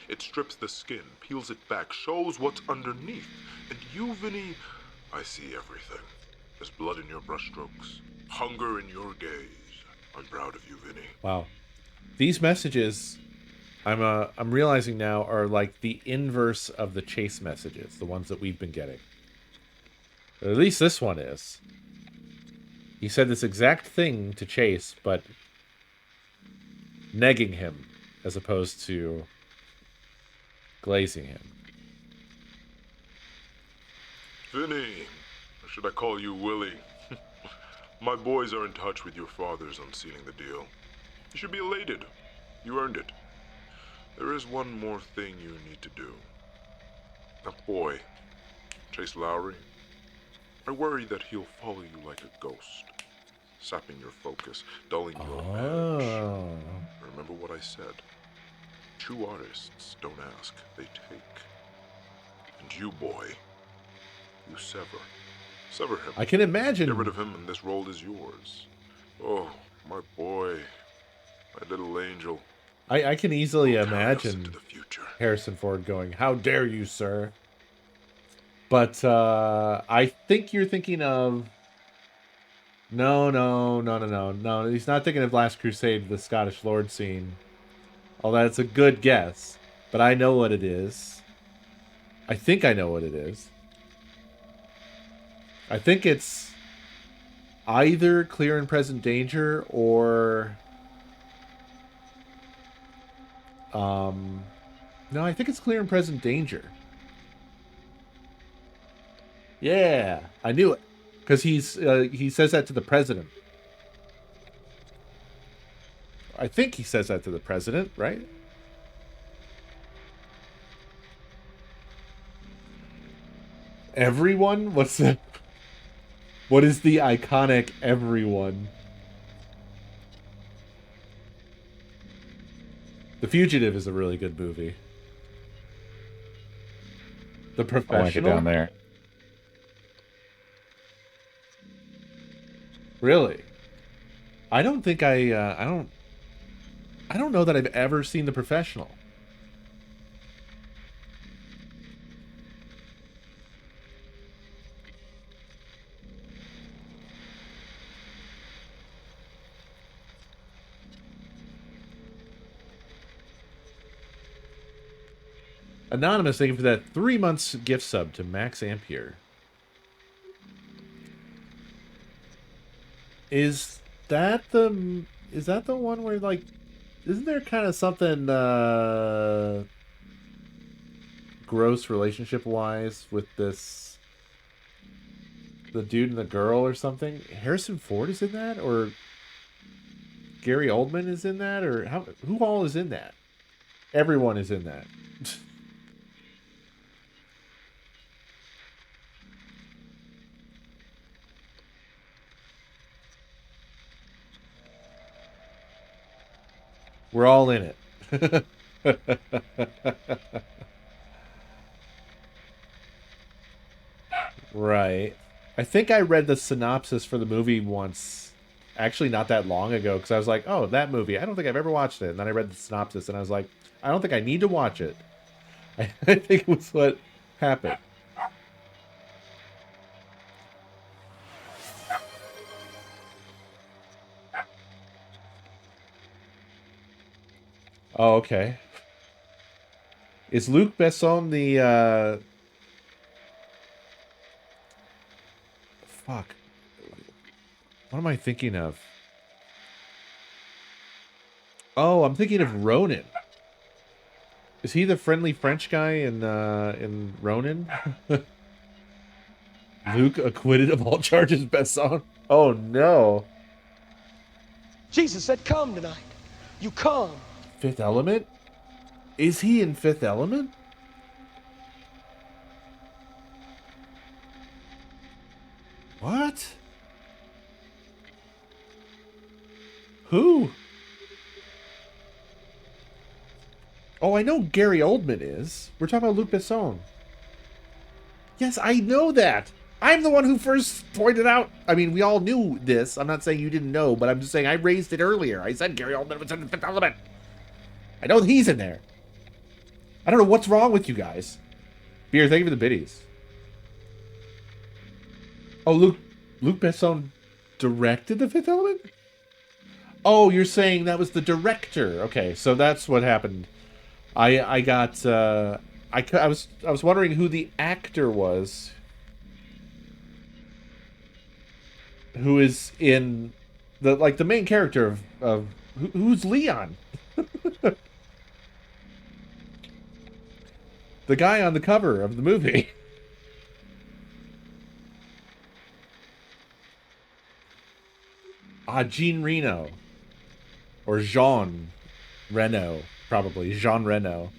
It strips the skin, peels it back, shows what's underneath. And you, Vinny, I see everything. There's blood in your brushstrokes, hunger in your gaze. I'm proud of you, Vinny. Wow. These messages, I'm realizing now, are like the inverse of the Chase messages, the ones that we've been getting. Or at least this one is. He said this exact thing to Chase, but negging him as opposed to glazing him. Vinny, or should I call you Willie? My boys are in touch with your fathers on sealing the deal. You should be elated. You earned it. There is one more thing you need to do. That boy, Chase Lowry, I worry that he'll follow you like a ghost, sapping your focus, dulling your edge. Remember what I said. True artists don't ask, they take. And you, boy, you sever. Sever him. I can imagine. Get rid of him and this role is yours. Oh, my boy. My little angel. I can easily imagine Harrison Ford going, "How dare you, sir?" But I think you're thinking of... No. He's not thinking of Last Crusade, the Scottish Lord scene. Although that's a good guess. But I know what it is. I think I know what it is. I think it's either Clear and Present Danger or... No, I think it's Clear and Present Danger. Yeah, I knew it. Because he says that to the president. I think he says that to the president, right? Everyone? What's that? What is the iconic everyone? The Fugitive is a really good movie. The Professional. I like it down there. Really? I don't think I don't know that I've ever seen The Professional. Anonymous, thank you for that 3 months gift sub to Max Ampere. Is that the one where, like, isn't there kind of something gross relationship wise with the dude and the girl or something? Harrison Ford is in that, or Gary Oldman is in that, or who all is in that? Everyone is in that. We're all in it. Right. I think I read the synopsis for the movie once, actually not that long ago, because I was like, oh, that movie, I don't think I've ever watched it. And then I read the synopsis and I was like, I don't think I need to watch it. I think it was what happened. Oh, okay. Is Luc Besson the Fuck. What am I thinking of? Oh, I'm thinking of Ronin. Is he the friendly French guy in Ronin? Luke acquitted of all charges, Besson. Oh no. Jesus said, "Come tonight." You come. Fifth Element? Is he in Fifth Element? What? Who? Oh, I know Gary Oldman is. We're talking about Luc Besson. Yes, I know that. I'm the one who first pointed out. I mean, we all knew this. I'm not saying you didn't know, but I'm just saying I raised it earlier. I said Gary Oldman was in the Fifth Element. I know that he's in there. I don't know what's wrong with you guys. Beer, thank you for the biddies. Oh, Luc Besson directed the Fifth Element? Oh, you're saying that was the director. Okay, so that's what happened. I was wondering who the actor was who is in the main character of who's Leon? The guy on the cover of the movie. Jean Reno. Or Jean Reno, probably. Jean Reno.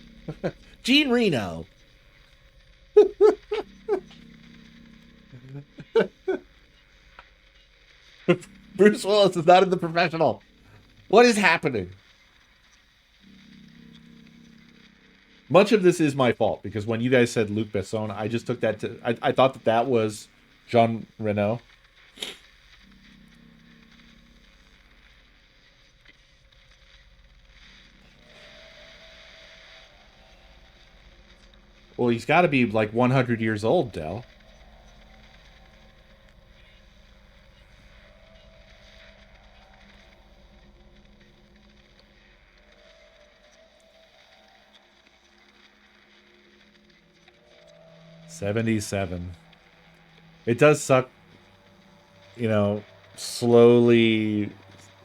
Jean Reno. Bruce Willis is not in The Professional. What is happening? Much of this is my fault, because when you guys said Luc Besson, I just took that to... I thought that was Jean Reno. Well, he's got to be like 100 years old, Del. '77. It does suck, you know, slowly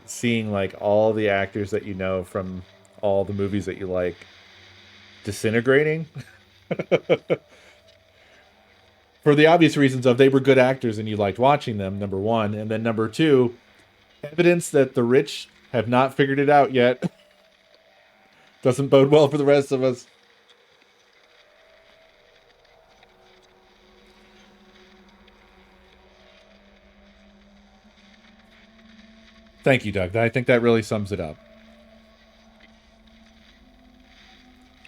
seeing like all the actors that you know from all the movies that you like disintegrating. For the obvious reasons of they were good actors and you liked watching them, number one. And then number two, evidence that the rich have not figured it out yet. Doesn't bode well for the rest of us. Thank you, Doug. I think that really sums it up.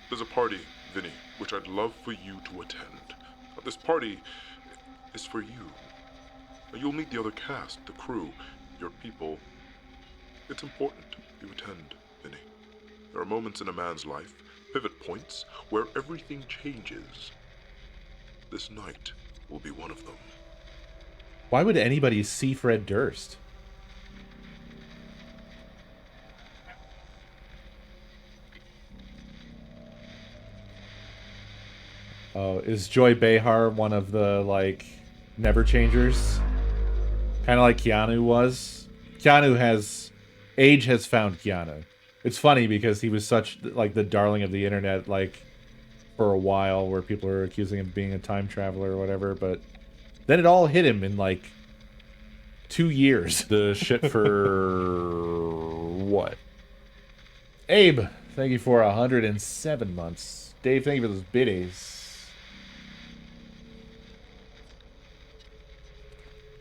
There's a party, Vinny, which I'd love for you to attend. This party is for you. You'll meet the other cast, the crew, your people. It's important you attend, Vinny. There are moments in a man's life, pivot points, where everything changes. This night will be one of them. Why would anybody see Fred Durst? Oh, is Joy Behar one of the, like, never changers? Kind of like Keanu was? Keanu has... Age has found Keanu. It's funny because he was such, like, the darling of the internet, like, for a while, where people were accusing him of being a time traveler or whatever, but then it all hit him in, like, 2 years. The shit for... what? Abe, thank you for 107 months. Dave, thank you for those biddies.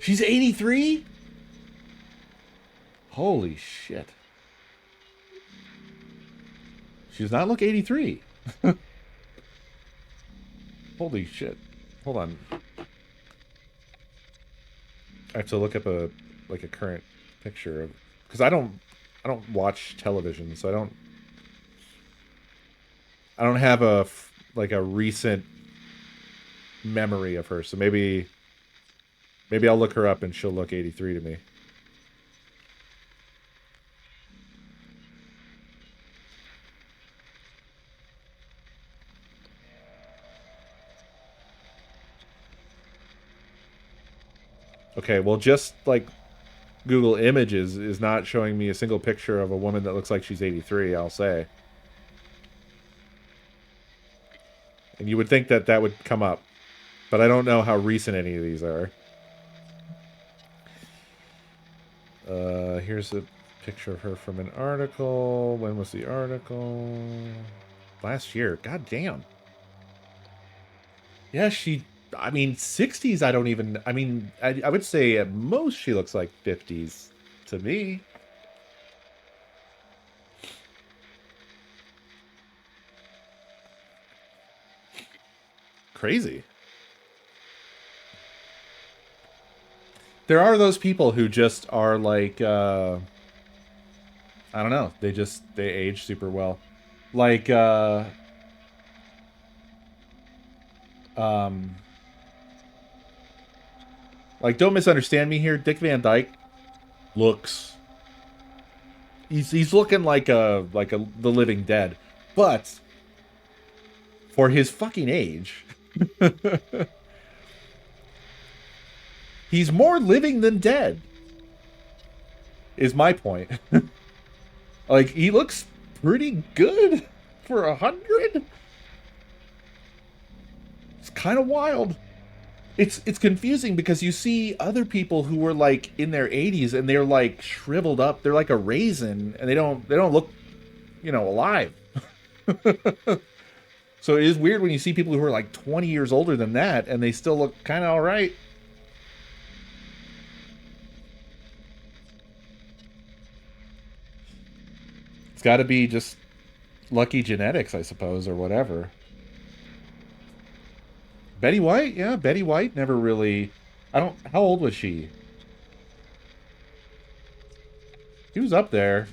She's 83? Holy shit. She does not look 83. Holy shit. Hold on. I have to look up a current picture of, because I don't watch television, so I don't have a recent memory of her. So maybe I'll look her up and she'll look 83 to me. Okay, well, just like Google Images is not showing me a single picture of a woman that looks like she's 83, I'll say. And you would think that that would come up. But I don't know how recent any of these are. Here's a picture of her from an article. When was the article? Last year. God damn. Yeah, I mean, 60s, I don't even... I mean, I would say at most she looks like 50s to me. Crazy. There are those people who just are like, I don't know. They age super well. Like, like, don't misunderstand me here. Dick Van Dyke looks... He's looking like the Living Dead. But, for his fucking age... he's more living than dead. Is my point. Like, he looks pretty good for 100. It's kind of wild. It's confusing because you see other people who were like in their 80s and they're like shriveled up. They're like a raisin and they don't look, you know, alive. So it is weird when you see people who are like 20 years older than that and they still look kind of all right. It's got to be just lucky genetics, I suppose, or whatever. Betty White? Yeah, Betty White never really... How old was she? She was up there.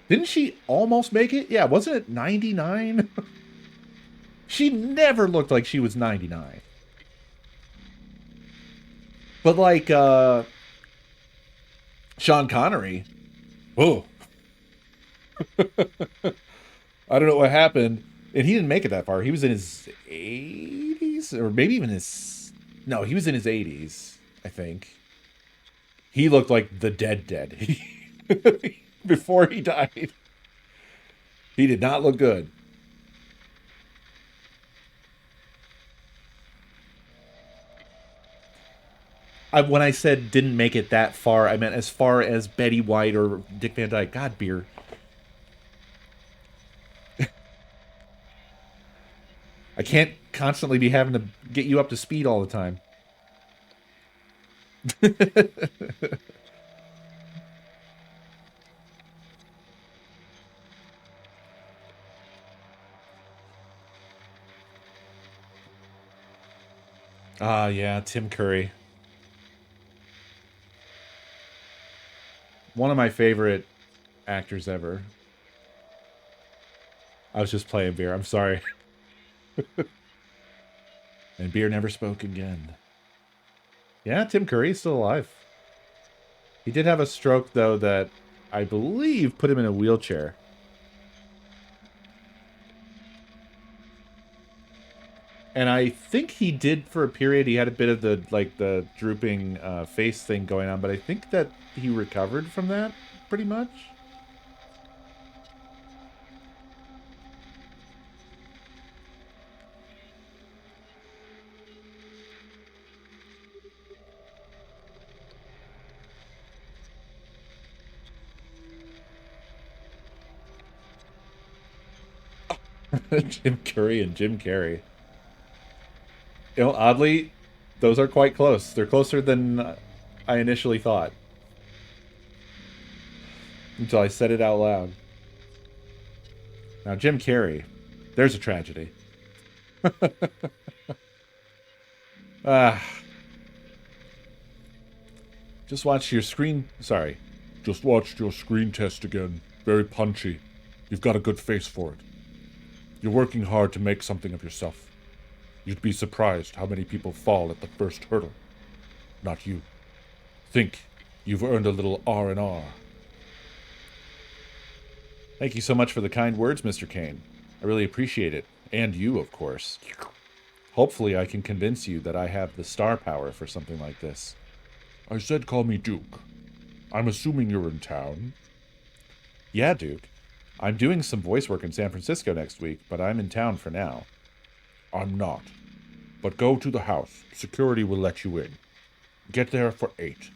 Didn't she almost make it? Yeah, wasn't it 99? She never looked like she was 99. But like, Sean Connery. Whoa. I don't know what happened. And he didn't make it that far. He was in his 80s? Or maybe even his... No, he was in his 80s, I think. He looked like the dead. Before he died. He did not look good. When I said didn't make it that far, I meant as far as Betty White or Dick Van Dyke. God, beer. I can't constantly be having to get you up to speed all the time. Ah, yeah, Tim Curry. One of my favorite actors ever. I was just playing beer. I'm sorry. And beer never spoke again. Yeah, Tim Curry's still alive. He did have a stroke, though, that I believe put him in a wheelchair. And I think he did for a period. He had a bit of the drooping face thing going on, but I think that he recovered from that pretty much. Tim Curry and Jim Carrey. You know, oddly, those are quite close. They're closer than I initially thought. Until I said it out loud. Now, Jim Carrey. There's a tragedy. Just watched your screen... Sorry. Just watched your screen test again. Very punchy. You've got a good face for it. You're working hard to make something of yourself. You'd be surprised how many people fall at the first hurdle. Not you. Think you've earned a little R&R. Thank you so much for the kind words, Mr. Kane. I really appreciate it. And you, of course. Hopefully I can convince you that I have the star power for something like this. I said call me Duke. I'm assuming you're in town. Yeah, Duke. I'm doing some voice work in San Francisco next week, but I'm in town for now. I'm not. But go to the house. Security will let you in. Get there for 8.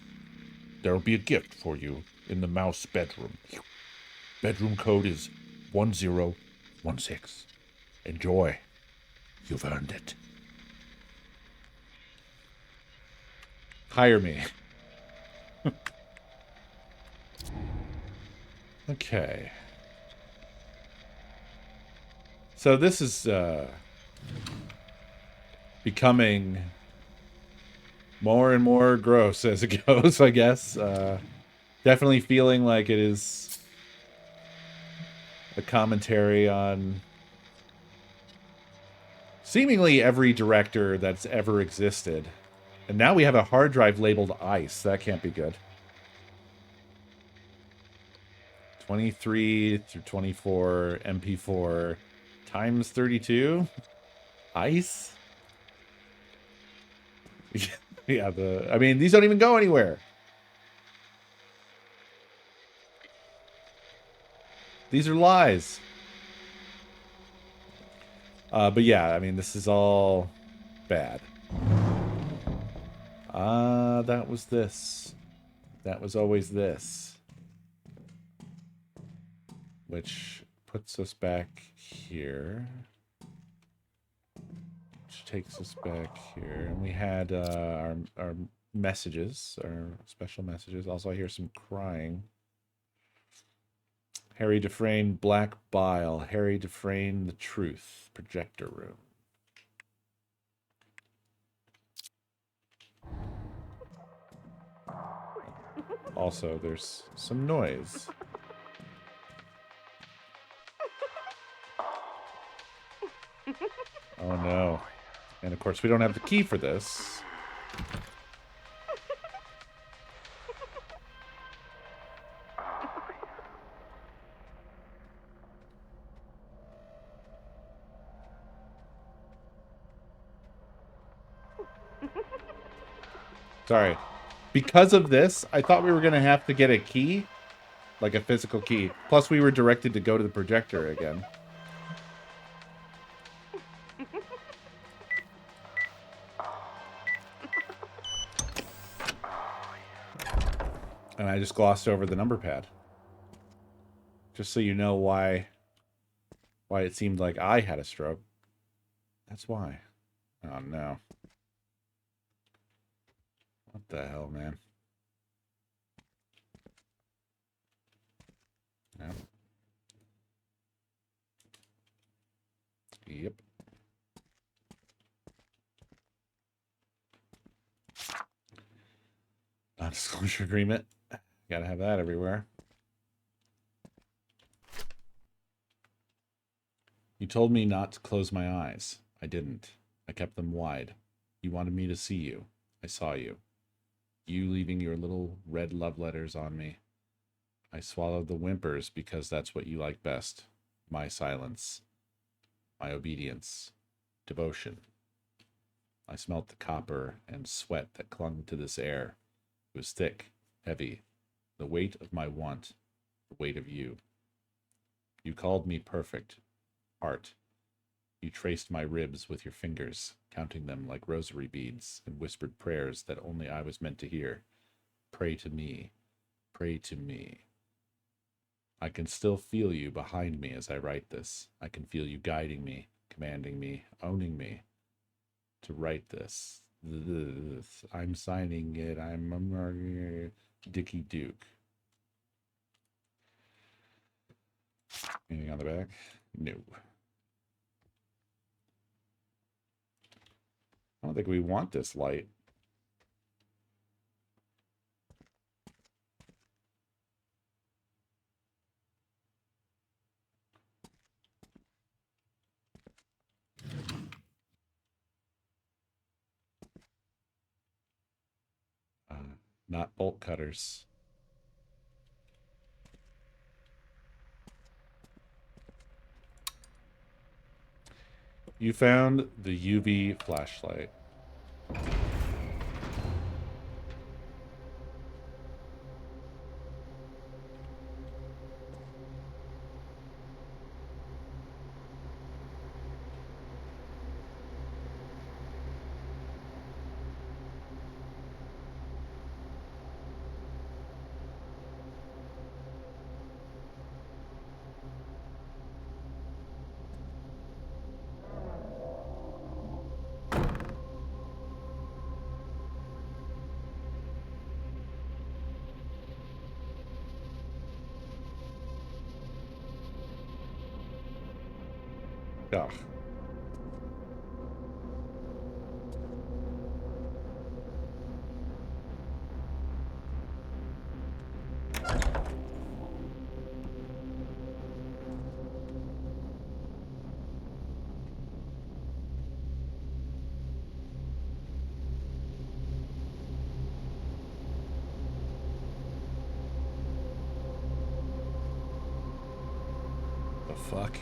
There'll be a gift for you in the mouse bedroom. Bedroom code is 1016. Enjoy. You've earned it. Hire me. Okay. So this is becoming more and more gross as it goes, I guess. Definitely feeling like it is a commentary on seemingly every director that's ever existed. And now we have a hard drive labeled ICE. That can't be good. 23 through 24 MP4 times 32 ICE. Yeah, I mean, these don't even go anywhere. These are lies. But yeah, I mean, this is all bad. That was this. That was always this. Which puts us back here. Which takes us back here. And we had our messages, our special messages. Also, I hear some crying. Harry Dufresne, Black Bile. Harry Dufresne, The Truth. Projector Room. Also, there's some noise. Oh no. And of course, we don't have the key for this. Sorry. Because of this, I thought we were going to have to get a key. Like a physical key. Plus, we were directed to go to the projector again. And I just glossed over the number pad. Just so you know why it seemed like I had a stroke. That's why. Oh, no. What the hell, man? Yep. Yep. Non-disclosure agreement. Gotta have that everywhere. You told me not to close my eyes. I didn't. I kept them wide. You wanted me to see you. I saw you. You leaving your little red love letters on me. I swallowed the whimpers because that's what you like best. My silence. My obedience. Devotion. I smelt the copper and sweat that clung to this air. It was thick, heavy. The weight of my want. The weight of you. You called me perfect. Art. You traced my ribs with your fingers, counting them like rosary beads, and whispered prayers that only I was meant to hear. Pray to me. Pray to me. I can still feel you behind me as I write this. I can feel you guiding me, commanding me, owning me. To write this. I'm signing it. I'm a Dickie Duke. Anything on the back? No. I don't think we want this light. Not bolt cutters. You found the UV flashlight. Ugh. The fuck?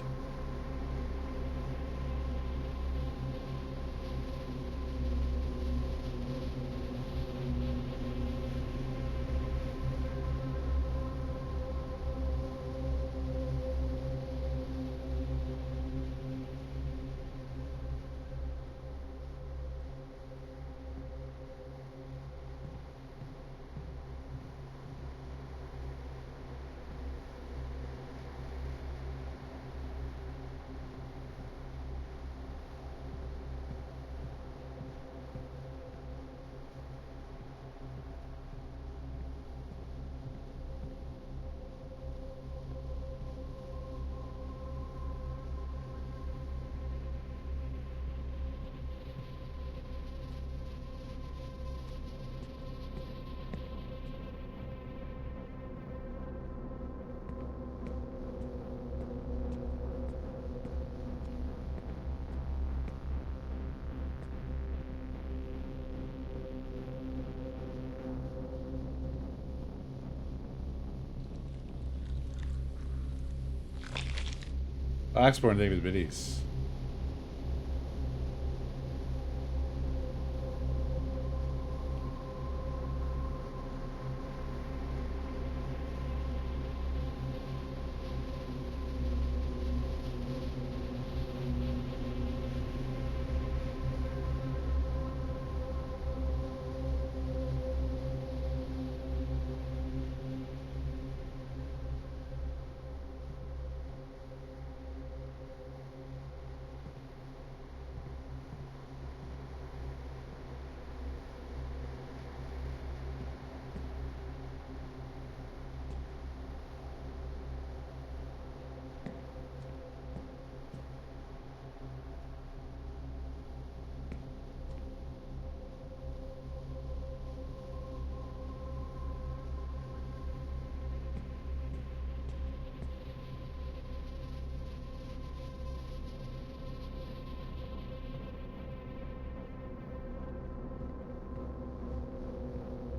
Oxborn David Biddies.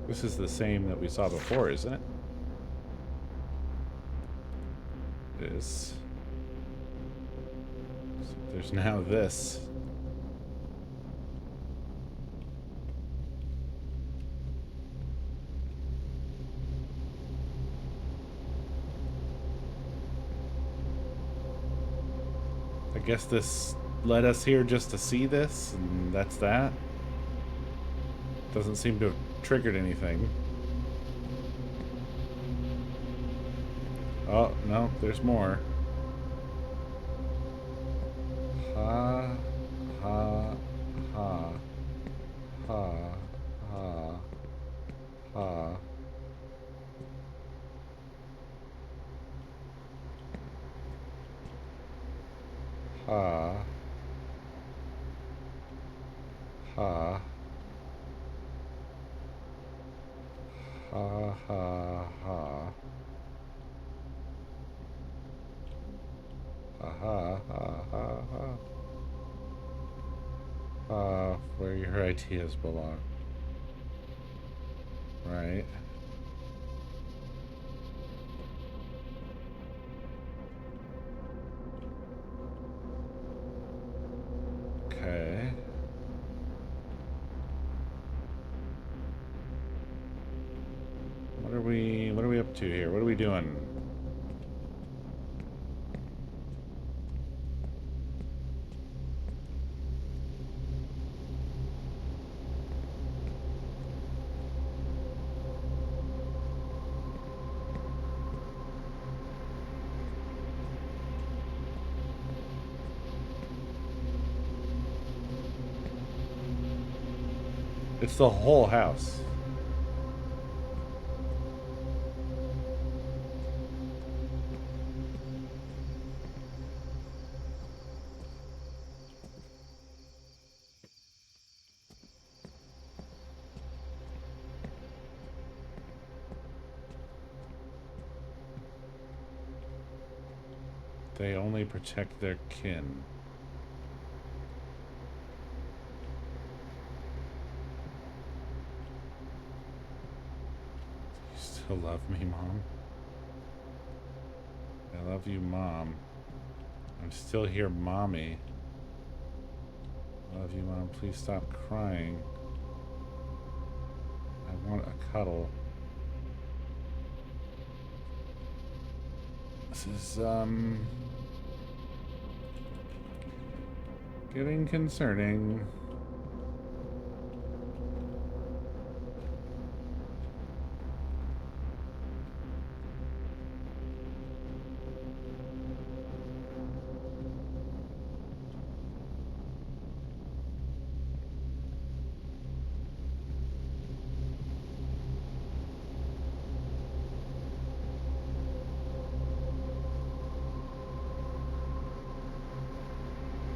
This is the same that we saw before, isn't it? It is. So there's now this. I guess this led us here just to see this, and that's that. Doesn't seem to have triggered anything. Oh, no, there's more. Ha, ha, ha, ha, ha, ha. Ha. Ha. Ha ha ha. Ha ha ha ha ha. Where your ideas belong. Right. Okay. What are we up to here? What are we doing? It's the whole house. They only protect their kin. You still love me, Mom? I love you, Mom. I'm still here, Mommy. I love you, Mom. Please stop crying. I want a cuddle. This is, getting concerning.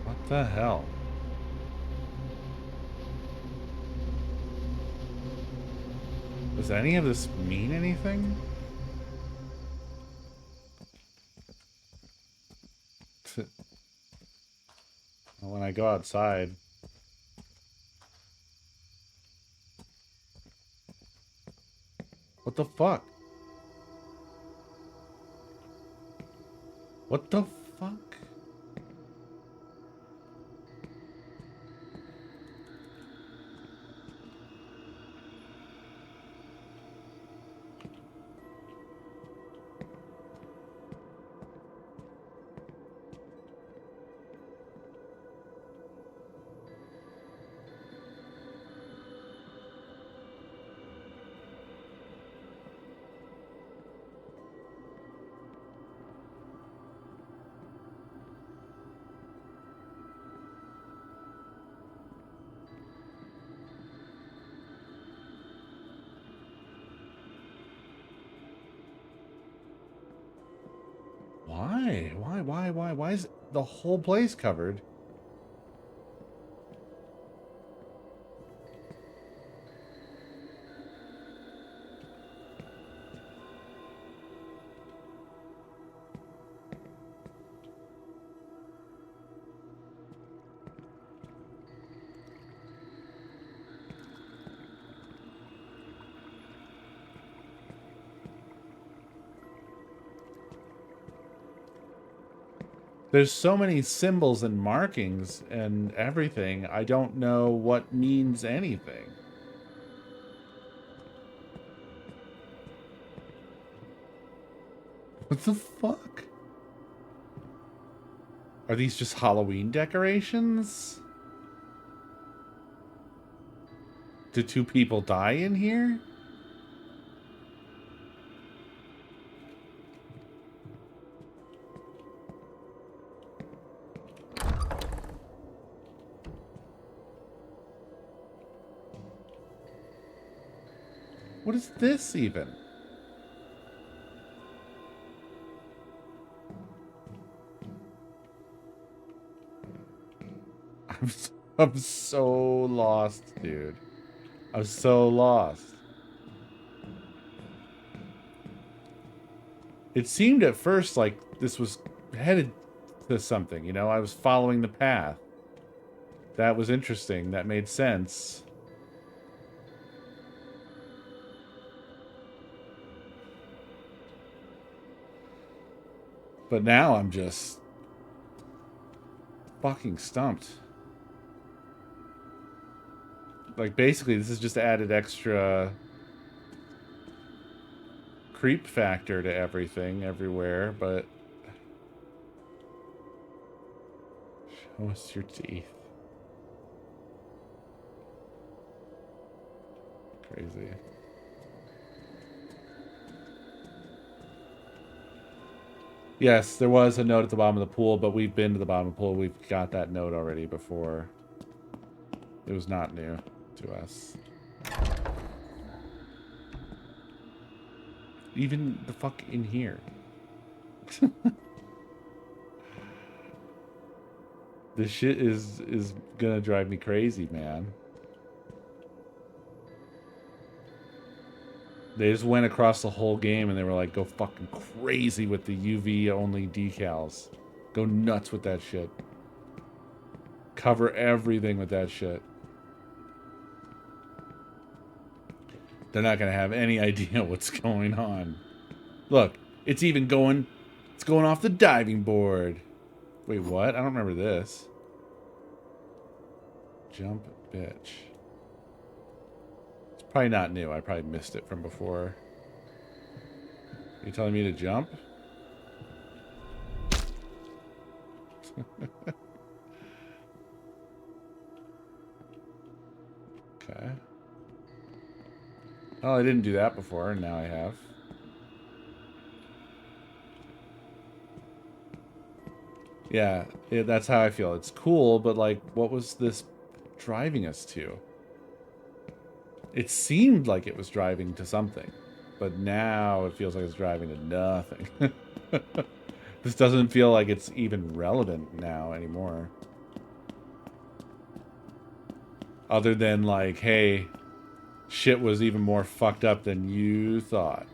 What the hell? Does any of this mean anything? When I go outside. What the fuck? What the fuck? Why? Why is the whole place covered? There's so many symbols and markings and everything. I don't know what means anything. What the fuck? Are these just Halloween decorations? Did two people die in here? What is this even? I'm so lost, dude. I'm so lost. It seemed at first like this was headed to something, you know? I was following the path. That was interesting. That made sense. But now I'm just fucking stumped. Like, basically, this is just added extra creep factor to everything, everywhere, but... Show us your teeth. Crazy. Yes, there was a note at the bottom of the pool, but we've been to the bottom of the pool. We've got that note already before. It was not new to us. Even the fuck in here. This shit is gonna drive me crazy, man. They just went across the whole game and they were like, go fucking crazy with the UV only decals. Go nuts with that shit. Cover everything with that shit. They're not gonna have any idea what's going on. Look, it's going off the diving board. Wait, what? I don't remember this. Jump, bitch. It's probably not new. I probably missed it from before. You telling me to jump? Okay. Oh, I didn't do that before, and now I have. Yeah, that's how I feel. It's cool, but like, what was this driving us to? It seemed like it was driving to something, but now it feels like it's driving to nothing. This doesn't feel like it's even relevant now anymore. Other than like, hey, shit was even more fucked up than you thought.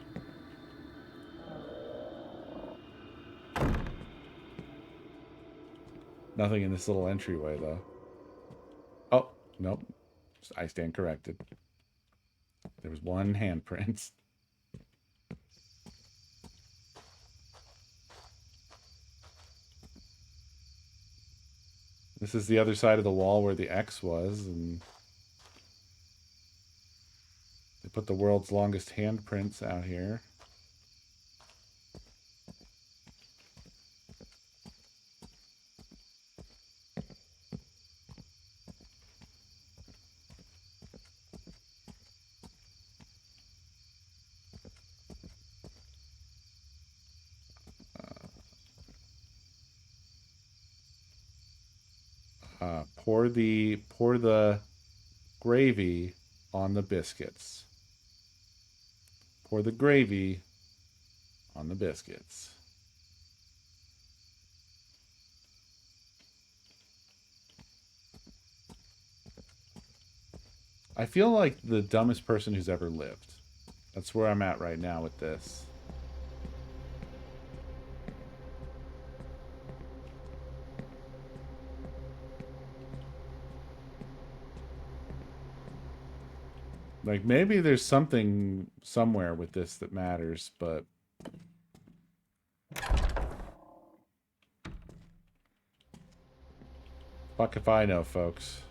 Nothing in this little entryway, though. Oh, nope. I stand corrected. There was one handprint. This is the other side of the wall where the X was, and they put the world's longest handprints out here. Pour the gravy on the biscuits. Pour the gravy on the biscuits. I feel like the dumbest person who's ever lived. That's where I'm at right now with this. Like, maybe there's something somewhere with this that matters, but... Fuck if I know, folks.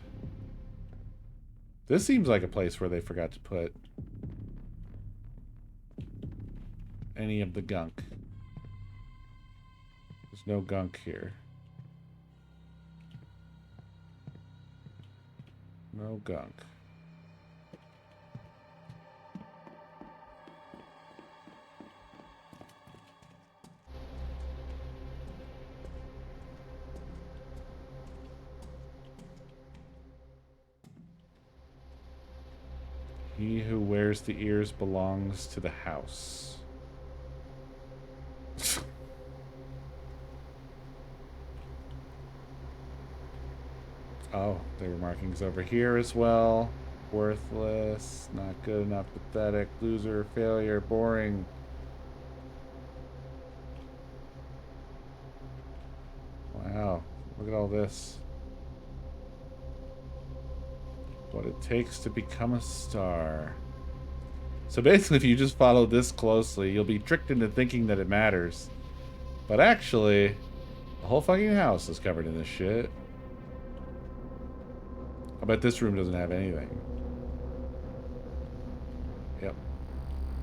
This seems like a place where they forgot to put any of the gunk. There's no gunk here. No gunk. He who wears the ears belongs to the house. Oh, there were markings over here as well. Worthless, not good enough, pathetic, loser, failure, boring. Wow, look at all this. What it takes to become a star. So basically, if you just follow this closely, you'll be tricked into thinking that it matters. But actually, the whole fucking house is covered in this shit. I bet this room doesn't have anything. Yep.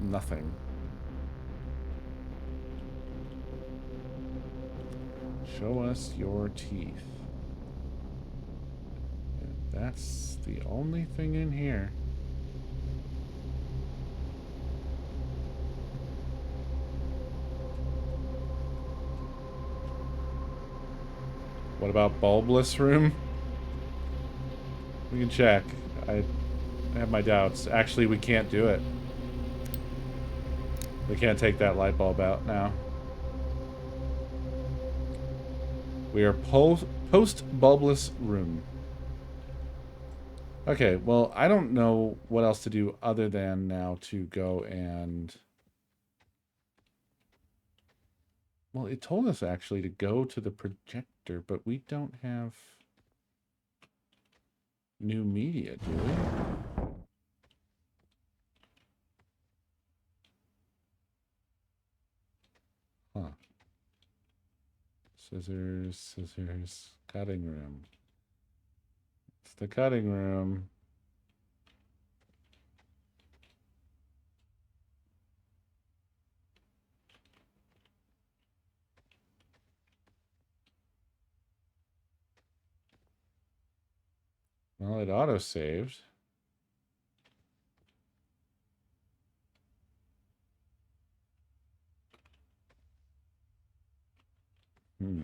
Nothing. Show us your teeth. And that's the only thing in here. What about bulbless room? We can check. I have my doubts. Actually, we can't do it. We can't take that light bulb out now. We are post-bulbless room. Okay, well, I don't know what else to do other than now to go and... Well, it told us actually to go to the projector, but we don't have new media, do we? Huh. Scissors, scissors, cutting room. It's the cutting room. Well, it auto-saved. Hmm.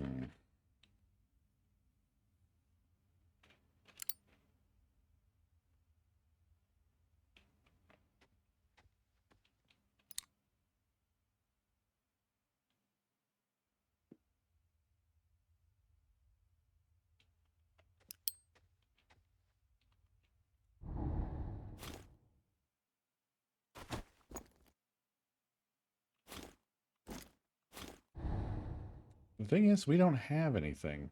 The thing is, we don't have anything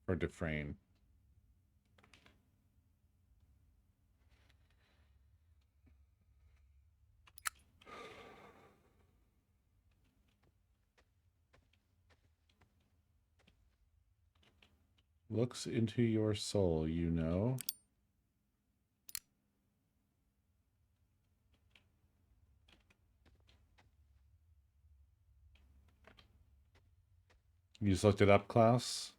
for Dufresne. Looks into your soul, you know. You just looked it up, Klaus?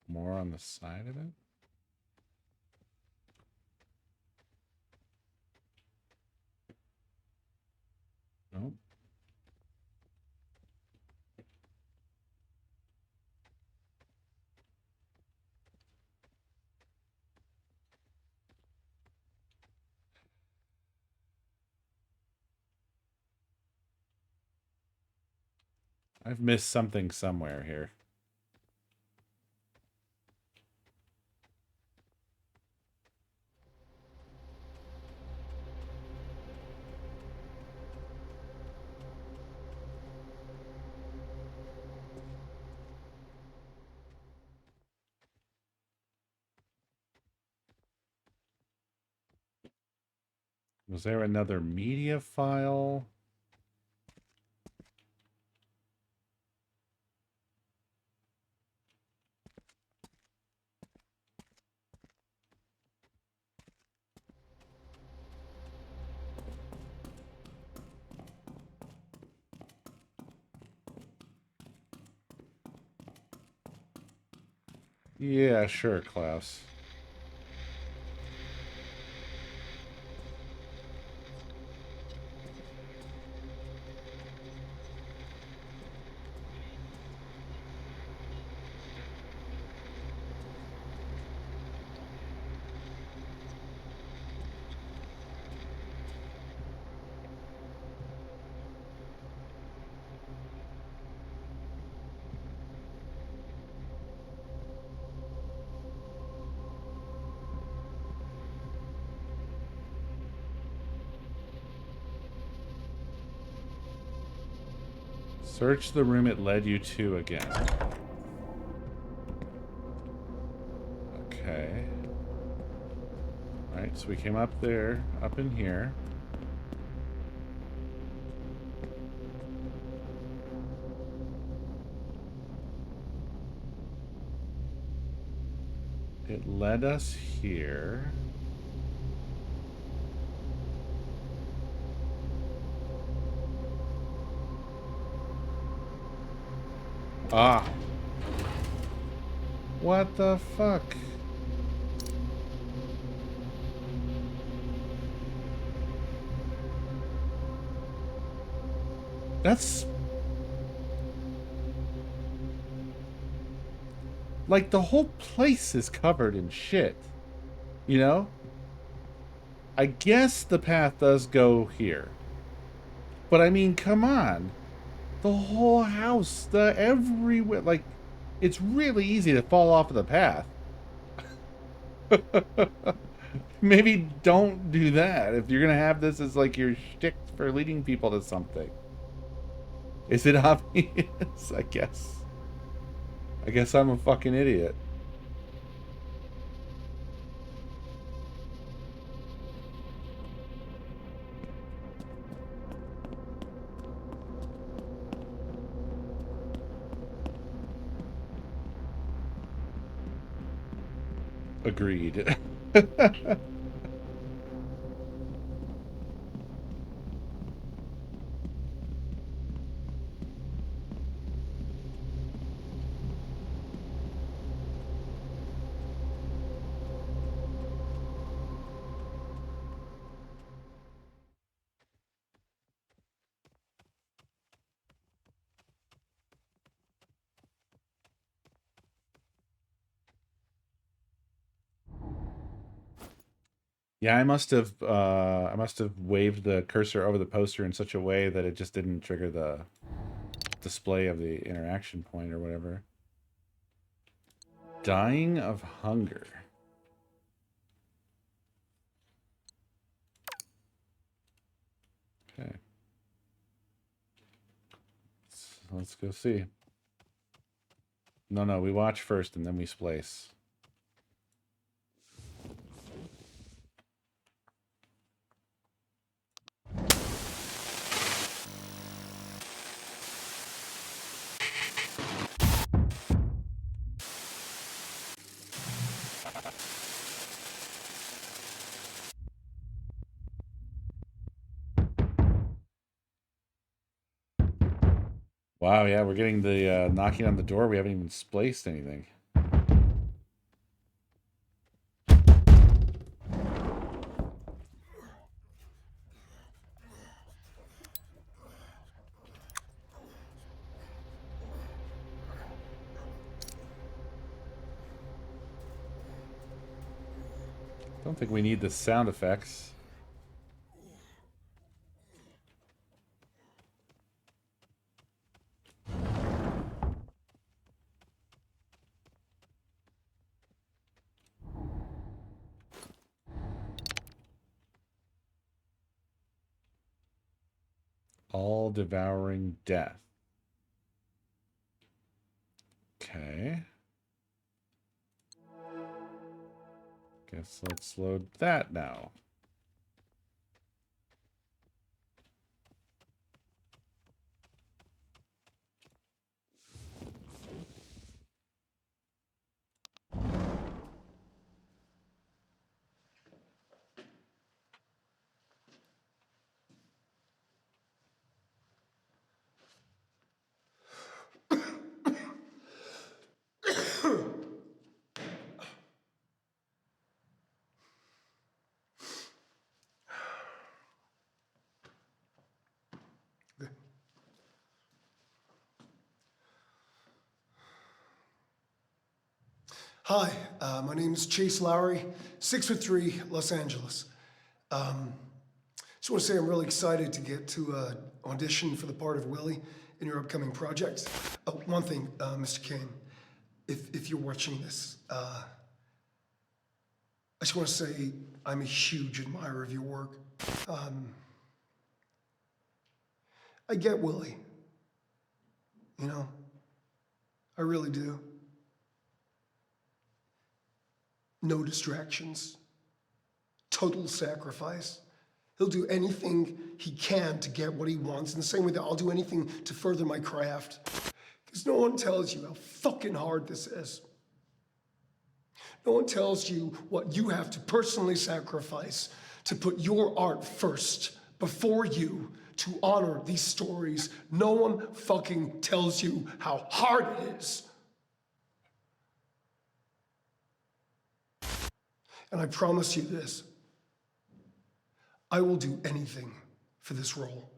More on the side of it? Nope. I've missed something somewhere here. Was there another media file? Yeah, sure, Klaus. Search the room it led you to again. Okay. Alright, so we came up there, up in here. It led us here. Ah. What the fuck? That's... like, the whole place is covered in shit. You know? I guess the path does go here. But I mean, come on. The whole house, the everywhere, like, it's really easy to fall off of the path. Maybe don't do that if you're gonna have this as like your shtick for leading people to something. Is it obvious? I guess. I guess I'm a fucking idiot. Agreed. Yeah, I must have waved the cursor over the poster in such a way that it just didn't trigger the display of the interaction point or whatever. Dying of hunger. Okay. Let's go see. No, we watch first and then we splice. Wow, yeah, we're getting the knocking on the door. We haven't even spliced anything. Don't think we need the sound effects. All devouring death. Okay. Guess let's load that now. Hi, my name is Chase Lowry, 6'3", Los Angeles. Just want to say I'm really excited to get to audition for the part of Willie in your upcoming project. One thing, Mr. Kane, if you're watching this, I just want to say I'm a huge admirer of your work. I get Willie, you know, I really do. No distractions, total sacrifice. He'll do anything he can to get what he wants in the same way that I'll do anything to further my craft. Because no one tells you how fucking hard this is. No one tells you what you have to personally sacrifice to put your art first, before you, to honor these stories. No one fucking tells you how hard it is. And I promise you this. I will do anything for this role,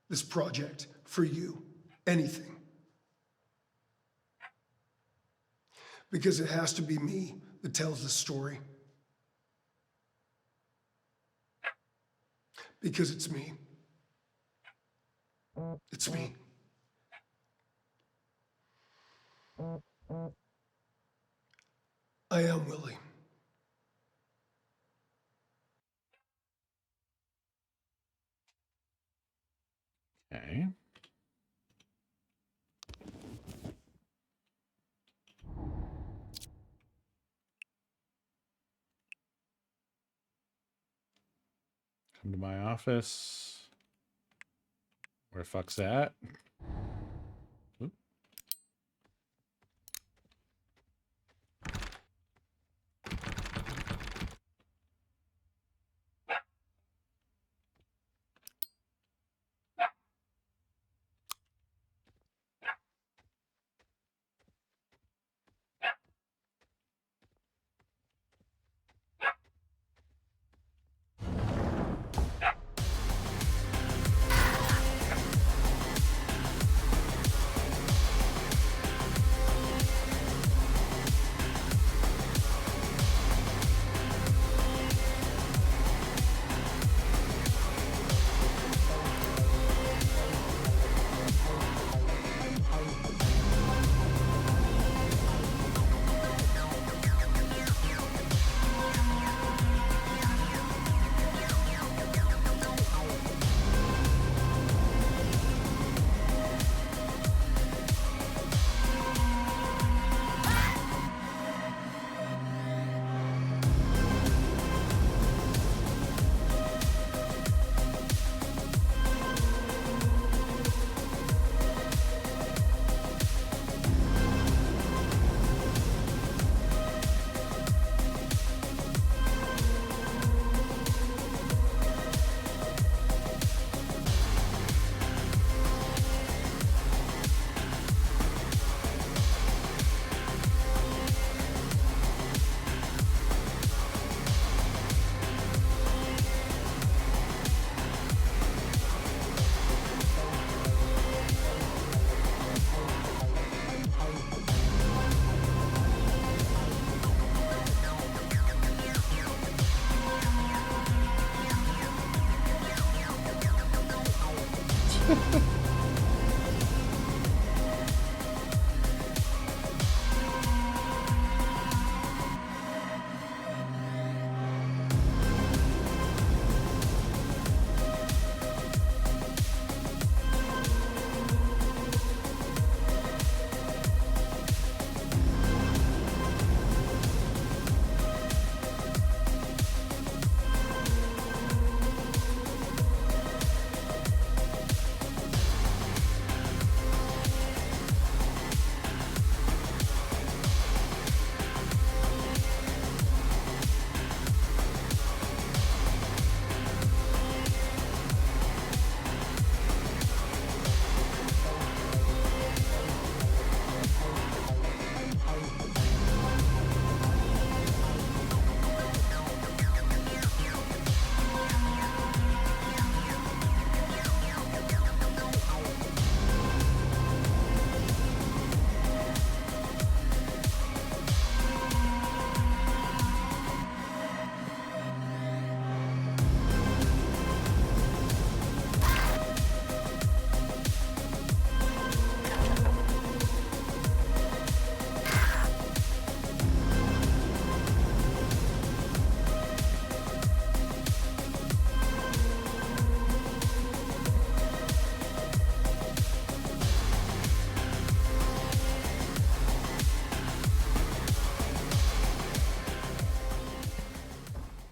this project, for you. Anything. Because it has to be me that tells the story. Because it's me. It's me. I am Willie. Okay. Come to my office. Where fuck's that? Oop.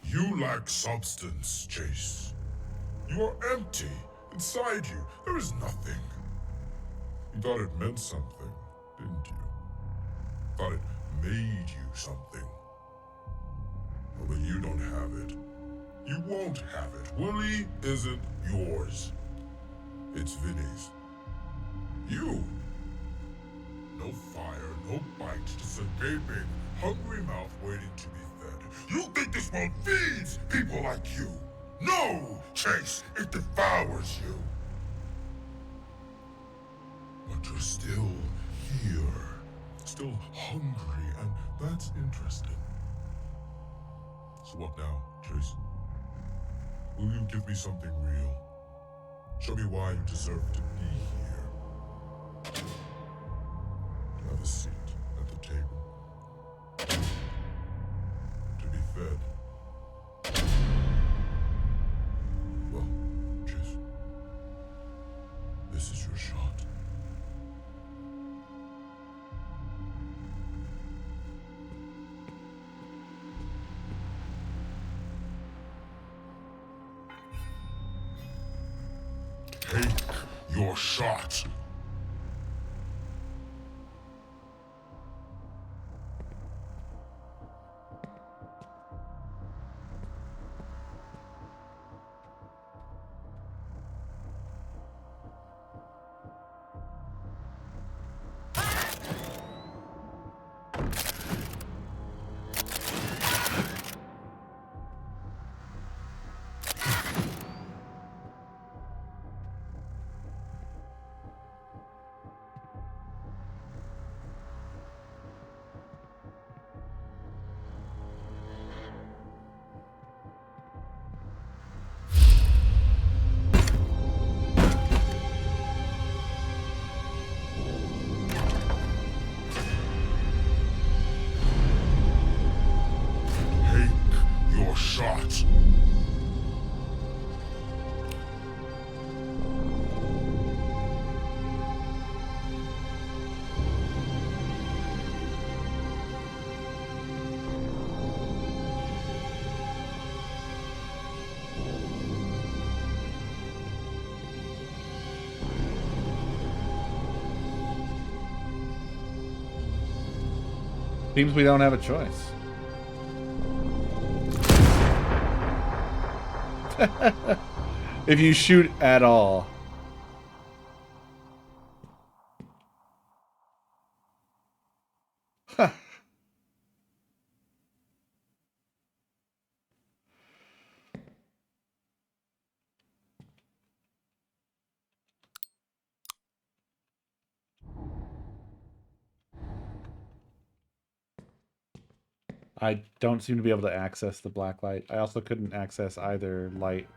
You lack substance, Chase. You are empty. Inside you, there is nothing. You thought it meant something, didn't you? Thought it made you something. you don't have it. You won't have it. Willie isn't yours. It's Vinny's. You. No fire, no bite, just a gaping, hungry mouth waiting to be fed. You think this world feeds people like you? No, Chase, it devours you. But you're still here, still hungry, and that's interesting. So what now, Chase? Will you give me something real? Show me why you deserve to be here. Have a seat at the table. To be fed. Well, Chase, this is your shot. Take your shot. Shot. Seems we don't have a choice. If you shoot at all. Huh. I don't seem to be able to access the black light. I also couldn't access either light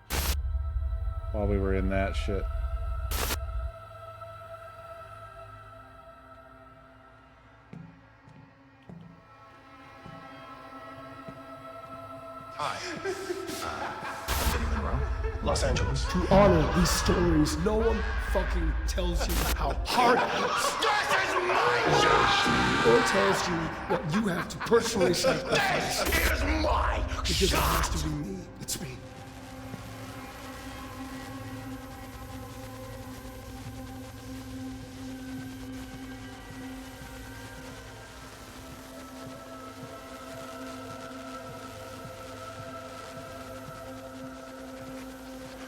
while we were in that shit. Hi. Los Angeles. To honor these stories, no one fucking tells you how hard it is. This is my shot! Or tells you what you have to personally sacrifice. This is my Because it shot! has to be me. It's me.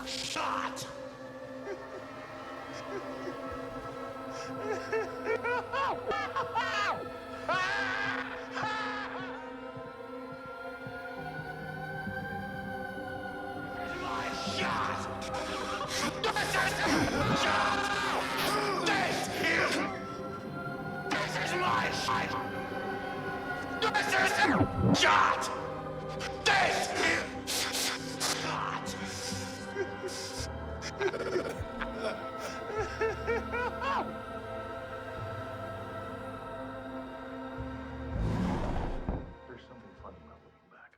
Shot! Shot! This is shot! There's something funny about looking back.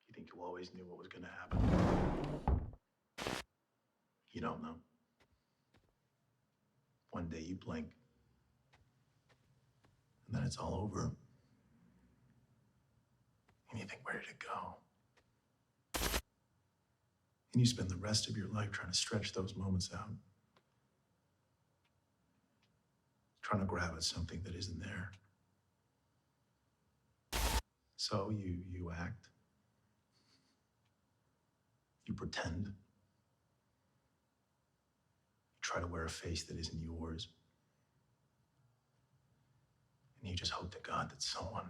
You think you always knew what was going to happen. You don't know. One day you blink, and then it's all over. And you think, where did it go? And you spend the rest of your life trying to stretch those moments out. Trying to grab at something that isn't there. So you act. You pretend. You try to wear a face that isn't yours. And you just hope to God that someone,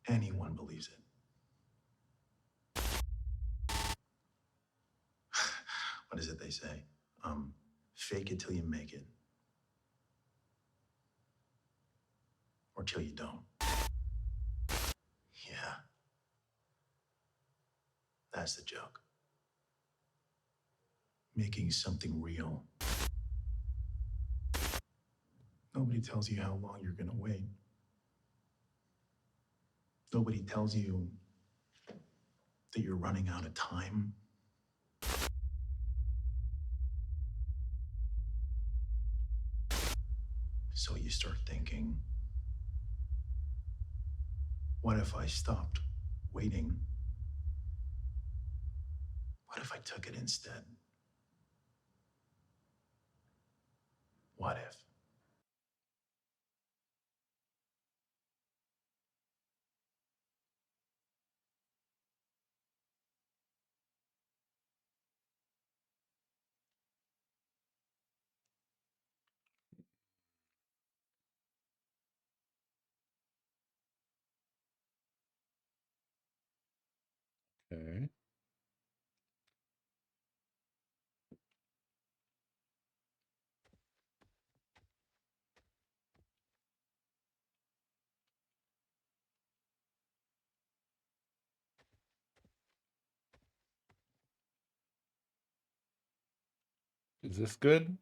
anyone believes it. What is it they say? Fake it till you make it. Or till you don't. Yeah. That's the joke. Making something real. Nobody tells you how long you're gonna wait. Nobody tells you that you're running out of time. So you start thinking, what if I stopped waiting? What if I took it instead? What if? Okay. Is this good?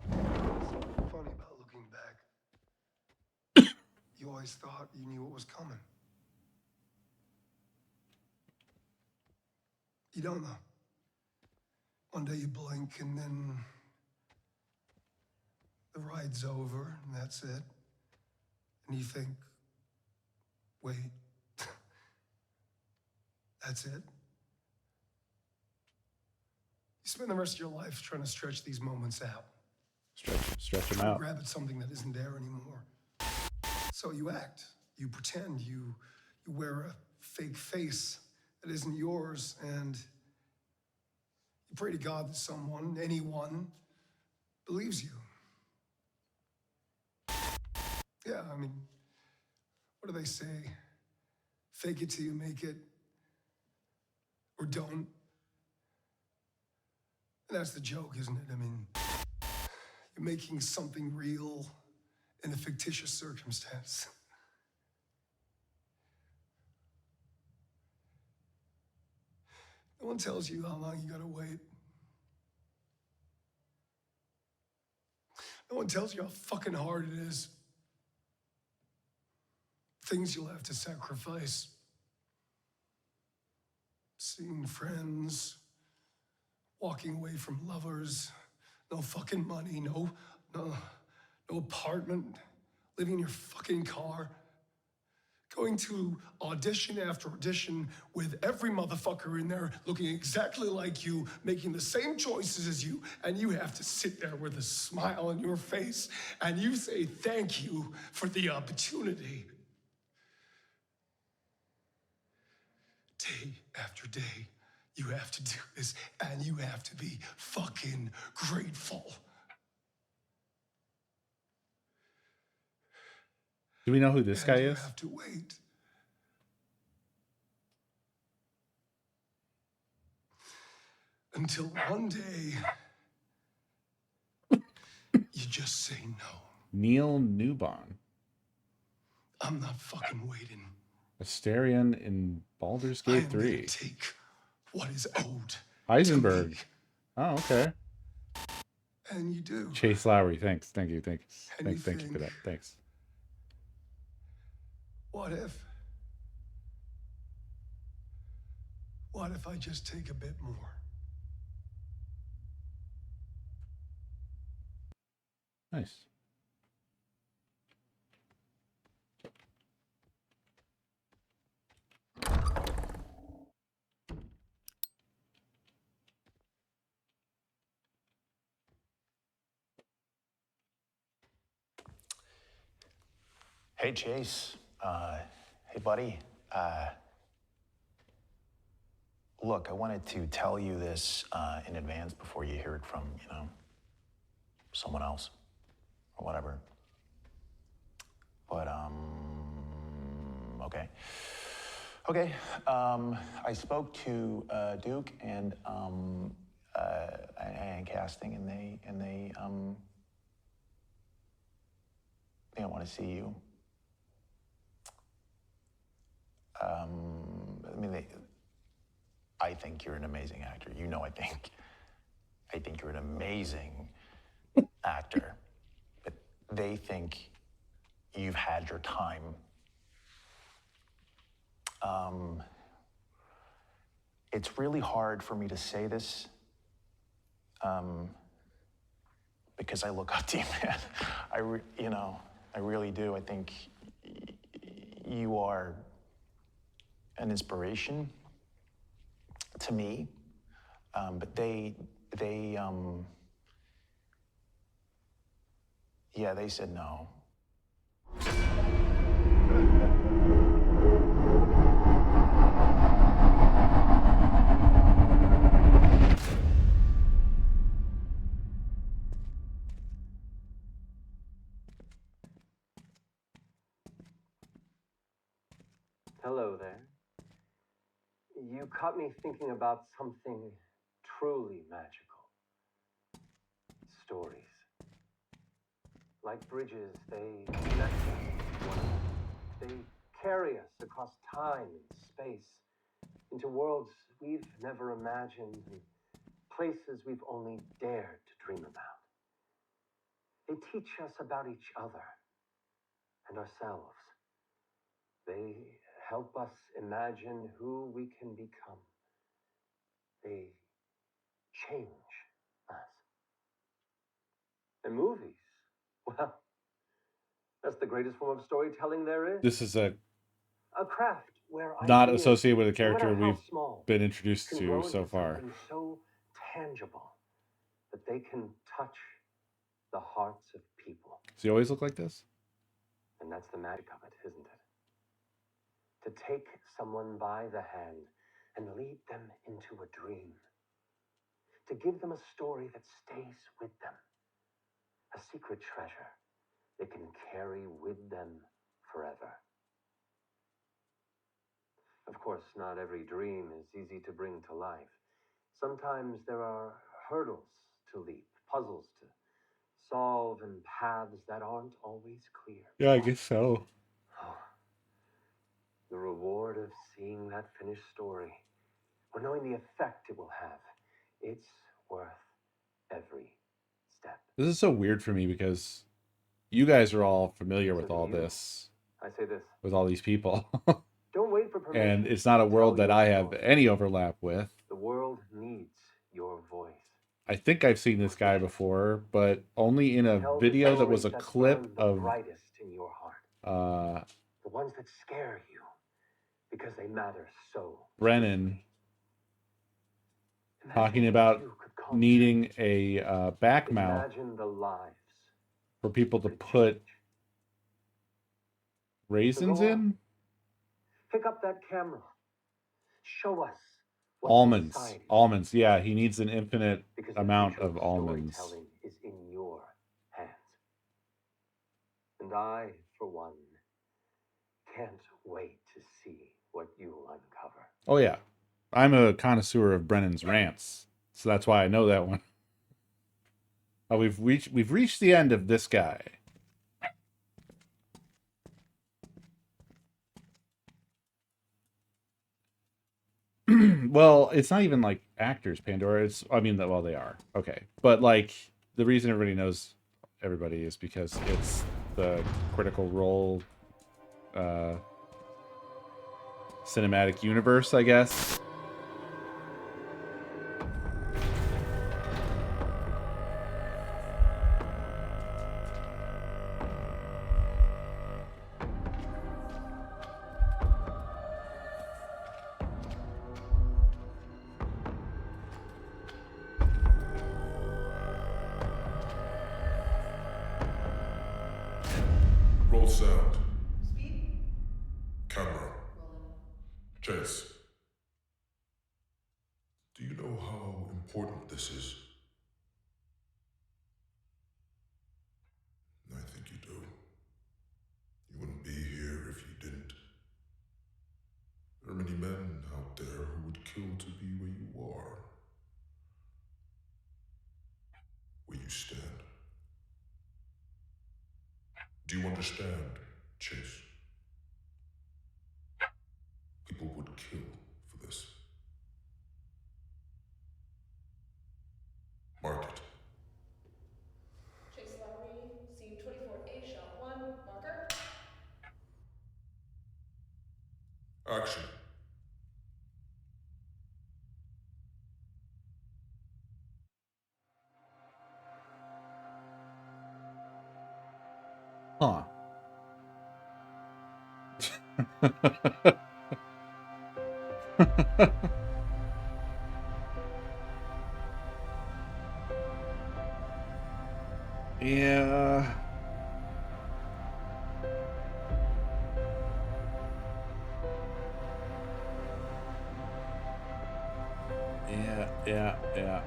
Something funny about looking back. You always thought you knew what was coming. You don't know. One day you blink and then the ride's over and that's it. And you think, wait, that's it? You spend the rest of your life trying to stretch these moments out. Stretch them Trying to out. grab at something that isn't there anymore. So you act, you pretend, you wear a fake face that isn't yours, and you pray to God that someone, anyone, believes you. Yeah, I mean, what do they say? Fake it till you make it, or don't. And that's the joke, isn't it? I mean, you're making something real in a fictitious circumstance. No one tells you how long you gotta wait. No one tells you how fucking hard it is. Things you'll have to sacrifice. Seeing friends, walking away from lovers, no fucking money, no apartment, living in your fucking car, going to audition after audition with every motherfucker in there looking exactly like you, making the same choices as you, and you have to sit there with a smile on your face and you say thank you for the opportunity. Day after day, you have to do this, and you have to be fucking grateful. Do we know who this guy You is? have to wait. Until one day, you just say no. Neil Newbon. I'm not fucking waiting. Asterion in Baldur's Gate 3. Take what is owed. Heisenberg. Oh, okay. And you do. Chase Lowry, thanks. Thank you. And you Thank you for think- that. Thanks. What if I just take a bit more? Nice. Hey, Chase. Hey, buddy. Look, I wanted to tell you this in advance before you hear it from, someone else or whatever. But, okay. Okay, I spoke to Duke and casting, and they want to see you. I think you're an amazing actor. I think you're an amazing actor. But they think you've had your time. It's really hard for me to say this, because I look up to you, man. I really do. I think you are an inspiration to me, but they said no. Hello there. You caught me thinking about something truly magical. Stories. Like bridges, they connect us. They carry us across time and space into worlds we've never imagined and places we've only dared to dream about. They teach us about each other and ourselves. They help us imagine who we can become. They change us. And movies, well, that's the greatest form of storytelling there is. This is a craft where not ideas, associated with a no character matter how we've small, been introduced can to grow so into far. something so tangible that they can touch the hearts of people. Does he always look like this? And that's the magic of it, isn't it? To take someone by the hand and lead them into a dream. To give them a story that stays with them. A secret treasure they can carry with them forever. Of course, not every dream is easy to bring to life. Sometimes there are hurdles to leap, puzzles to solve, and paths that aren't always clear. Yeah, I guess so. Oh, the reward of seeing that finished story, or knowing the effect it will have, it's worth every step. This is so weird for me because you guys are all familiar with all you, this. I say this. With all these people. Don't wait for permission. And it's not a world that I have any overlap with. The world needs your voice. I think I've seen this guy before, but only in a video that was a clip of brightest in your heart. The ones that scare you because they matter so. Brennan talking about needing a back mouth for people to put raisins in. Pick up that camera. Show us. Almonds. Yeah, he needs an infinite amount of almonds. Storytelling is in your hands. And I, for one, can't wait to see what you'll uncover. Oh yeah. I'm a connoisseur of Brennan's rants, so that's why I know that one. Oh, we've reached the end of this guy. Well, it's not even like actors, Pandora. Well, they are. Okay. But like the reason everybody knows everybody is because it's the Critical Role cinematic universe, I guess. Roll sound. Camera. Chase. Do you know how important this is? I think you do. You wouldn't be here if you didn't. There are many men out there who would kill to be where you are. Where you stand. Do you understand, Chase? People would kill for this. Mark it. Chase Lowry, scene 24A, shot 1, marker. Action. Huh. Yeah. Yeah.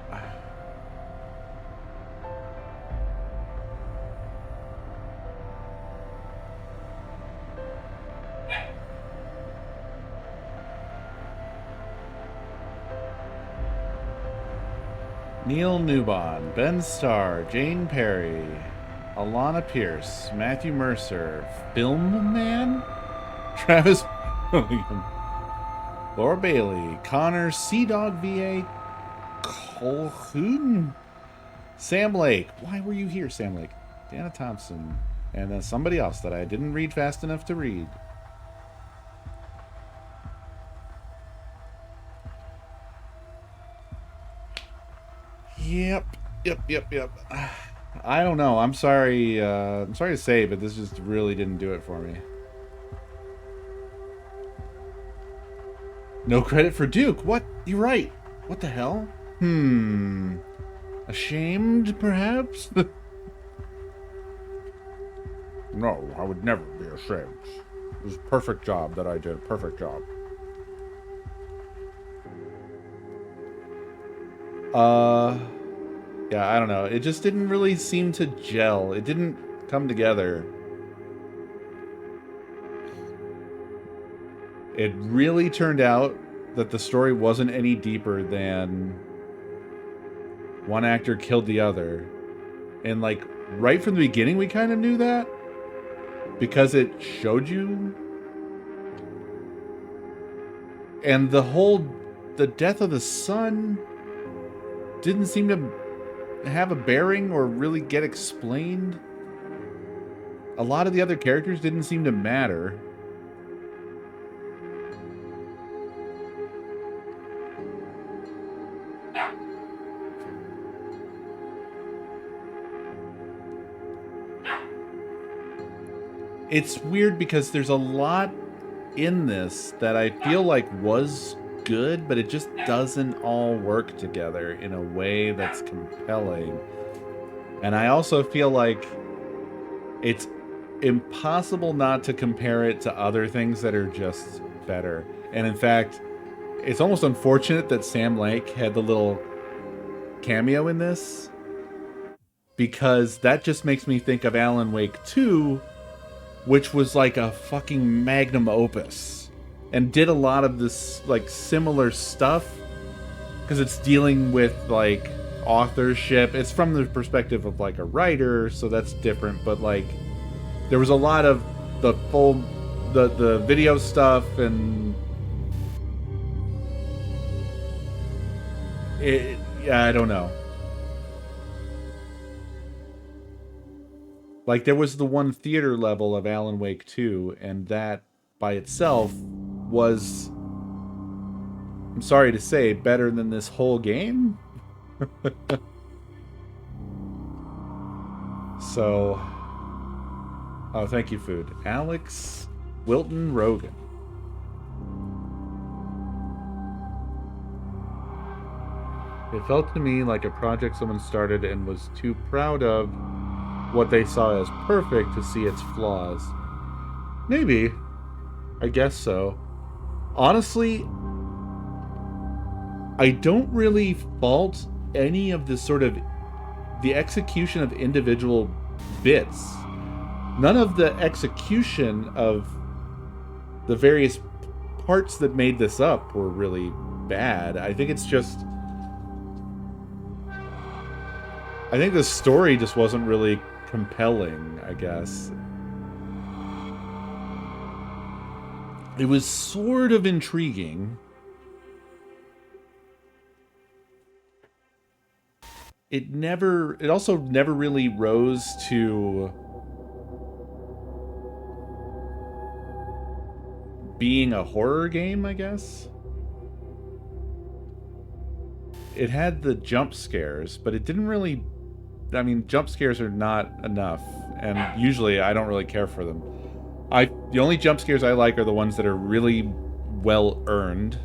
Neil Newbon, Ben Starr, Jane Perry, Alana Pierce, Matthew Mercer, Film Man, Travis William, Laura Bailey, Connor, Sea Dog VA, Colhoun, Sam Lake. Why were you here, Sam Lake? Dana Thompson, and then somebody else that I didn't read fast enough to read. Yep. I don't know. I'm sorry. I'm sorry to say, but this just really didn't do it for me. No credit for Duke. What? You're right. What the hell? Ashamed, perhaps? No, I would never be ashamed. It was a perfect job that I did. Perfect job. Yeah, I don't know. It just didn't really seem to gel. It didn't come together. It really turned out that the story wasn't any deeper than one actor killed the other. And like right from the beginning we kind of knew that because it showed you. And the death of the son didn't seem to have a bearing or really get explained. A lot of the other characters didn't seem to matter. It's weird because there's a lot in this that I feel like was good, but it just doesn't all work together in a way that's compelling. And I also feel like it's impossible not to compare it to other things that are just better. And in fact, it's almost unfortunate that Sam Lake had the little cameo in this, because that just makes me think of Alan Wake 2, which was like a fucking magnum opus and did a lot of this like similar stuff because it's dealing with like authorship. It's from the perspective of like a writer, so that's different, but like there was a lot of the video stuff, and I don't know. Like, there was the one theater level of Alan Wake 2, and that by itself was I'm sorry to say, better than this whole game. So, oh, thank you, food. Alex Wilton Rogan. It felt to me like a project someone started and was too proud of what they saw as perfect to see its flaws. Maybe. I guess so. Honestly, I don't really fault any of the sort of the execution of individual bits. None of the execution of the various parts that made this up were really bad. I think it's just... I think the story just wasn't really compelling, I guess. It was sort of intriguing. It also never really rose to being a horror game, I guess. It had the jump scares, but it didn't really... I mean, jump scares are not enough, and usually I don't really care for them. The only jump scares I like are the ones that are really well earned,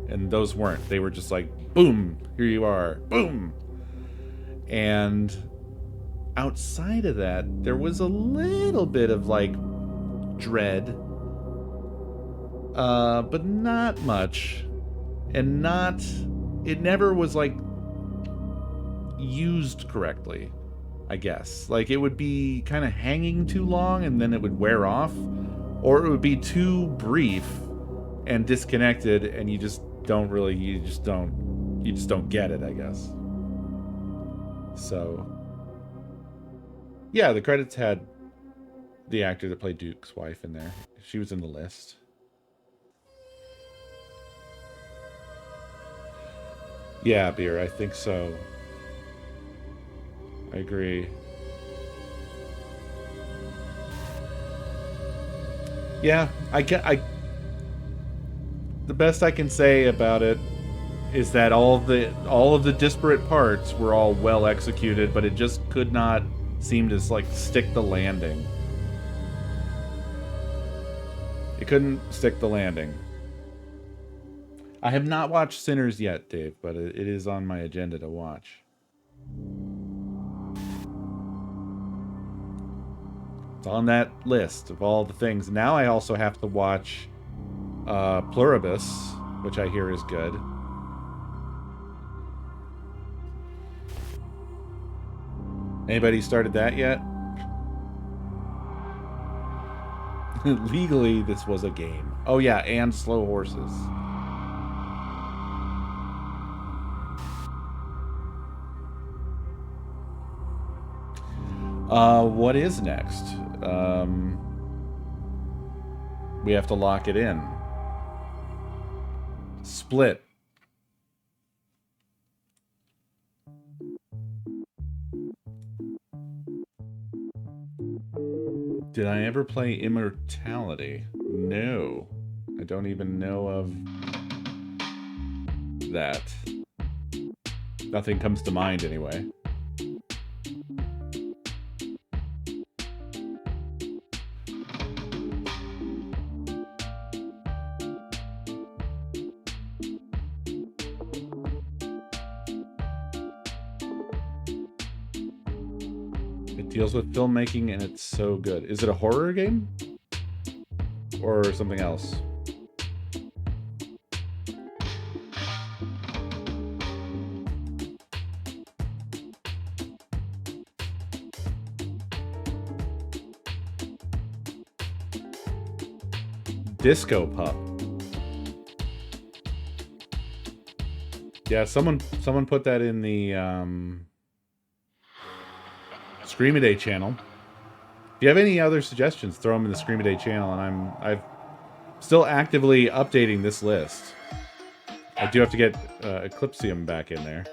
and those weren't. They were just like, boom, here you are, boom. And outside of that, there was a little bit of like dread, but not much, and it never was like used correctly, I guess. Like, it would be kind of hanging too long and then it would wear off, or it would be too brief and disconnected and you just don't get it, I guess. So yeah, the credits had the actor that played Duke's wife in there. She was in the list. Yeah, Beer, I think so. I agree. Yeah, the best I can say about it is that all of the disparate parts were all well executed, but it just could not seem to like stick the landing. It couldn't stick the landing. I have not watched Sinners yet, Dave, but it is on my agenda to watch. It's on that list of all the things. Now I also have to watch Pluribus, which I hear is good. Anybody started that yet? Legally, this was a game. Oh yeah, and Slow Horses. What is next? We have to lock it in. Split. Did I ever play Immortality? No. I don't even know of that. Nothing comes to mind anyway. Deals with filmmaking and it's so good. Is it a horror game? Or something else? Disco Pup. Yeah, someone put that in the ScreamADay channel. If you have any other suggestions, throw them in the ScreamADay channel, and I'm still actively updating this list. I do have to get Eclipsium back in there.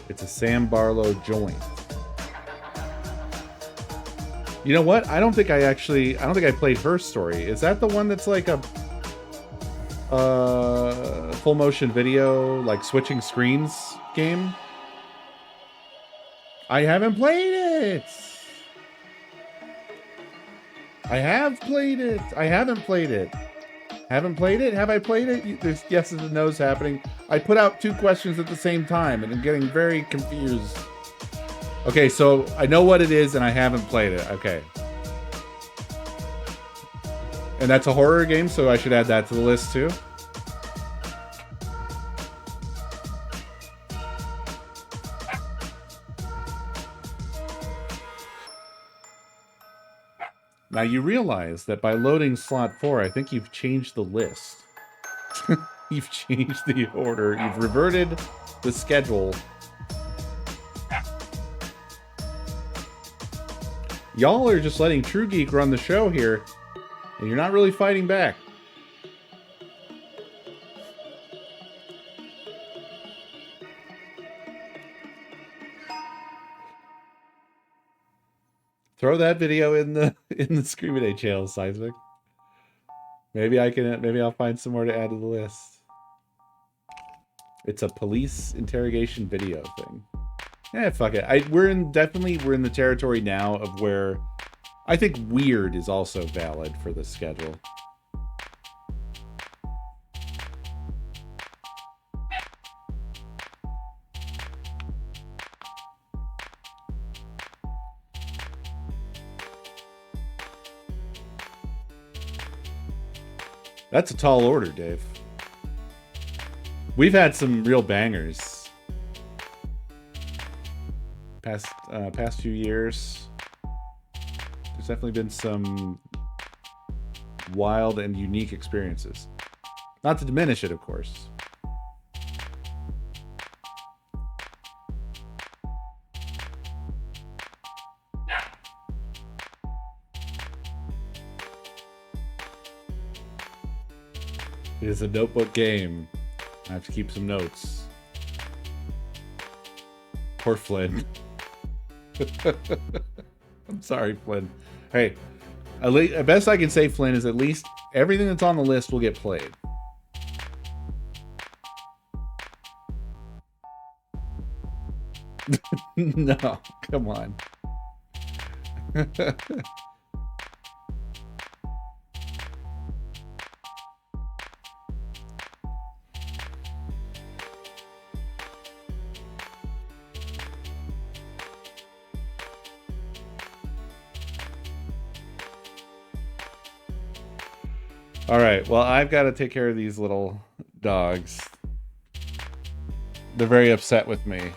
It's a Sam Barlow joint. You know what? I don't think I played her story. Is that the one that's like a full motion video, like switching screens game? I haven't played it. I have played it. I haven't played it. Haven't played it? Have I played it? There's yeses and nos happening. I put out 2 questions at the same time, and I'm getting very confused. Okay, so I know what it is, and I haven't played it. Okay. And that's a horror game, so I should add that to the list, too. Now you realize that by loading slot 4, I think you've changed the list. You've changed the order. You've reverted the schedule. Y'all are just letting True Geek run the show here, and you're not really fighting back. Throw that video in the ScreamADay channel, Seismic. Maybe I'll find some more to add to the list. It's a police interrogation video thing. Eh, fuck it. We're in the territory now of where I think weird is also valid for the schedule. That's a tall order, Dave. We've had some real bangers past few years. There's definitely been some wild and unique experiences. Not to diminish it, of course. It is a notebook game. I have to keep some notes. Poor Flynn. I'm sorry, Flynn. Hey, the best I can say, Flynn, is at least everything that's on the list will get played. No, come on. All right, well, I've got to take care of these little dogs. They're very upset with me.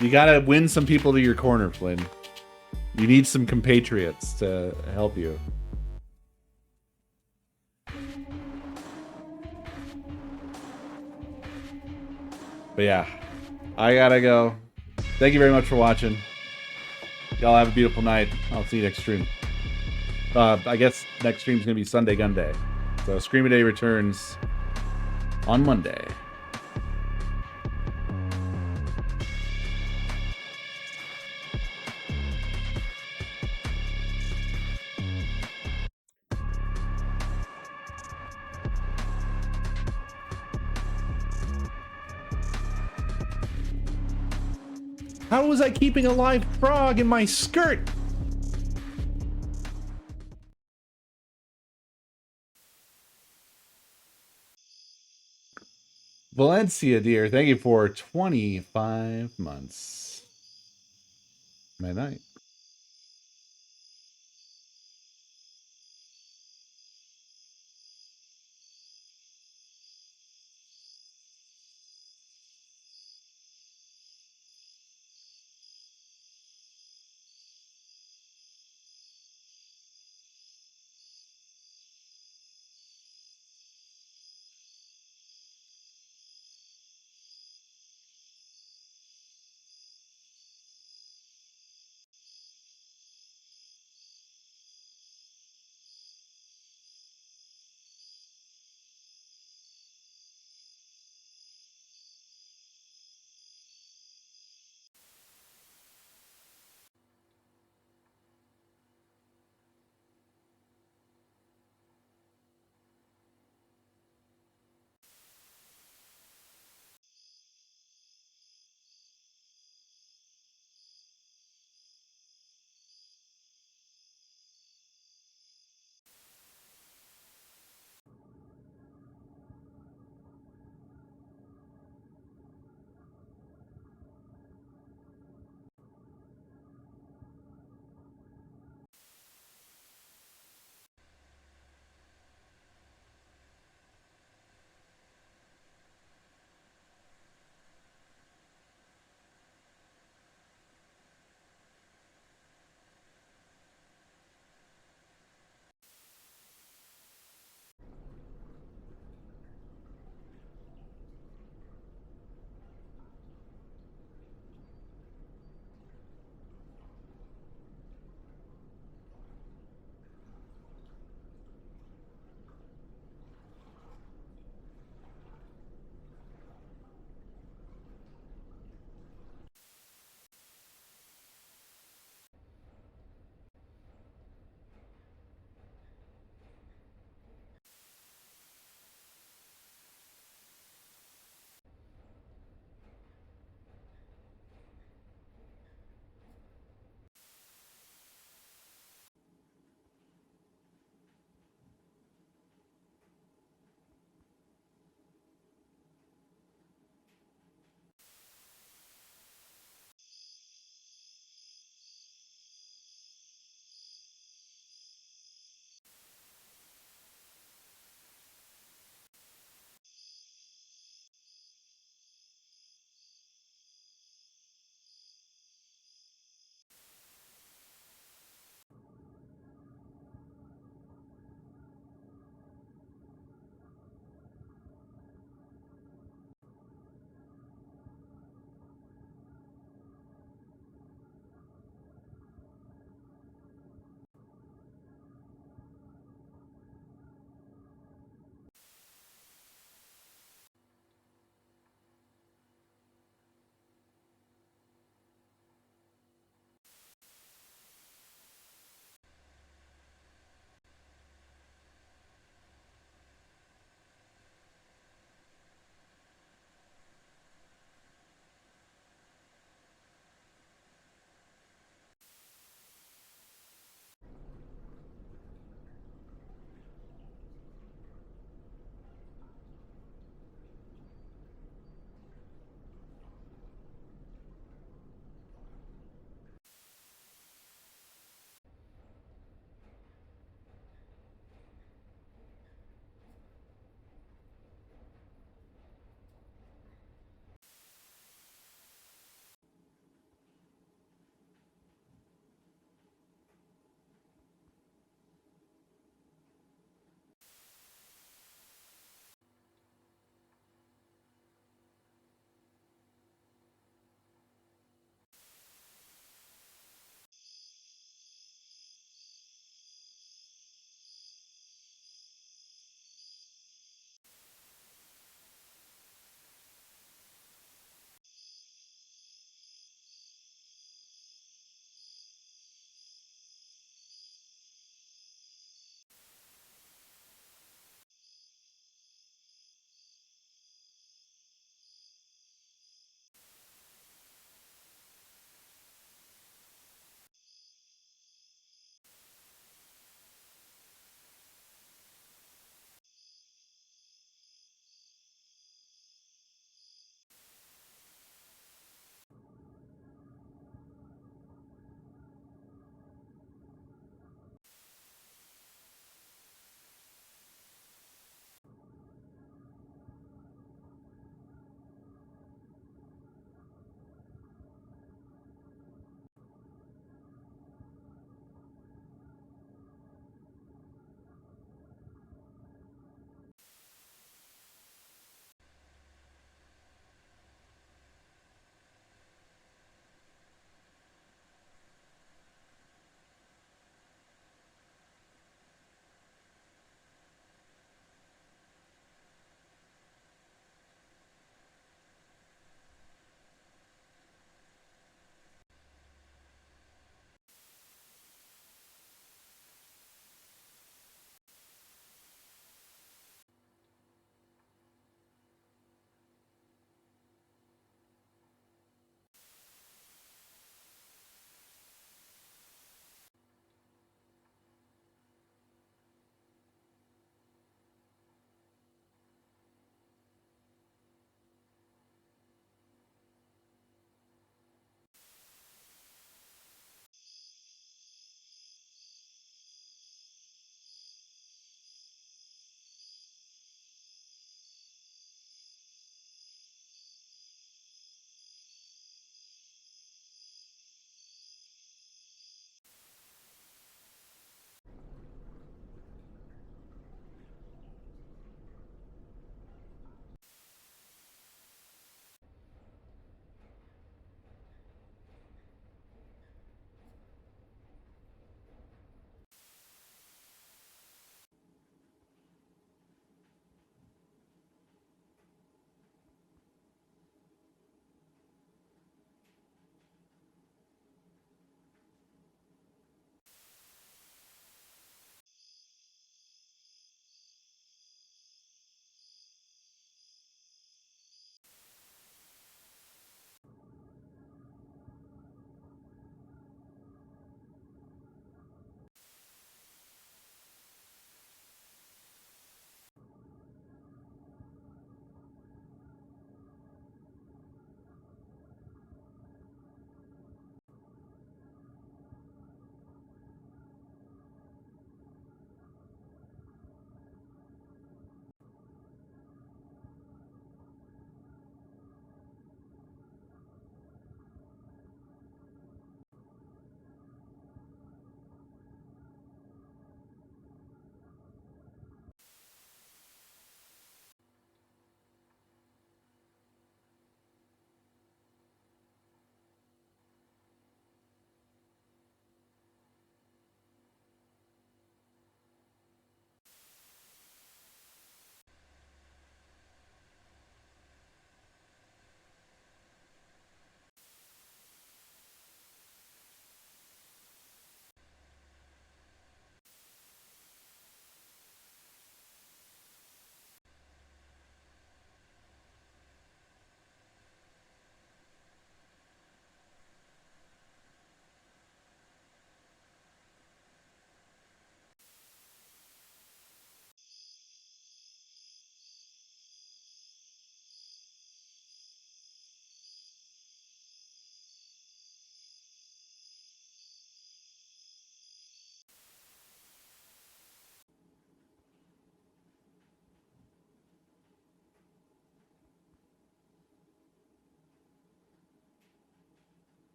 You gotta win some people to your corner, Flynn. You need some compatriots to help you. But yeah, I gotta go. Thank you very much for watching. Y'all have a beautiful night. I'll see you next stream. I guess next stream's gonna be Sunday Gun Day. So ScreamADay returns on Monday. How was I keeping a live frog in my skirt? Valencia, dear, thank you for 25 months. Night night.